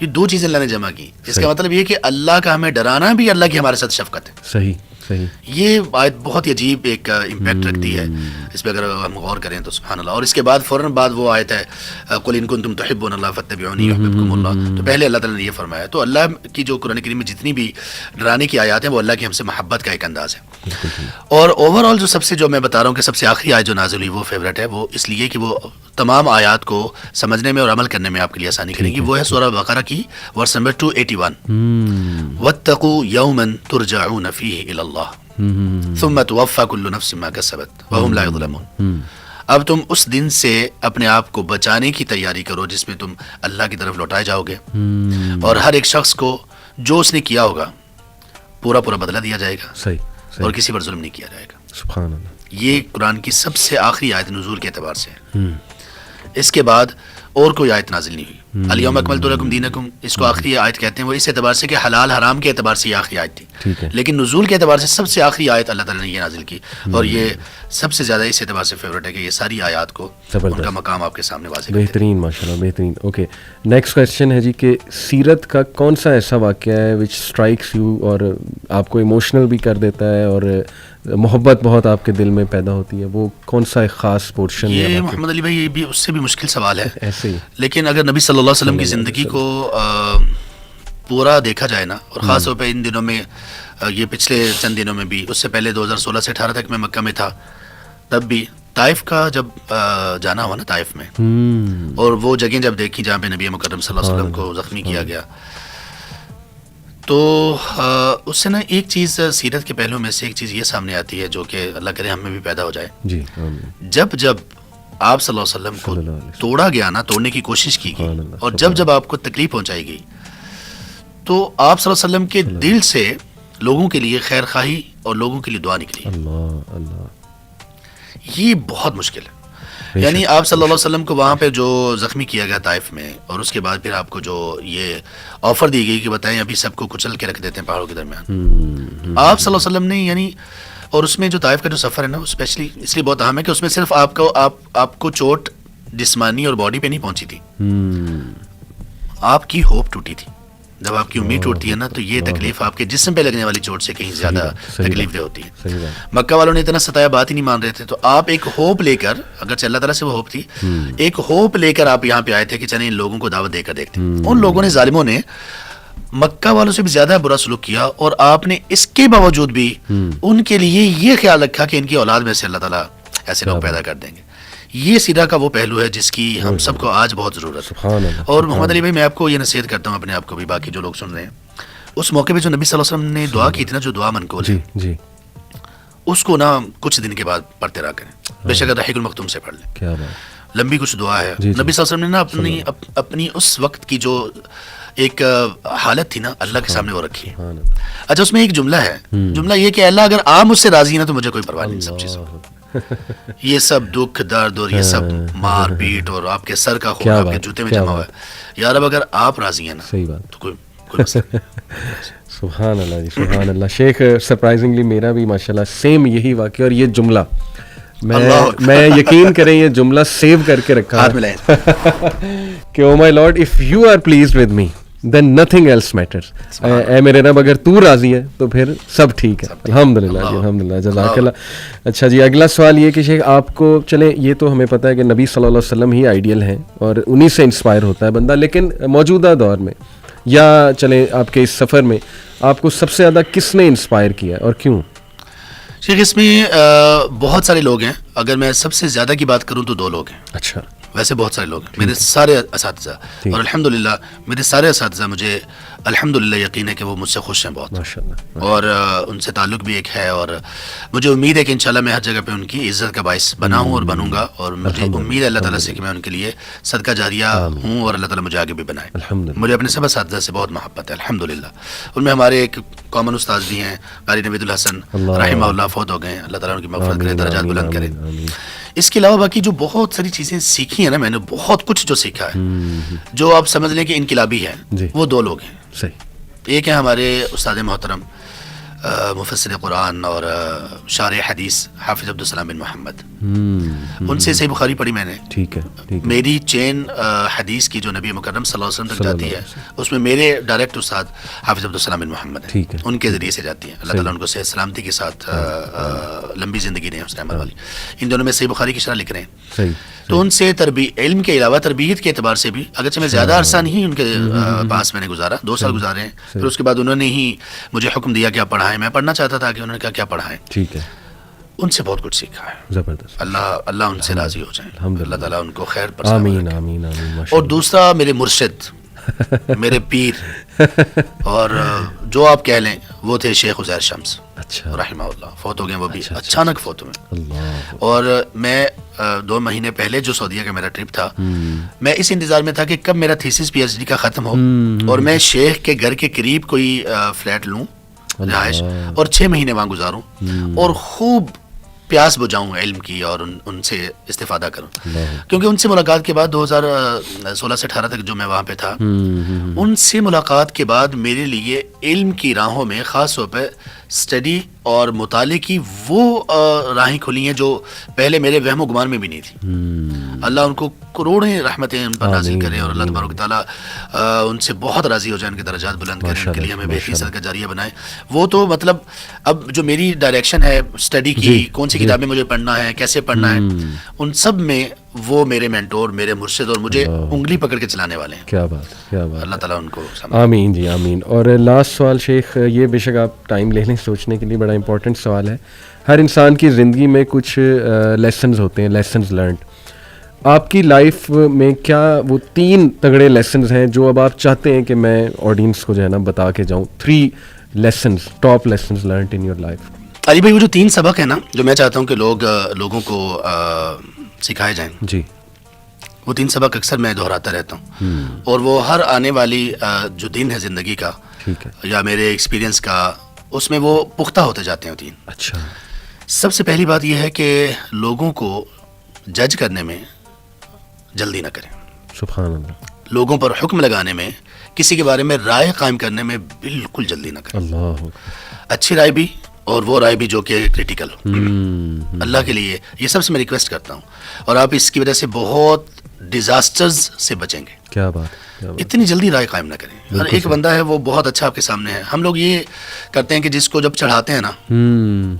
یہ 2 چیزیں اللہ نے جمع کی. اس کا مطلب یہ کہ اللہ کا ہمیں ڈرانا بھی اللہ کی ہمارے ساتھ شفقت ہے. صحیح. صحیح. یہ آیت بہت ہی عجیب ایک امپیکٹ رکھتی ہے اس پہ اگر ہم غور کریں تو سبحان اللہ. اور اس کے بعد فوراً بعد وہ آیت ہے قل ان کنتم تحبون اللہ فاتبعونی یحببکم اللہ. تو پہلے اللہ تعالیٰ نے یہ فرمایا. تو اللہ کی جو قرآن کریم میں جتنی بھی ڈرانے کی آیات ہیں وہ اللہ کی ہم سے محبت کا ایک انداز ہے. اور اوور آل جو میں بتا رہا ہوں کہ سب سے آخری آیت جو نازل ہوئی وہ فیوریٹ ہے, وہ اس لیے کہ وہ تمام آیات کو سمجھنے میں اور عمل کرنے میں آپ کے لیے آسانی کرے گی. وہ ہے سورہ بقرہ کی ورس نمبر 281 واتقوا یوما ترجعون فیہ الی اللہ ثم توفی کل نفس ما کسبت وہم لا یظلمون. اب تم اس دن سے اپنے آپ کو بچانے کی تیاری کرو جس میں تم اللہ کی طرف لوٹائے جاؤ گے, اور ہر ایک شخص کو جو اس نے کیا ہوگا پورا بدلہ دیا جائے گا. صحیح. اور کسی پر ظلم نہیں کیا جائے گا. سبحان اللہ. یہ قرآن کی سب سے آخری آیت نزول کے اعتبار سے ہے. اس کے بعد اور کوئی آیت نازل نہیں ہوئی. الیوم اکملت لکم دینکم, اس کو آخری آیت کہتے ہیں. وہ اس اعتبار سے کہ حلال حرام کے اعتبار سے یہ آخری آیت تھی, لیکن نزول کے اعتبار سے سب سے آخری آیت اللہ تعالیٰ نے یہ نازل کی, اور یہ سب سے زیادہ اس اعتبار سے فیوریٹ ہے کہ یہ ساری آیات کو ان کا مقام آپ کے سامنے واضح. بہترین, ماشاءاللہ بہترین. اوکے, نیکسٹ کویسچن ہے جی کہ سیرت کا کون سا ایسا واقعہ ہے وچ اسٹرائکس یو اور آپ کو ایموشنل بھی کر دیتا ہے اور محبت بہت آپ کے دل میں پیدا ہوتی ہے, وہ کون سا ایک خاص پورشن ہے؟ یہ محمد علی بھائی یہ بھی اس سے بھی مشکل سوال ہے ایسے ہی, لیکن اگر نبی صلی اللہ علیہ وسلم کی زندگی کو پورا دیکھا جائے نا, اور خاص طور پہ ان دنوں میں, یہ پچھلے چند دنوں میں بھی, اس سے پہلے 2016 سے 18 تک میں مکہ میں تھا, تب بھی طائف کا جب جانا ہوا نا طائف میں, اور وہ جگہیں جب دیکھی جہاں پہ نبی مکرم صلی اللہ علیہ وسلم کو زخمی کیا گیا, تو اس سے نا ایک چیز سیرت کے پہلو میں سے ایک چیز یہ سامنے آتی ہے جو کہ اللہ کرے ہم میں بھی پیدا ہو جائے. جی, جب آپ صلی اللہ علیہ وسلم کو توڑا گیا نا, توڑنے کی کوشش کی گئی, اور جب آپ کو تکلیف پہنچائی گئی, تو آپ صلی اللہ علیہ وسلم کے دل سے لوگوں کے لیے خیر خواہی اور لوگوں کے لیے دعا نکلی. اللہ اللہ, یہ بہت مشکل ہے. یعنی آپ صلی اللہ علیہ وسلم کو وہاں پہ جو زخمی کیا گیا طائف میں, اور اس کے بعد پھر آپ کو جو یہ آفر دی گئی کہ بتائیں ابھی سب کو کچل کے رکھ دیتے ہیں پہاڑوں کے درمیان, آپ صلی اللہ علیہ وسلم نے یعنی, اور اس میں جو طائف کا جو سفر ہے نا, اسپیشلی اس لیے بہت اہم ہے کہ اس میں صرف آپ کو چوٹ جسمانی اور باڈی پہ نہیں پہنچی تھی, آپ کی ہوپ ٹوٹی تھی. جب آپ کی امید ٹوٹتی ہے نا, تو یہ تکلیف آپ کے جسم پہ لگنے والی چوٹ سے کہیں زیادہ تکلیف دہ ہوتی ہے. مکہ والوں نے اتنا ستایا, بات ہی نہیں مان رہے تھے, تو آپ ایک ہوپ لے کر, اگرچہ اللہ تعالیٰ سے وہ ہوپ تھی, ایک ہوپ لے کر آپ یہاں پہ آئے تھے کہ چلیں ان لوگوں کو دعوت دے کر دیکھتے ہیں. ان لوگوں نے, ظالموں نے مکہ والوں سے بھی زیادہ برا سلوک کیا, اور آپ نے اس کے باوجود بھی ان کے لیے یہ خیال رکھا کہ ان کی اولاد میں سے اللہ تعالیٰ ایسے لوگ پیدا کر دیں گے. یہ سیرہ کا وہ پہلو ہے جس کی ہم سب کو آج بہت ضرورت ہے. اور محمد علی بھائی, میں آپ کو یہ نصیحت کرتا ہوں, اپنے آپ کو بھی, باقی جو لوگ سن رہے ہیں, اس موقع پہ جو نبی صلی اللہ علیہ وسلم نے دعا کی تھی نا, جو دعا منقول ہے, اس کو نا کچھ دن کے بعد پڑھتے رہا کریں. بے شک رحیق المختوم سے پڑھ لیں, لمبی کچھ دعا ہے. نبی صلی اللہ علیہ وسلم نے نا اپنی اس وقت کی جو ایک حالت تھی نا, اللہ کے سامنے وہ رکھی ہے. اچھا, اس میں ایک جملہ ہے, جملہ یہ کہ اللہ اگر آپ مجھ سے راضی ہیں نا, تو مجھے کوئی پرواہ نہیں سب چیزوں. یہ سب دکھ درد اور یہ سب مار پیٹ اور آپ کے سر کا خون آپ کے جوتے میں جمع ہوا ہے, یار اب اگر آپ راضی ہیں نا, صحیح بات, تو کوئی مسئلہ نہیں. سبحان اللہ جی, سبحان اللہ. شیخ, سرپرائزنگلی میرا بھی ماشاءاللہ سیم یہی واقعہ, اور یہ جملہ میں یقین کریں یہ جملہ سیو کر کے رکھا ہے کہ oh my lord, if you are pleased with me then nothing else matters. اے میرے رب, اگر تو راضی ہے تو پھر سب ٹھیک ہے. الحمدللہ جی, الحمدللہ, جزاک اللہ. اچھا جی, اگلا سوال یہ کہ شیخ آپ کو, چلیں یہ تو ہمیں پتہ ہے کہ نبی صلی اللہ علیہ وسلم ہی آئیڈیل ہیں اور انہی سے انسپائر ہوتا ہے بندہ, لیکن موجودہ دور میں یا چلیں آپ کے اس سفر میں آپ کو سب سے زیادہ کس نے انسپائر کیا اور کیوں؟ شیخ, اس میں بہت سارے لوگ ہیں. اگر میں سب سے زیادہ کی بات کروں تو 2 لوگ ہیں. اچھا, ویسے بہت سارے لوگ ہیں, میرے سارے اساتذہ, اور الحمدللہ میرے سارے اساتذہ, مجھے الحمدللہ یقین ہے کہ وہ مجھ سے خوش ہیں بہت, ماشاءاللہ, اور ان سے تعلق بھی ایک ہے, اور مجھے امید ہے کہ انشاءاللہ میں ہر جگہ پہ ان کی عزت کا باعث بنا ہوں اور بنوں گا, اور مجھے امید ہے اللہ تعالیٰ سے کہ میں ان کے لیے صدقہ جاریہ ہوں, اور اللہ تعالیٰ مجھے آگے بھی بنائے. مجھے اپنے سب اساتذہ سے بہت محبت ہے الحمدللہ. ان میں ہمارے ایک کامن استاد بھی ہیں, قاری نوید الحسن رحمہ اللہ, فوت ہو گئے ہیں, اللہ تعالیٰ ان کی مغفرت کرے, درجات بلند کرے. اس کے علاوہ باقی جو بہت ساری چیزیں سیکھی ہیں نا, میں نے بہت کچھ جو سیکھا ہے, جو آپ سمجھ لیں کہ انقلابی ہے, وہ 2 لوگ ہیں. صحیح. ایک ہے ہمارے استاد محترم مفسر قرآن اور شارح حدیث حافظ عبدالسلام بن محمد، ان سے صحیح بخاری پڑھی میں نے. ٹھیک ہے. میری چین حدیث کی جو نبی مکرم صلی اللہ علیہ وسلم تک جاتی ہے اس میں میرے ڈائریکٹ استاد حافظ عبدالسلام بن محمد ہیں، ان کے ذریعے سے جاتی ہے. اللہ تعالیٰ ان کو صحت سلامتی کے ساتھ لمبی زندگی دیں، اس رحمت والی. ان دونوں میں صحیح بخاری کی شرح لکھ رہے ہیں. تو ان سے علم کے علاوہ تربیت کے اعتبار سے بھی، اگرچہ میں زیادہ عرصہ نہیں ان کے پاس میں نے گزارا، 2 سال گزارے ہیں. پھر اس کے بعد انہوں نے ہی مجھے حکم دیا کہ آپ پڑھائیں. میں پڑھنا چاہتا تھا کہ انہوں نے کہا کیا پڑھائیں. ٹھیک ہے. ان سے بہت کچھ سیکھا ہے. زبردست. اللہ ان سے راضی ہو جائے. اللہ تعالیٰ ان کو خیر پر. آمین آمین آمین. اور دوسرا میرے مرشد، میرے پیر، اور جو آپ کہہ لیں وہ تھے شیخ عزیر شمس رحمہ اللہ. فوت ہو گئے وہ بھی اچانک فوت ہوئے. اور میں 2 مہینے پہلے جو سعودیہ کا میرا ٹرپ تھا، میں اس انتظار میں تھا کہ کب میرا تھیسس پی ایچ ڈی کا ختم ہو اور میں شیخ کے گھر کے قریب کوئی فلیٹ لوں رہائش اور 6 مہینے وہاں گزاروں اور خوب پیاس بجھاؤں علم کی اور ان سے استفادہ کروں. کیونکہ ان سے ملاقات کے بعد 2016 سے 18 تک جو میں وہاں پہ تھا، ان سے ملاقات کے بعد میرے لیے علم کی راہوں میں خاص طور پہ اسٹڈی اور مطالعے کی وہ راہیں کھلی ہیں جو پہلے میرے وہم و گمان میں بھی نہیں تھی. اللہ ان کو کروڑیں رحمتیں ان پر نازل کرے اور اللہ تبارک تعالیٰ ان سے بہت راضی ہو جائے، ان کے درجات بلند کرے، ان کے لیے ہمیں بہترین صدقہ جاریہ بنائے. وہ تو مطلب اب جو میری ڈائریکشن ہے اسٹڈی کی، کون سی کتابیں مجھے پڑھنا ہے، کیسے پڑھنا ہے، ان سب میں وہ میرے مینٹور، میرے مرشد اور مجھے انگلی پکڑ کے چلانے والے ہیں. کیا بات، کیا بات. اللہ تعالیٰ ان کو آمین جی آمین. اور لاسٹ سوال شیخ، یہ بے شک آپ ٹائم لے لیں سوچنے کے لیے، بڑا امپورٹنٹ سوال ہے. ہر انسان کی زندگی میں کچھ لیسنز ہوتے ہیں، لیسنز لرنڈ. آپ کی لائف میں کیا وہ 3 تگڑے لیسنز ہیں جو اب آپ چاہتے ہیں کہ میں آڈینس کو جو ہے نا بتا کے جاؤں؟ 3 lessons, top lessons learned in your life. Ali بھائی، وہ جو 3 سبق ہیں نا جو میں چاہتا ہوں کہ لوگوں کو سکھائے جائیں جی، وہ 3 سبق اکثر میں دہراتا رہتا ہوں. اور وہ ہر آنے والی جو دن ہے زندگی کا یا میرے ایکسپیرینس کا، اس میں وہ پختہ ہوتے جاتے ہیں 3. اچھا. سب سے پہلی بات یہ ہے کہ لوگوں کو جج کرنے میں جلدی نہ کریں. سبحان اللہ. لوگوں پر حکم لگانے میں، کسی کے بارے میں رائے قائم کرنے میں بالکل جلدی نہ کریں. اللہ. اچھی رائے بھی اور وہ رائے بھی جو کہ کریٹیکل ہو. اللہ کے لیے یہ سب سے میں ریکویسٹ کرتا ہوں. اور آپ اس کی وجہ سے بہت ڈیزاسٹرز سے بچیں گے. کیا بات. اتنی جلدی رائے قائم نہ کریں. ہر ایک بندہ ہے وہ بہت اچھا آپ کے سامنے ہے. ہم لوگ یہ کرتے ہیں کہ جس کو جب چڑھاتے ہیں نا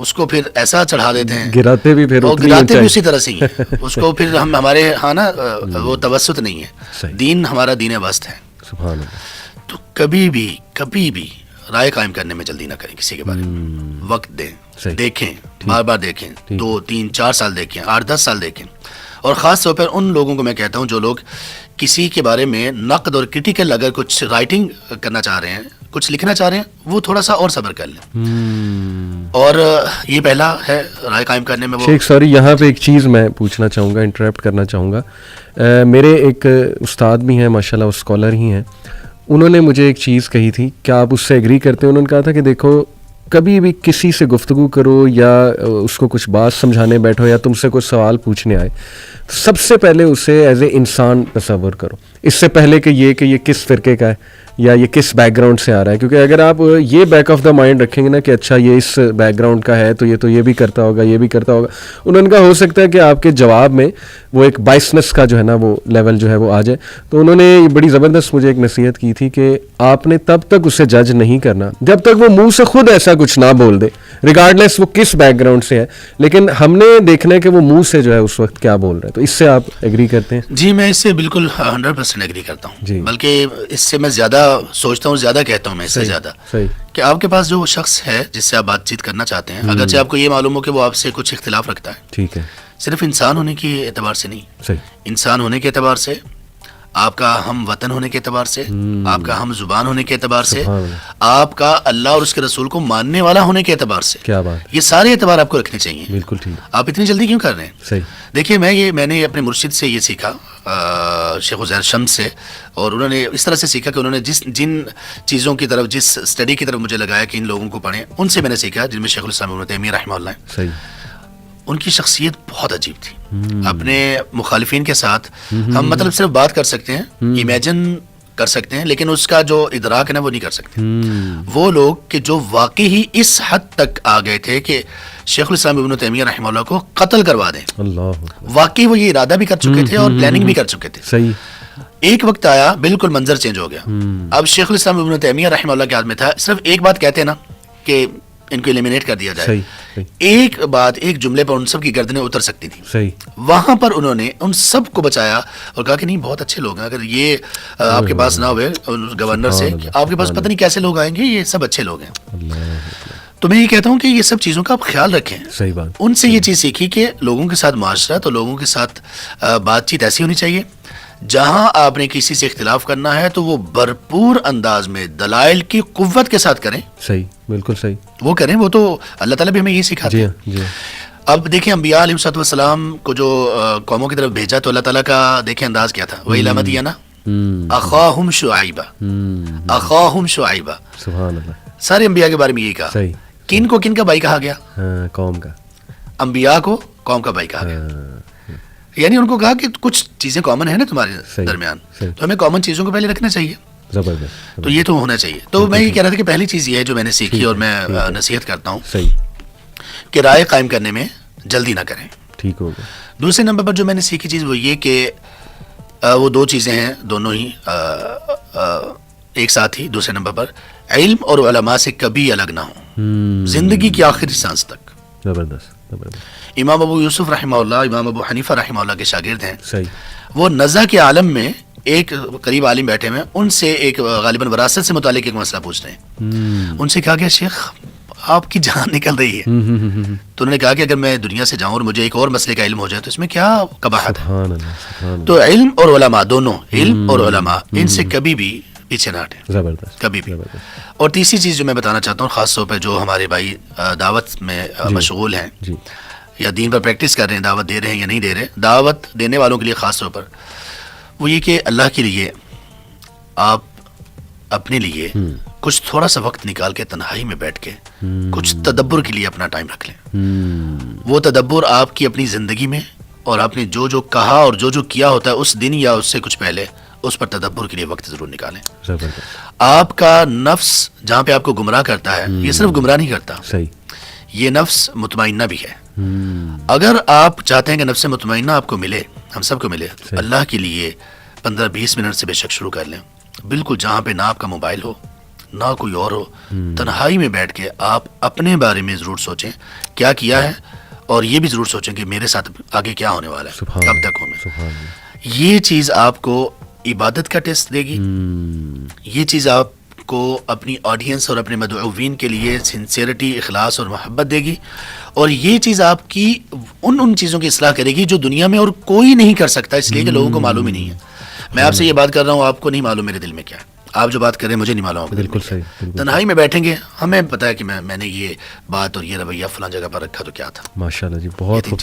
اس کو پھر ایسا چڑھا دیتے ہیں، گراتے بھی پھر اسی طرح سے ہی ہیں. اس کو پھر ہمارے ہاں نا وہ توسط نہیں ہے. دین ہمارا دین وسط ہے. سبحان اللہ. تو کبھی بھی رائے قائم کرنے میں جلدی نہ کریں. کسی کے بارے میں وقت دیں، دیکھیں، بار بار دیکھیں، 2 3 4 سال دیکھیں، 8 10 سال دیکھیں. اور خاص طور پر ان لوگوں کو میں کہتا ہوں جو لوگ کسی کے بارے میں نقد اور کرٹیکل اگر کچھ رائٹنگ کرنا چاہ رہے ہیں، کچھ لکھنا چاہ رہے ہیں، وہ تھوڑا سا اور صبر کر لیں. اور یہ پہلا ہے رائے قائم کرنے میں. شیخ سوری، یہاں پہ ایک چیز میں پوچھنا چاہوں گا، انٹرپٹ کرنا چاہوں گا. میرے ایک استاد بھی ہیں ماشاءاللہ، وہ اسکالر ہی ہیں. انہوں نے مجھے ایک چیز کہی تھی، کیا آپ اس سے ایگری کرتے ہیں؟ انہوں نے کہا تھا کہ دیکھو، کبھی بھی کسی سے گفتگو کرو یا اس کو کچھ بات سمجھانے بیٹھو یا تم سے کوئی سوال پوچھنے آئے، سب سے پہلے اسے ایز اے انسان تصور کرو، اس سے پہلے کہ یہ کس فرقے کا ہے یا یہ کس بیک گراؤنڈ سے آ رہا ہے. کیونکہ اگر آپ یہ بیک آف دا مائنڈ رکھیں گے نا کہ اچھا یہ اس بیک گراؤنڈ کا ہے تو یہ بھی کرتا ہوگا، یہ بھی کرتا ہوگا، انہوں نے کہا ہو سکتا ہے کہ آپ کے جواب میں وہ ایک بائسنس کا جو ہے نا وہ لیول جو ہے وہ آ جائے. تو انہوں نے بڑی زبردست مجھے ایک نصیحت کی تھی کہ آپ نے تب تک اسے جج نہیں کرنا جب تک وہ منہ سے خود ایسا کچھ نہ بول دے، ریگارڈلیس وہ کس بیک گراؤنڈ سے ہے. لیکن ہم نے دیکھنا ہے کہ وہ منہ سے جو ہے اس وقت کیا بول رہا ہے. تو اس سے آپ ایگری کرتے ہیں؟ جی، میں اس سے بالکل 100% ایگری کرتا ہوں. بلکہ اس سے میں زیادہ سوچتا ہوں، زیادہ کہتا ہوں میں اس سے زیادہ کہ آپ کے پاس جو شخص ہے جس سے آپ بات چیت کرنا چاہتے ہیں، اگرچہ آپ کو یہ معلوم ہو کہ وہ آپ سے کچھ اختلاف رکھتا ہے، ٹھیک ہے، صرف انسان ہونے کے اعتبار سے نہیں، انسان ہونے کے اعتبار سے، آپ کا ہم وطن ہونے کے اعتبار سے، آپ کا ہم زبان ہونے کے اعتبار سے، آپ کا اللہ اور اس کے رسول کو ماننے والا ہونے کے اعتبار سے، کیا بات، یہ سارے اعتبار آپ کو رکھنے چاہیے. بالکل ٹھیک. آپ اتنی جلدی کیوں کر رہے ہیں؟ صحیح. دیکھیے، میں نے اپنے مرشد سے یہ سیکھا، شیخ عزیر شمس سے، اور انہوں نے اس طرح سے سیکھا کہ انہوں نے جن چیزوں کی طرف، جس اسٹڈی کی طرف مجھے لگایا کہ ان لوگوں کو پڑھیں، ان سے میں نے سیکھا، جن میں شیخ الاسلام ابن تیمیہ رحمہ اللہ ہے. صحیح. ان کی شخصیت بہت عجیب تھی. اپنے مخالفین کے ساتھ ہم مطلب صرف بات کر سکتے ہیں، امیجن کر سکتے ہیں لیکن اس کا جو ادراک ہے نا وہ نہیں کر سکتے. وہ لوگ کہ جو واقعی ہی اس حد تک آ گئے تھے کہ شیخ الاسلام ابن تیمیہ رحمہ اللہ کو قتل کروا دیں. اللہ واقعی وہ یہ ارادہ بھی کر چکے تھے اور پلاننگ بھی کر چکے تھے. صحیح. ایک وقت آیا بالکل منظر چینج ہو گیا. اب شیخ الاسلام ابن تیمیہ رحمہ اللہ کے ہاتھ میں تھا صرف ایک بات کہتے ہیں نا کہ ان کو ایلیمینیٹ کر دیا جائے. صحیح. ایک بات ایک جملے پر ان سب کی گردنیں اتر سکتی تھیں. صحیح. وہاں پر انہوں نے ان سب کو بچایا اور کہا کہ نہیں بہت اچھے لوگ ہیں, اگر یہ آپ کے پاس نہ ہوئے گورنر سے آپ کے پاس پتہ نہیں کیسے لوگ آئیں گے, یہ سب اچھے لوگ ہیں. تو میں یہ کہتا ہوں کہ یہ سب چیزوں کا آپ خیال رکھیں. صحیح بات. ان سے یہ چیز سیکھی کہ لوگوں کے ساتھ معاشرت اور لوگوں کے ساتھ بات چیت ایسی ہونی چاہیے جہاں آپ نے کسی سے اختلاف کرنا ہے تو وہ بھرپور انداز میں دلائل کی قوت کے ساتھ کریں. صحیح, بالکل صحیح. وہ کریں, وہ تو اللہ تعالیٰ بھی ہمیں یہ سکھاتے ہیں. جی. اب دیکھیں انبیاء علیہ الصلوۃ والسلام کو جو قوموں کی طرف بھیجا تو اللہ تعالیٰ کا دیکھیں انداز کیا تھا. وَإِلَىٰ مَدْيَنَ أَخَاهُمْ شُعَيْبًا أَخَاهُمْ شُعَيْبًا. سبحان اللہ. سارے انبیاء کے بارے میں یہی کہا. صحیح. کن کو کن کا بھائی کہا گیا؟ قوم کا. انبیاء کو قوم کا بھائی کہا گیا. یعنی ان کو کہا کہ کچھ چیزیں کامن ہیں نا تمہارے درمیان, تو ہمیں کامن چیزوں کو پہلے رکھنا چاہیے. زبردست. تو یہ تو ہونا چاہیے. تو میں یہ کہہ رہا تھا کہ پہلی چیز یہ ہے جو میں نے سیکھی اور میں نصیحت کرتا ہوں کہ رائے قائم کرنے میں جلدی نہ کریں. ٹھیک ہوگا. دوسرے نمبر پر جو میں نے سیکھی چیز وہ یہ کہ وہ دو چیزیں ہیں دونوں ہی ایک ساتھ ہی. دوسرے نمبر پر علم اور علماء سے کبھی الگ نہ ہوں زندگی کی آخری سانس تک. زبردست. امام ابو یوسف رحمہ اللہ, امام ابو حنیفہ رحمہ اللہ کے شاگرد ہیں. صحیح. وہ نزع کے عالم میں ایک قریب عالم بیٹھے ہوئے, ان سے ایک غالباً وراثت سے متعلق ایک مسئلہ پوچھ رہے ہیں. ان سے کہا گیا شیخ آپ کی جان نکل رہی ہے. تو انہوں نے کہا کہ اگر میں دنیا سے جاؤں اور مجھے ایک اور مسئلے کا علم ہو جائے تو اس میں کیا قباحت ہے. تو علم اور علماء دونوں, علم اور علماء, ان سے کبھی بھی پیچھے نہ ہٹیں. زبردست. کبھی بھی. اور تیسری چیز جو میں بتانا چاہتا ہوں خاص طور پہ جو ہمارے بھائی دعوت میں مشغول ہیں یا دین پر پریکٹس کر رہے ہیں, دعوت دے رہے ہیں یا نہیں دے رہے, دعوت دینے والوں کے لیے خاص طور پر وہ یہ کہ اللہ کے لیے آپ اپنے لیے کچھ تھوڑا سا وقت نکال کے تنہائی میں بیٹھ کے کچھ تدبر کے لیے اپنا ٹائم رکھ لیں. وہ تدبر آپ کی اپنی زندگی میں اور آپ نے جو جو کہا اور جو جو کیا ہوتا ہے اس دن یا اس سے کچھ پہلے اس پر تدبر کے لیے وقت ضرور نکالیں. آپ کا نفس جہاں پہ آپ کو گمراہ کرتا ہے یہ صرف گمراہ نہیں کرتا, صحیح, یہ نفس مطمئنہ بھی ہے. اگر آپ چاہتے ہیں کہ نفس مطمئنہ آپ کو ملے, ہم سب کو ملے, اللہ کے لیے 15-20 منٹ سے بے شک شروع کر لیں. بالکل جہاں پہ نہ آپ کا موبائل ہو نہ کوئی اور ہو, تنہائی میں بیٹھ کے آپ اپنے بارے میں ضرور سوچیں کیا کیا ہے, اور یہ بھی ضرور سوچیں کہ میرے ساتھ آگے کیا ہونے والا ہے, کب تک ہوں میں. یہ چیز آپ کو عبادت کا ٹیسٹ دے گی. یہ چیز آپ کو اپنی آڈینس اور اپنے مدعوین کے لیے سنسیئرٹی, اخلاص اور محبت دے گی. اور یہ چیز آپ کی ان چیزوں کی اصلاح کرے گی جو دنیا میں اور کوئی نہیں کر سکتا, اس لیے کہ لوگوں کو معلوم ہی نہیں ہے. میں آپ سے یہ بات کر رہا ہوں, آپ کو نہیں معلوم میرے دل میں کیا ہے. آپ جو بات کر رہے ہیں مجھے نہیں معلوم. بالکل صحیح. تنہائی میں بیٹھیں گے, ہمیں پتہ ہے کہ میں نے یہ بات اور یہ رویہ فلاں جگہ پر رکھا تو کیا تھا. ماشاءاللہ جی, بہت خوبصورت.